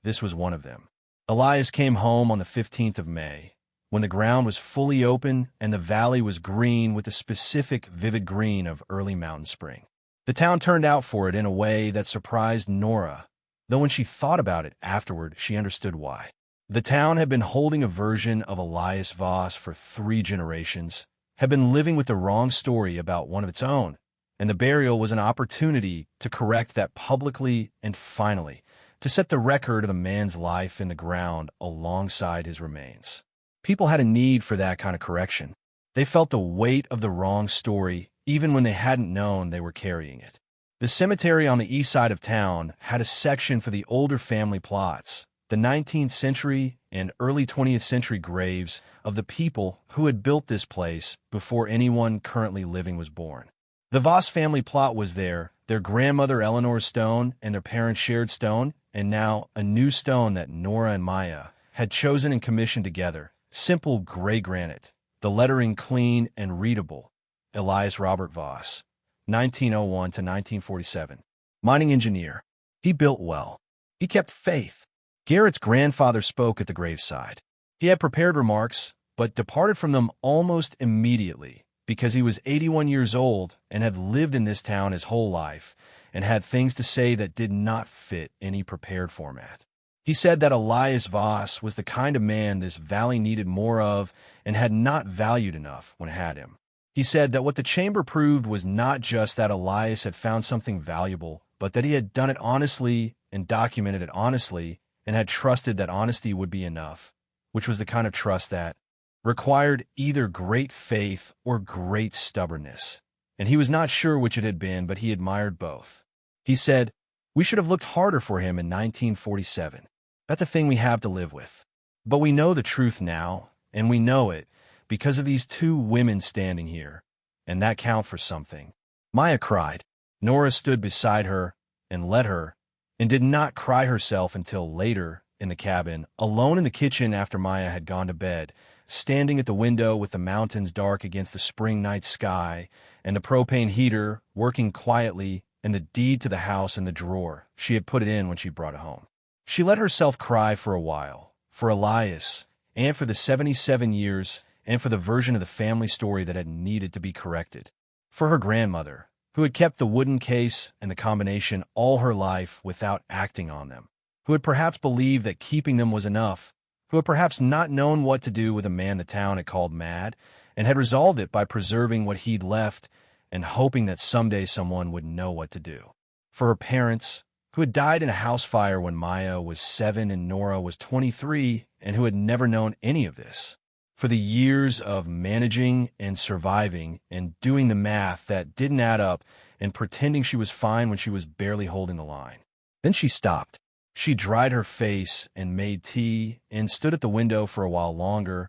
this was one of them. Elias came home on the 15th of May, when the ground was fully open and the valley was green with the specific vivid green of early mountain spring. The town turned out for it in a way that surprised Nora, though when she thought about it afterward, she understood why. The town had been holding a version of Elias Voss for 3 generations, had been living with the wrong story about one of its own, and the burial was an opportunity to correct that publicly and finally, to set the record of a man's life in the ground alongside his remains. People had a need for that kind of correction. They felt the weight of the wrong story even when they hadn't known they were carrying it. The cemetery on the east side of town had a section for the older family plots, the 19th century and early 20th century graves of the people who had built this place before anyone currently living was born. The Voss family plot was there, their grandmother Eleanor's stone and their parents' shared stone, and now a new stone that Nora and Maya had chosen and commissioned together, simple gray granite, the lettering clean and readable. Elias Robert Voss, 1901 to 1947. Mining engineer. He built well. He kept faith. Garrett's grandfather spoke at the graveside. He had prepared remarks, but departed from them almost immediately because he was 81 years old and had lived in this town his whole life and had things to say that did not fit any prepared format. He said that Elias Voss was the kind of man this valley needed more of and had not valued enough when it had him. He said that what the chamber proved was not just that Elias had found something valuable, but that he had done it honestly and documented it honestly and had trusted that honesty would be enough, which was the kind of trust that required either great faith or great stubbornness. And he was not sure which it had been, but he admired both. He said, "We should have looked harder for him in 1947. That's a thing we have to live with. But we know the truth now, and we know it because of these 2 women standing here, and that count for something." Maya cried. Nora stood beside her and led her, and did not cry herself until later in the cabin, alone in the kitchen after Maya had gone to bed, standing at the window with the mountains dark against the spring night sky, and the propane heater working quietly, and the deed to the house in the drawer. She had put it in when she brought it home. She let herself cry for a while, for Elias, and for the 77 years, and for the version of the family story that had needed to be corrected. For her grandmother, who had kept the wooden case and the combination all her life without acting on them, who had perhaps believed that keeping them was enough, who had perhaps not known what to do with a man the town had called mad, and had resolved it by preserving what he'd left and hoping that someday someone would know what to do. For her parents, who had died in a house fire when Maya was 7 and Nora was 23, and who had never known any of this. For the years of managing and surviving and doing the math that didn't add up and pretending she was fine when she was barely holding the line. Then she stopped. She dried her face and made tea and stood at the window for a while longer,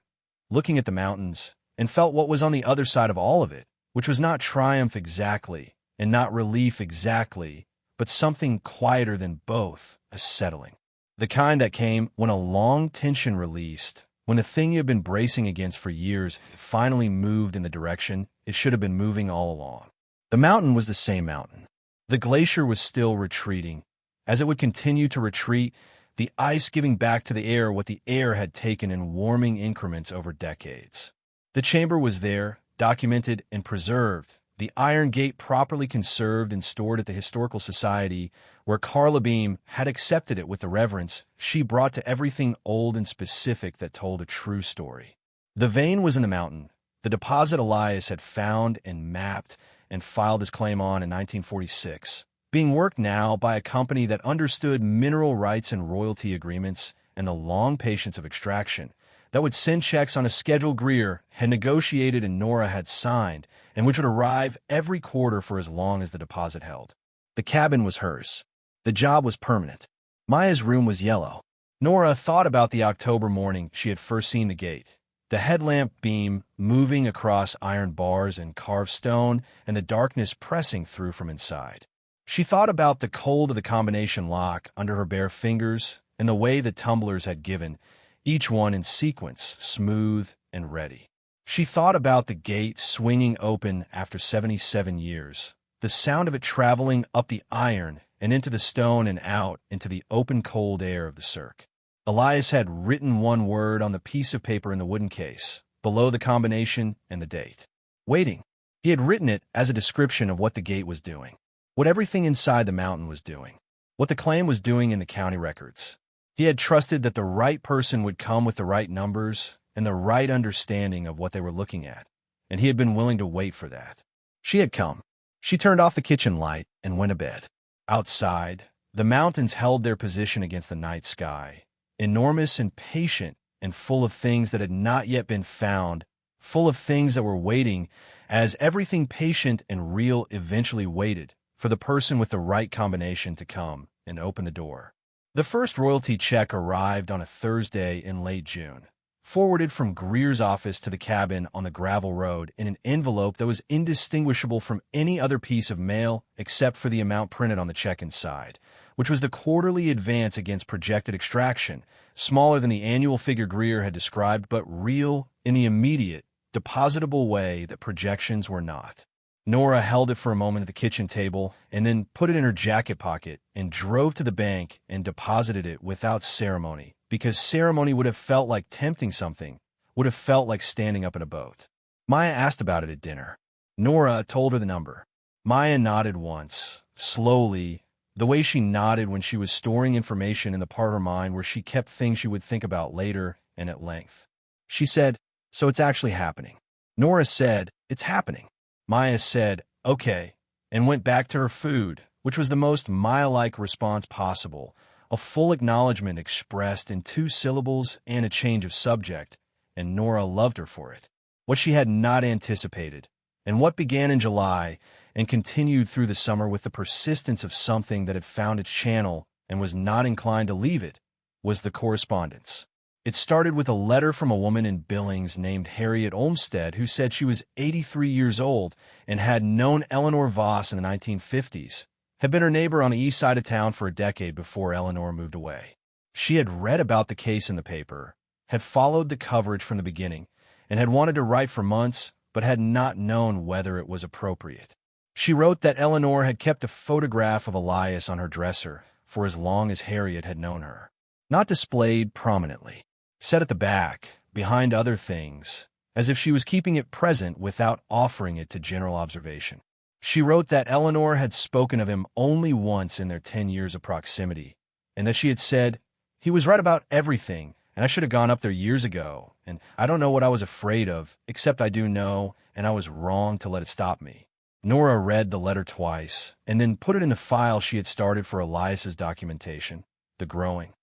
looking at the mountains, and felt what was on the other side of all of it, which was not triumph exactly and not relief exactly, but something quieter than both, a settling. The kind that came when a long tension released, when the thing you had been bracing against for years finally moved in the direction it should have been moving all along. The mountain was the same mountain. The glacier was still retreating. As it would continue to retreat, the ice giving back to the air what the air had taken in warming increments over decades. The chamber was there, documented and preserved, the iron gate properly conserved and stored at the Historical Society, where Carla Beam had accepted it with the reverence she brought to everything old and specific that told a true story. The vein was in the mountain, the deposit Elias had found and mapped and filed his claim on in 1946, being worked now by a company that understood mineral rights and royalty agreements and the long patience of extraction, that would send checks on a schedule Greer had negotiated and Nora had signed, and which would arrive every quarter for as long as the deposit held. The cabin was hers. The job was permanent. Maya's room was yellow. Nora thought about the October morning she had first seen the gate, the headlamp beam moving across iron bars and carved stone, and the darkness pressing through from inside. She thought about the cold of the combination lock under her bare fingers and the way the tumblers had given, each one in sequence, smooth and ready. She thought about the gate swinging open after 77 years, the sound of it traveling up the iron and into the stone and out into the open cold air of the cirque. Elias had written one word on the piece of paper in the wooden case, below the combination and the date. Waiting. He had written it as a description of what the gate was doing, what everything inside the mountain was doing, what the claim was doing in the county records. He had trusted that the right person would come with the right numbers and the right understanding of what they were looking at, and he had been willing to wait for that. She had come. She turned off the kitchen light and went to bed. Outside, the mountains held their position against the night sky, enormous and patient and full of things that had not yet been found, full of things that were waiting, as everything patient and real eventually waited for the person with the right combination to come and open the door. The first royalty check arrived on a Thursday in late June, forwarded from Greer's office to the cabin on the gravel road in an envelope that was indistinguishable from any other piece of mail except for the amount printed on the check inside, which was the quarterly advance against projected extraction, smaller than the annual figure Greer had described, but real in the immediate, depositable way that projections were not. Nora held it for a moment at the kitchen table and then put it in her jacket pocket and drove to the bank and deposited it without ceremony, because ceremony would have felt like tempting something, would have felt like standing up in a boat. Maya asked about it at dinner. Nora told her the number. Maya nodded once, slowly, the way she nodded when she was storing information in the part of her mind where she kept things she would think about later and at length. She said, "So it's actually happening." Nora said, "It's happening." Maya said, "Okay," and went back to her food, which was the most Maya-like response possible, a full acknowledgement expressed in 2 syllables and a change of subject, and Nora loved her for it. What she had not anticipated, and what began in July and continued through the summer with the persistence of something that had found its channel and was not inclined to leave it, was the correspondence. It started with a letter from a woman in Billings named Harriet Olmsted who said she was 83 years old and had known Eleanor Voss in the 1950s, had been her neighbor on the east side of town for a decade before Eleanor moved away. She had read about the case in the paper, had followed the coverage from the beginning, and had wanted to write for months, but had not known whether it was appropriate. She wrote that Eleanor had kept a photograph of Elias on her dresser for as long as Harriet had known her, not displayed prominently, set at the back, behind other things, as if she was keeping it present without offering it to general observation. She wrote that Eleanor had spoken of him only once in their 10 years of proximity, and that she had said, "He was right about everything, and I should have gone up there years ago, and I don't know what I was afraid of, except I do know, and I was wrong to let it stop me." Nora read the letter twice, and then put it in the file she had started for Elias's documentation, the growing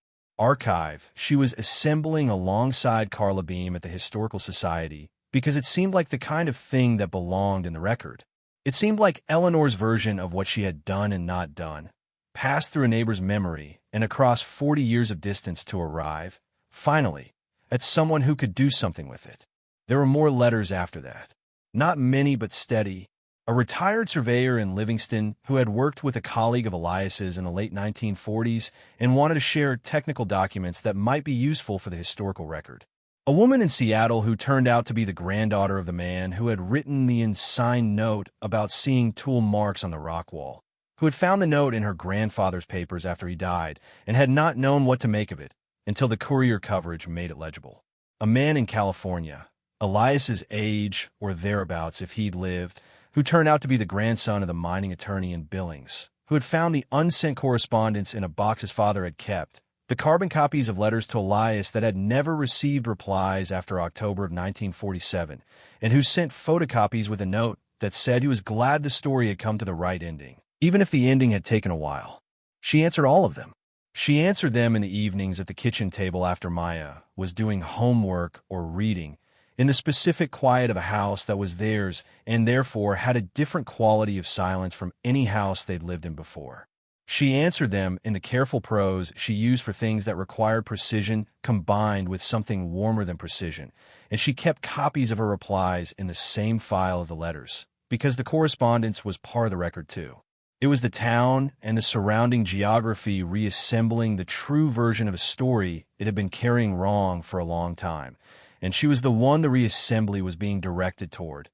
archive she was assembling alongside Carla Beam at the Historical Society, because it seemed like the kind of thing that belonged in the record. It seemed like Eleanor's version of what she had done and not done, passed through a neighbor's memory and across 40 years of distance to arrive, finally, at someone who could do something with it. There were more letters after that. Not many, but steady. A retired surveyor in Livingston who had worked with a colleague of Elias's in the late 1940s and wanted to share technical documents that might be useful for the historical record. A woman in Seattle who turned out to be the granddaughter of the man who had written the unsigned note about seeing tool marks on the rock wall, who had found the note in her grandfather's papers after he died and had not known what to make of it until the Courier coverage made it legible. A man in California, Elias's age or thereabouts if he'd lived, who turned out to be the grandson of the mining attorney in Billings, who had found the unsent correspondence in a box his father had kept, the carbon copies of letters to Elias that had never received replies after October of 1947, and who sent photocopies with a note that said he was glad the story had come to the right ending, even if the ending had taken a while. She answered all of them. She answered them in the evenings at the kitchen table after Maya was doing homework or reading, in the specific quiet of a house that was theirs and therefore had a different quality of silence from any house they'd lived in before. She answered them in the careful prose she used for things that required precision combined with something warmer than precision, and she kept copies of her replies in the same file as the letters, because the correspondence was part of the record too. It was the town and the surrounding geography reassembling the true version of a story it had been carrying wrong for a long time, and she was the one the reassembly was being directed toward,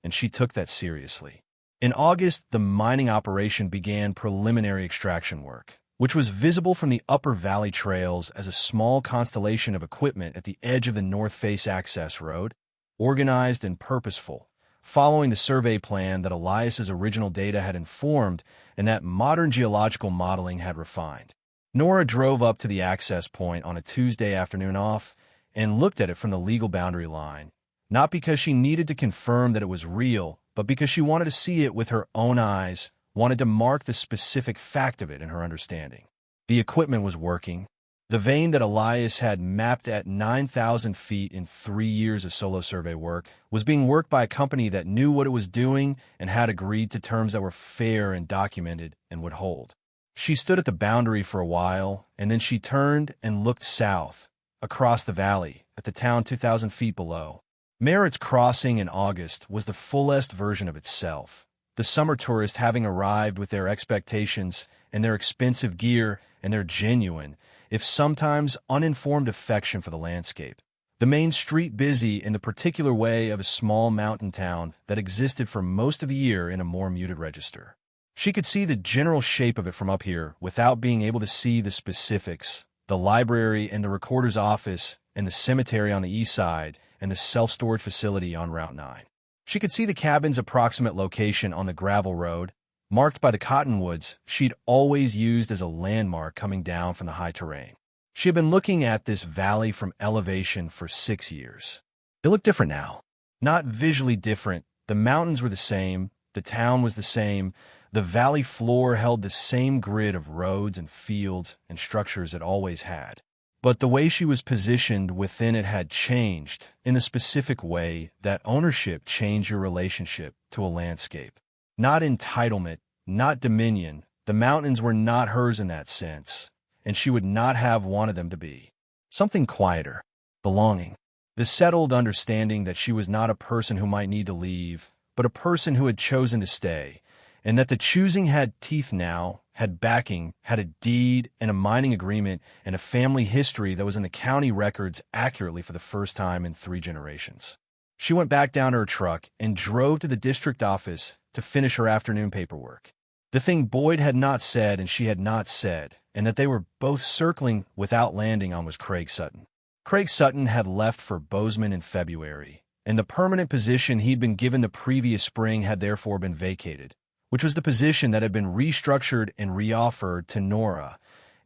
and she took that seriously. In August, the mining operation began preliminary extraction work, which was visible from the upper valley trails as a small constellation of equipment at the edge of the North Face access road, organized and purposeful, following the survey plan that Elias's original data had informed and that modern geological modeling had refined. Nora drove up to the access point on a Tuesday afternoon off and looked at it from the legal boundary line, not because she needed to confirm that it was real, but because she wanted to see it with her own eyes, wanted to mark the specific fact of it in her understanding. The equipment was working. The vein that Elias had mapped at 9,000 feet in 3 years of solo survey work was being worked by a company that knew what it was doing and had agreed to terms that were fair and documented and would hold. She stood at the boundary for a while, and then she turned and looked south, across the valley, at the town 2,000 feet below. Merritt's crossing in August was the fullest version of itself, the summer tourist having arrived with their expectations and their expensive gear and their genuine, if sometimes uninformed affection for the landscape. The main street busy in the particular way of a small mountain town that existed for most of the year in a more muted register. She could see the general shape of it from up here without being able to see the specifics, the library and the recorder's office and the cemetery on the east side and the self-storage facility on Route 9. She could see the cabin's approximate location on the gravel road, marked by the cottonwoods she'd always used as a landmark coming down from the high terrain. She had been looking at this valley from elevation for 6 years. It looked different now. Not visually different. The mountains were the same. The town was the same. The valley floor held the same grid of roads and fields and structures it always had. But the way she was positioned within it had changed in the specific way that ownership changed your relationship to a landscape. Not entitlement, not dominion. The mountains were not hers in that sense, and she would not have wanted them to be. Something quieter, belonging. The settled understanding that she was not a person who might need to leave, but a person who had chosen to stay, and that the choosing had teeth now, had backing, had a deed and a mining agreement and a family history that was in the county records accurately for the first time in 3 generations. She went back down to her truck and drove to the district office to finish her afternoon paperwork. The thing Boyd had not said and she had not said, and that they were both circling without landing on, was Craig Sutton. Craig Sutton had left for Bozeman in February, and the permanent position he'd been given the previous spring had therefore been vacated, which was the position that had been restructured and reoffered to Nora,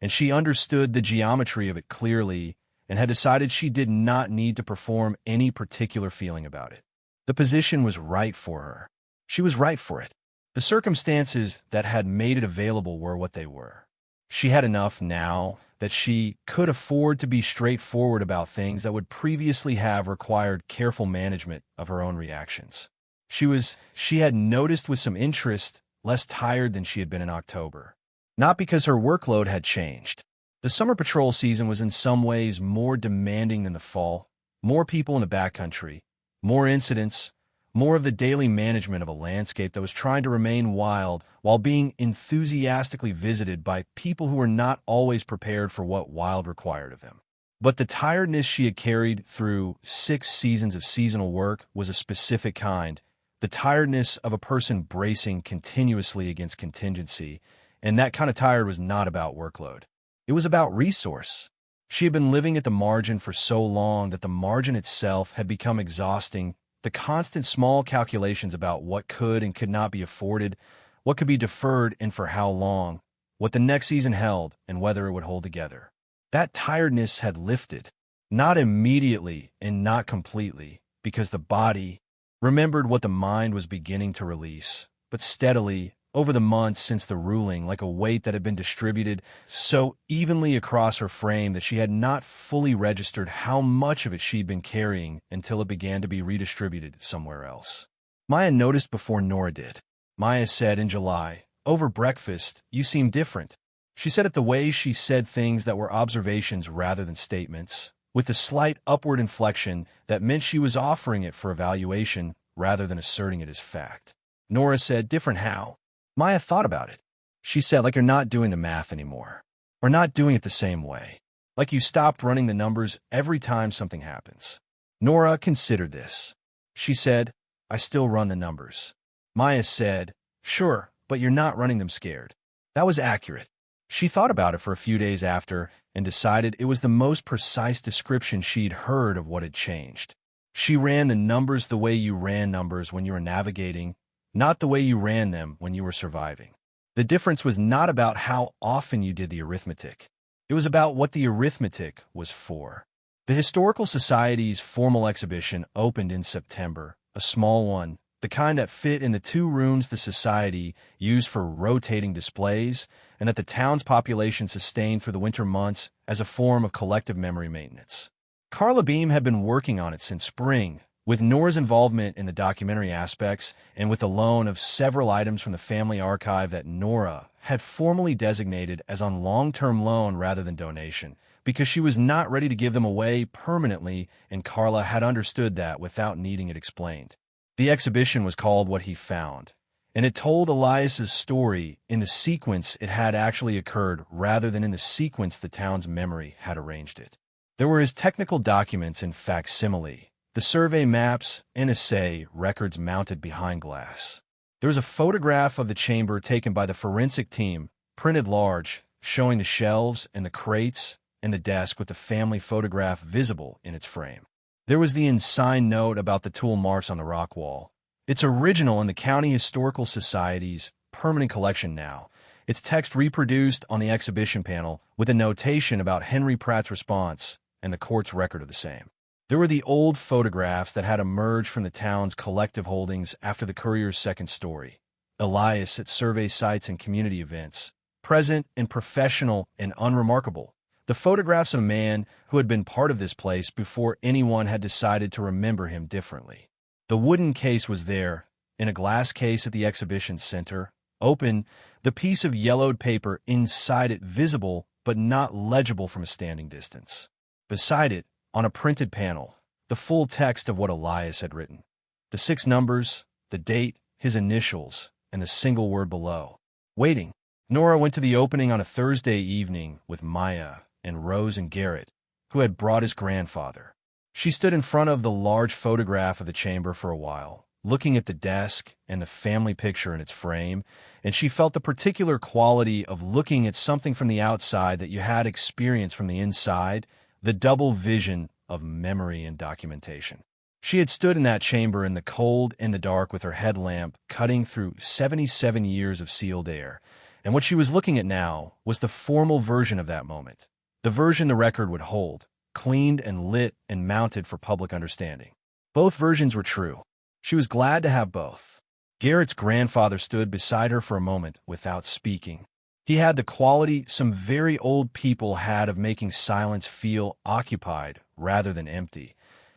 and she understood the geometry of it clearly and had decided she did not need to perform any particular feeling about it. The position was right for her. She was right for it. The circumstances that had made it available were what they were. She had enough now that she could afford to be straightforward about things that would previously have required careful management of her own reactions. She had noticed with some interest less tired than she had been in October. Not because her workload had changed. The summer patrol season was in some ways more demanding than the fall. More people in the backcountry, more incidents, more of the daily management of a landscape that was trying to remain wild while being enthusiastically visited by people who were not always prepared for what wild required of them. But the tiredness she had carried through 6 seasons of seasonal work was a specific kind, the tiredness of a person bracing continuously against contingency, and that kind of tired was not about workload. It was about resource. She had been living at the margin for so long that the margin itself had become exhausting. The constant small calculations about what could and could not be afforded, what could be deferred and for how long, what the next season held and whether it would hold together. That tiredness had lifted, not immediately and not completely, because the body remembered what the mind was beginning to release, but steadily, over the months since the ruling, like a weight that had been distributed so evenly across her frame that she had not fully registered how much of it she'd been carrying until it began to be redistributed somewhere else. Maya noticed before Nora did. Maya said in July, "Over breakfast, you seem different." She said it the way she said things that were observations rather than statements, with a slight upward inflection that meant she was offering it for evaluation rather than asserting it as fact. Nora said, "Different how?" Maya thought about it. She said, like you're not doing the math anymore. Or not doing it the same way. Like you stopped running the numbers every time something happens. Nora considered this. She said, I still run the numbers. Maya said, sure, but you're not running them scared. That was accurate. She thought about it for a few days after and decided it was the most precise description she'd heard of what had changed. She ran the numbers the way you ran numbers when you were navigating, not the way you ran them when you were surviving. The difference was not about how often you did the arithmetic. It was about what the arithmetic was for. The Historical Society's formal exhibition opened in September, a small one, the kind that fit in the 2 rooms the Society used for rotating displays and that the town's population sustained through the winter months as a form of collective memory maintenance. Carla Beam had been working on it since spring, with Nora's involvement in the documentary aspects and with the loan of several items from the family archive that Nora had formally designated as on long-term loan rather than donation, because she was not ready to give them away permanently, and Carla had understood that without needing it explained. The exhibition was called What He Found, and it told Elias's story in the sequence it had actually occurred rather than in the sequence the town's memory had arranged it. There were his technical documents in facsimile, the survey maps, NSA records mounted behind glass. There was a photograph of the chamber taken by the forensic team, printed large, showing the shelves and the crates and the desk with the family photograph visible in its frame. There was the ensign note about the tool marks on the rock wall. It's original in the County Historical Society's permanent collection now. Its text reproduced on the exhibition panel with a notation about Henry Pratt's response and the court's record of the same. There were the old photographs that had emerged from the town's collective holdings after the Courier's second story. Elias at survey sites and community events, present and professional and unremarkable. The photographs of a man who had been part of this place before anyone had decided to remember him differently. The wooden case was there, in a glass case at the exhibition center, open, the piece of yellowed paper inside it visible but not legible from a standing distance. Beside it, on a printed panel, the full text of what Elias had written. The 6 numbers, the date, his initials, and the single word below. Waiting. Nora went to the opening on a Thursday evening with Maya and Rose and Garrett, who had brought his grandfather. She stood in front of the large photograph of the chamber for a while, looking at the desk and the family picture in its frame, and she felt the particular quality of looking at something from the outside that you had experienced from the inside, the double vision of memory and documentation. She had stood in that chamber in the cold and the dark with her headlamp cutting through 77 years of sealed air, and what she was looking at now was the formal version of that moment, the version the record would hold, cleaned and lit and mounted for public understanding. Both versions were true. She was glad to have both. Garrett's grandfather stood beside her for a moment without speaking. He had the quality some very old people had of making silence feel occupied rather than empty,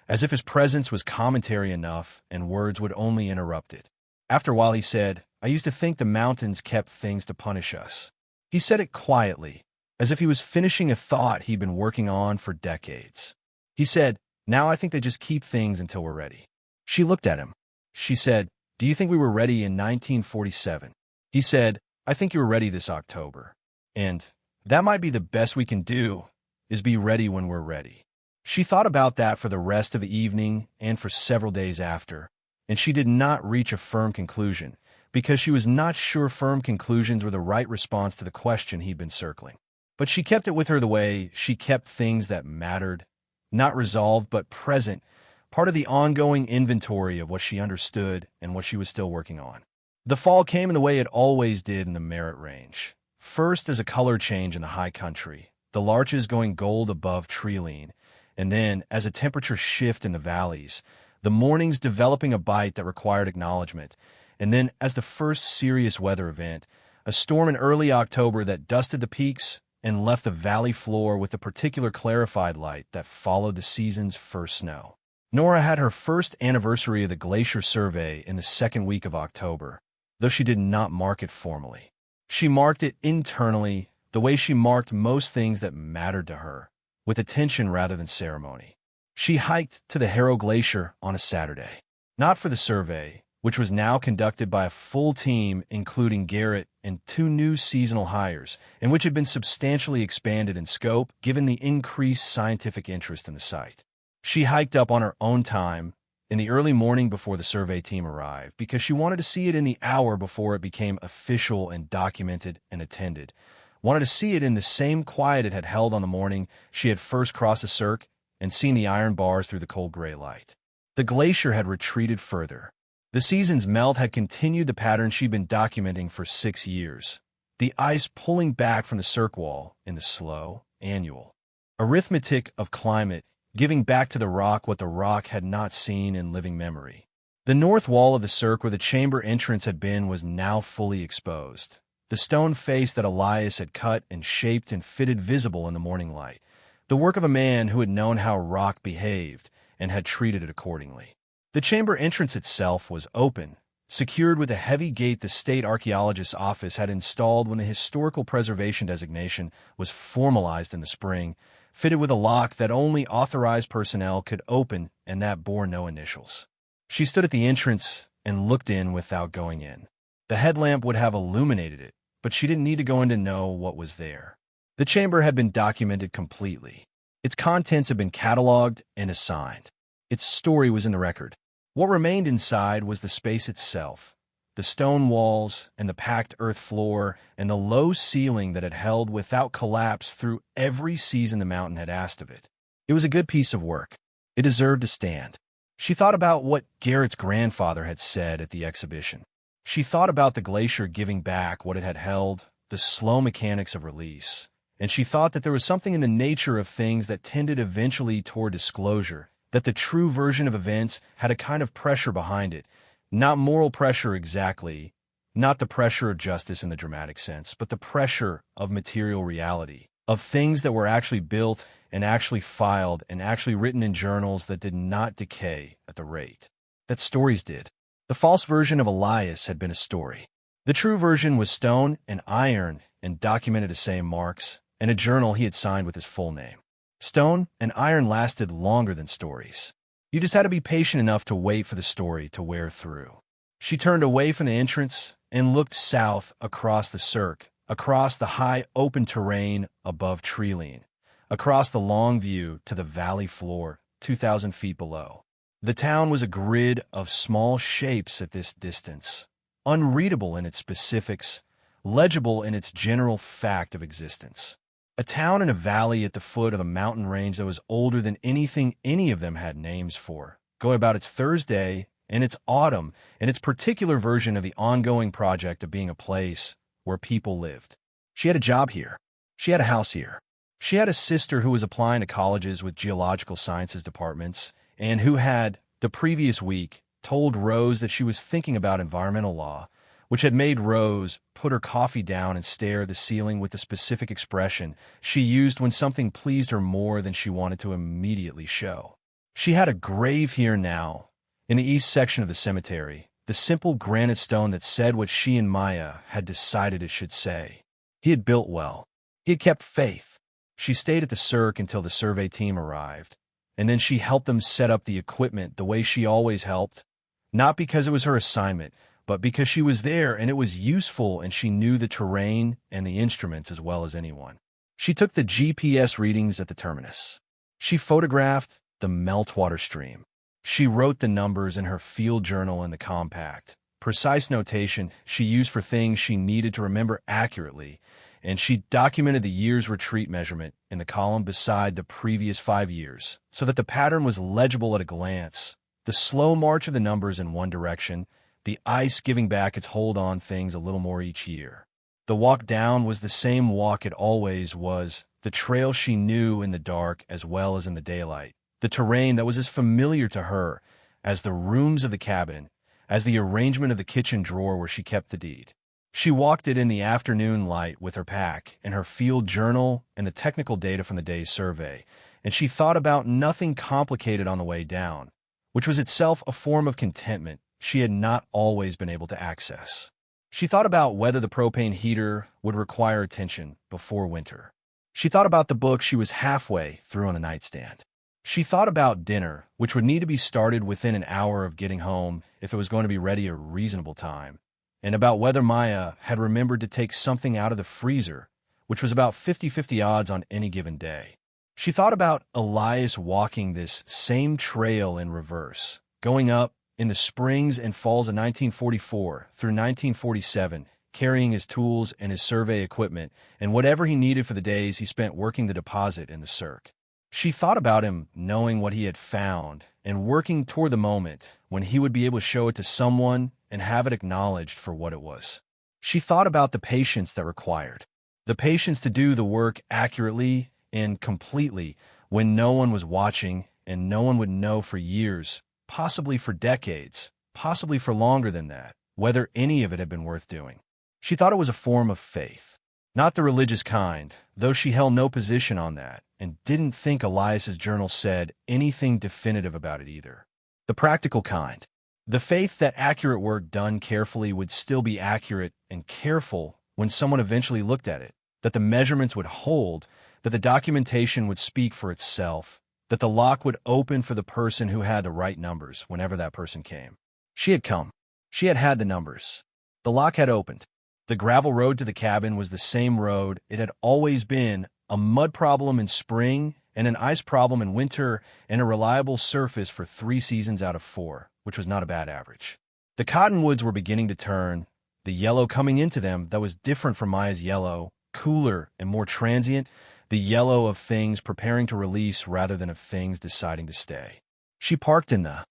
as if his presence was commentary enough and words would only interrupt it. After a while he said, I used to think the mountains kept things to punish us. He said it quietly, as if he was finishing a thought he'd been working on for decades. He said, now I think they just keep things until we're ready. She looked at him. She said, do you think we were ready in 1947? He said, I think you were ready this October. And that might be the best we can do, is be ready when we're ready. She thought about that for the rest of the evening and for several days after, and she did not reach a firm conclusion, because she was not sure firm conclusions were the right response to the question he'd been circling. But she kept it with her the way she kept things that mattered, not resolved but present, part of the ongoing inventory of what she understood and what she was still working on. The fall came in the way it always did in the Merritt Range. First as a color change in the high country, the larches going gold above treeline, and then as a temperature shift in the valleys, the mornings developing a bite that required acknowledgement, and then as the first serious weather event, a storm in early October that dusted the peaks and left the valley floor with the particular clarified light that followed the season's first snow. Nora had her first anniversary of the Glacier survey in the second week of October, though she did not mark it formally. She marked it internally, the way she marked most things that mattered to her, with attention rather than ceremony. She hiked to the Harrow Glacier on a Saturday, not for the survey, which was now conducted by a full team including Garrett and 2 new seasonal hires, and which had been substantially expanded in scope given the increased scientific interest in the site. She hiked up on her own time in the early morning before the survey team arrived because she wanted to see it in the hour before it became official and documented and attended. Wanted to see it in the same quiet it had held on the morning she had first crossed the cirque and seen the iron bars through the cold gray light. The glacier had retreated further. The season's melt had continued the pattern she'd been documenting for 6 years. The ice pulling back from the cirque wall in the slow, annual arithmetic of climate, giving back to the rock what the rock had not seen in living memory. The north wall of the cirque where the chamber entrance had been was now fully exposed. The stone face that Elias had cut and shaped and fitted visible in the morning light. The work of a man who had known how rock behaved and had treated it accordingly. The chamber entrance itself was open, secured with a heavy gate the state archaeologist's office had installed when the historical preservation designation was formalized in the spring, fitted with a lock that only authorized personnel could open and that bore no initials. She stood at the entrance and looked in without going in. The headlamp would have illuminated it, but she didn't need to go in to know what was there. The chamber had been documented completely. Its contents had been cataloged and assigned. Its story was in the record. What remained inside was the space itself, the stone walls and the packed earth floor and the low ceiling that had held without collapse through every season the mountain had asked of it. It was a good piece of work. It deserved to stand. She thought about what Garrett's grandfather had said at the exhibition. She thought about the glacier giving back what it had held, the slow mechanics of release, and she thought that there was something in the nature of things that tended eventually toward disclosure, that the true version of events had a kind of pressure behind it, not moral pressure exactly, not the pressure of justice in the dramatic sense, but the pressure of material reality, of things that were actually built and actually filed and actually written in journals that did not decay at the rate that stories did. The false version of Elias had been a story. The true version was stone and iron and documented as same marks, and a journal he had signed with his full name. Stone and iron lasted longer than stories. You just had to be patient enough to wait for the story to wear through. She turned away from the entrance and looked south across the cirque, across the high open terrain above Treeline, across the long view to the valley floor 2,000 feet below. The town was a grid of small shapes at this distance, unreadable in its specifics, legible in its general fact of existence. A town in a valley at the foot of a mountain range that was older than anything any of them had names for, going about its Thursday and its autumn and its particular version of the ongoing project of being a place where people lived. She had a job here. She had a house here. She had a sister who was applying to colleges with geological sciences departments and who had, the previous week, told Rose that she was thinking about environmental law, which had made Rose put her coffee down and stare at the ceiling with the specific expression she used when something pleased her more than she wanted to immediately show. She had a grave here now, in the east section of the cemetery, the simple granite stone that said what she and Maya had decided it should say. He had built well. He had kept faith. She stayed at the cirque until the survey team arrived, and then she helped them set up the equipment the way she always helped, not because it was her assignment, but because she was there and it was useful and she knew the terrain and the instruments as well as anyone. She took the GPS readings at the terminus. She photographed the meltwater stream. She wrote the numbers in her field journal in the compact, precise notation she used for things she needed to remember accurately, and she documented the year's retreat measurement in the column beside the previous 5 years, so that the pattern was legible at a glance. The slow march of the numbers in one direction, the ice giving back its hold on things a little more each year. The walk down was the same walk it always was, the trail she knew in the dark as well as in the daylight, the terrain that was as familiar to her as the rooms of the cabin, as the arrangement of the kitchen drawer where she kept the deed. She walked it in the afternoon light with her pack and her field journal and the technical data from the day's survey, and she thought about nothing complicated on the way down, which was itself a form of contentment she had not always been able to access. She thought about whether the propane heater would require attention before winter. She thought about the book she was halfway through on the nightstand. She thought about dinner, which would need to be started within an hour of getting home if it was going to be ready at a reasonable time, and about whether Maya had remembered to take something out of the freezer, which was about 50-50 odds on any given day. She thought about Elias walking this same trail in reverse, going up in the springs and falls of 1944 through 1947, carrying his tools and his survey equipment and whatever he needed for the days he spent working the deposit in the cirque. She thought about him knowing what he had found and working toward the moment when he would be able to show it to someone and have it acknowledged for what it was. She thought about the patience that required, the patience to do the work accurately and completely when no one was watching and no one would know for years, possibly for decades, possibly for longer than that, whether any of it had been worth doing. She thought it was a form of faith, not the religious kind, though she held no position on that, and didn't think Elias's journal said anything definitive about it either. The practical kind, the faith that accurate work done carefully would still be accurate and careful when someone eventually looked at it, that the measurements would hold, that the documentation would speak for itself, that the lock would open for the person who had the right numbers whenever that person came. She had come. She had had the numbers. The lock had opened. The gravel road to the cabin was the same road it had always been, a mud problem in spring and an ice problem in winter, and a reliable surface for 3 seasons out of 4, which was not a bad average. The cottonwoods were beginning to turn, the yellow coming into them that was different from Maya's yellow, cooler and more transient, the yellow of things preparing to release rather than of things deciding to stay. She parked in the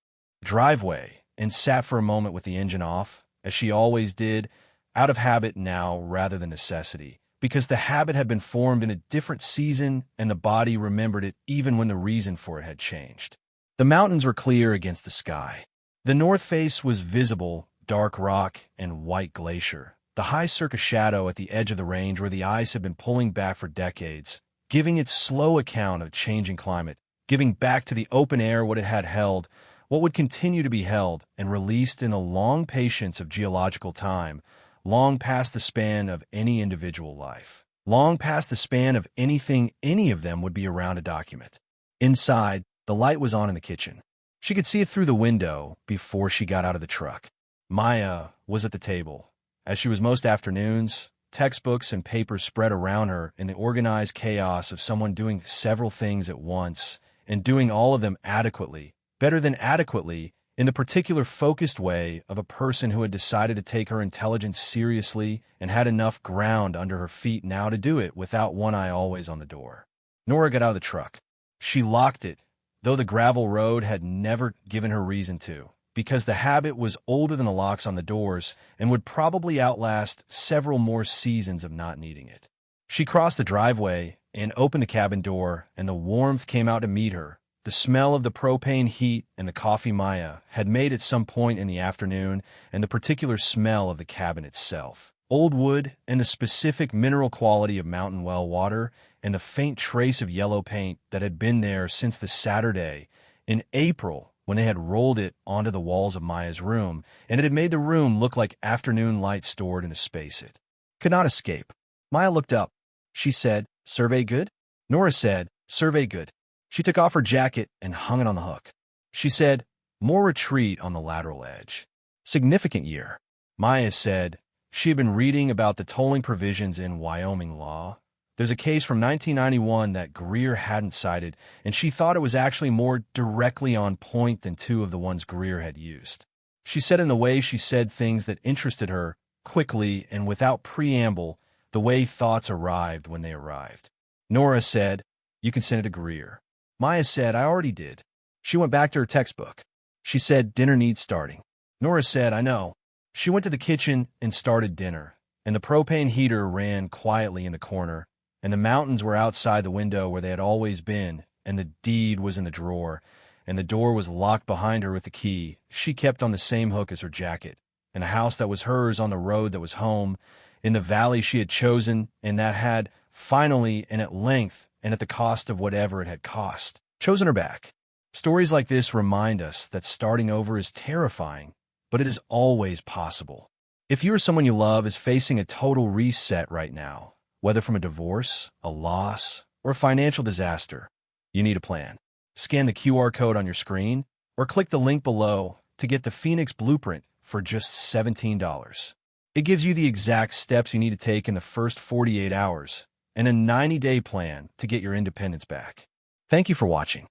driveway and sat for a moment with the engine off, as she always did, out of habit now rather than necessity, because the habit had been formed in a different season and the body remembered it even when the reason for it had changed. The mountains were clear against the sky. The north face was visible, dark rock and white glacier, the high circus shadow at the edge of the range where the ice had been pulling back for decades, giving its slow account of changing climate, giving back to the open air what it had held, what would continue to be held and released in a long patience of geological time, long past the span of any individual life, long past the span of anything any of them would be around to document. Inside, the light was on in the kitchen. She could see it through the window before she got out of the truck. Maya was at the table. As she was most afternoons, textbooks and papers spread around her in the organized chaos of someone doing several things at once and doing all of them adequately, better than adequately, in the particular focused way of a person who had decided to take her intelligence seriously and had enough ground under her feet now to do it without one eye always on the door. Nora got out of the truck. She locked it, though the gravel road had never given her reason to, because the habit was older than the locks on the doors and would probably outlast several more seasons of not needing it. She crossed the driveway and opened the cabin door, and the warmth came out to meet her. The smell of the propane heat and the coffee Maya had made at some point in the afternoon, and the particular smell of the cabin itself. Old wood and the specific mineral quality of mountain well water and the faint trace of yellow paint that had been there since the Saturday in April when they had rolled it onto the walls of Maya's room, and it had made the room look like afternoon light stored in a space-it. Could not escape. Maya looked up. She said, "Survey good?" Nora said, "Survey good." She took off her jacket and hung it on the hook. She said, "More retreat on the lateral edge. Significant year." Maya said she had been reading about the tolling provisions in Wyoming law. There's a case from 1991 that Greer hadn't cited, and she thought it was actually more directly on point than 2 of the ones Greer had used. She said in the way she said things that interested her, quickly and without preamble, the way thoughts arrived when they arrived. Nora said, "You can send it to Greer." Maya said, "I already did." She went back to her textbook. She said, "Dinner needs starting." Nora said, "I know." She went to the kitchen and started dinner, and the propane heater ran quietly in the corner, and the mountains were outside the window where they had always been, and the deed was in the drawer, and the door was locked behind her with the key she kept on the same hook as her jacket, and a house that was hers on the road that was home, in the valley she had chosen, and that had, finally and at length, and at the cost of whatever it had cost, chosen her back. Stories like this remind us that starting over is terrifying, but it is always possible. If you or someone you love is facing a total reset right now, whether from a divorce, a loss, or a financial disaster, you need a plan. Scan the QR code on your screen or click the link below to get the Phoenix Blueprint for just $17. It gives you the exact steps you need to take in the first 48 hours and a 90-day plan to get your independence back. Thank you for watching.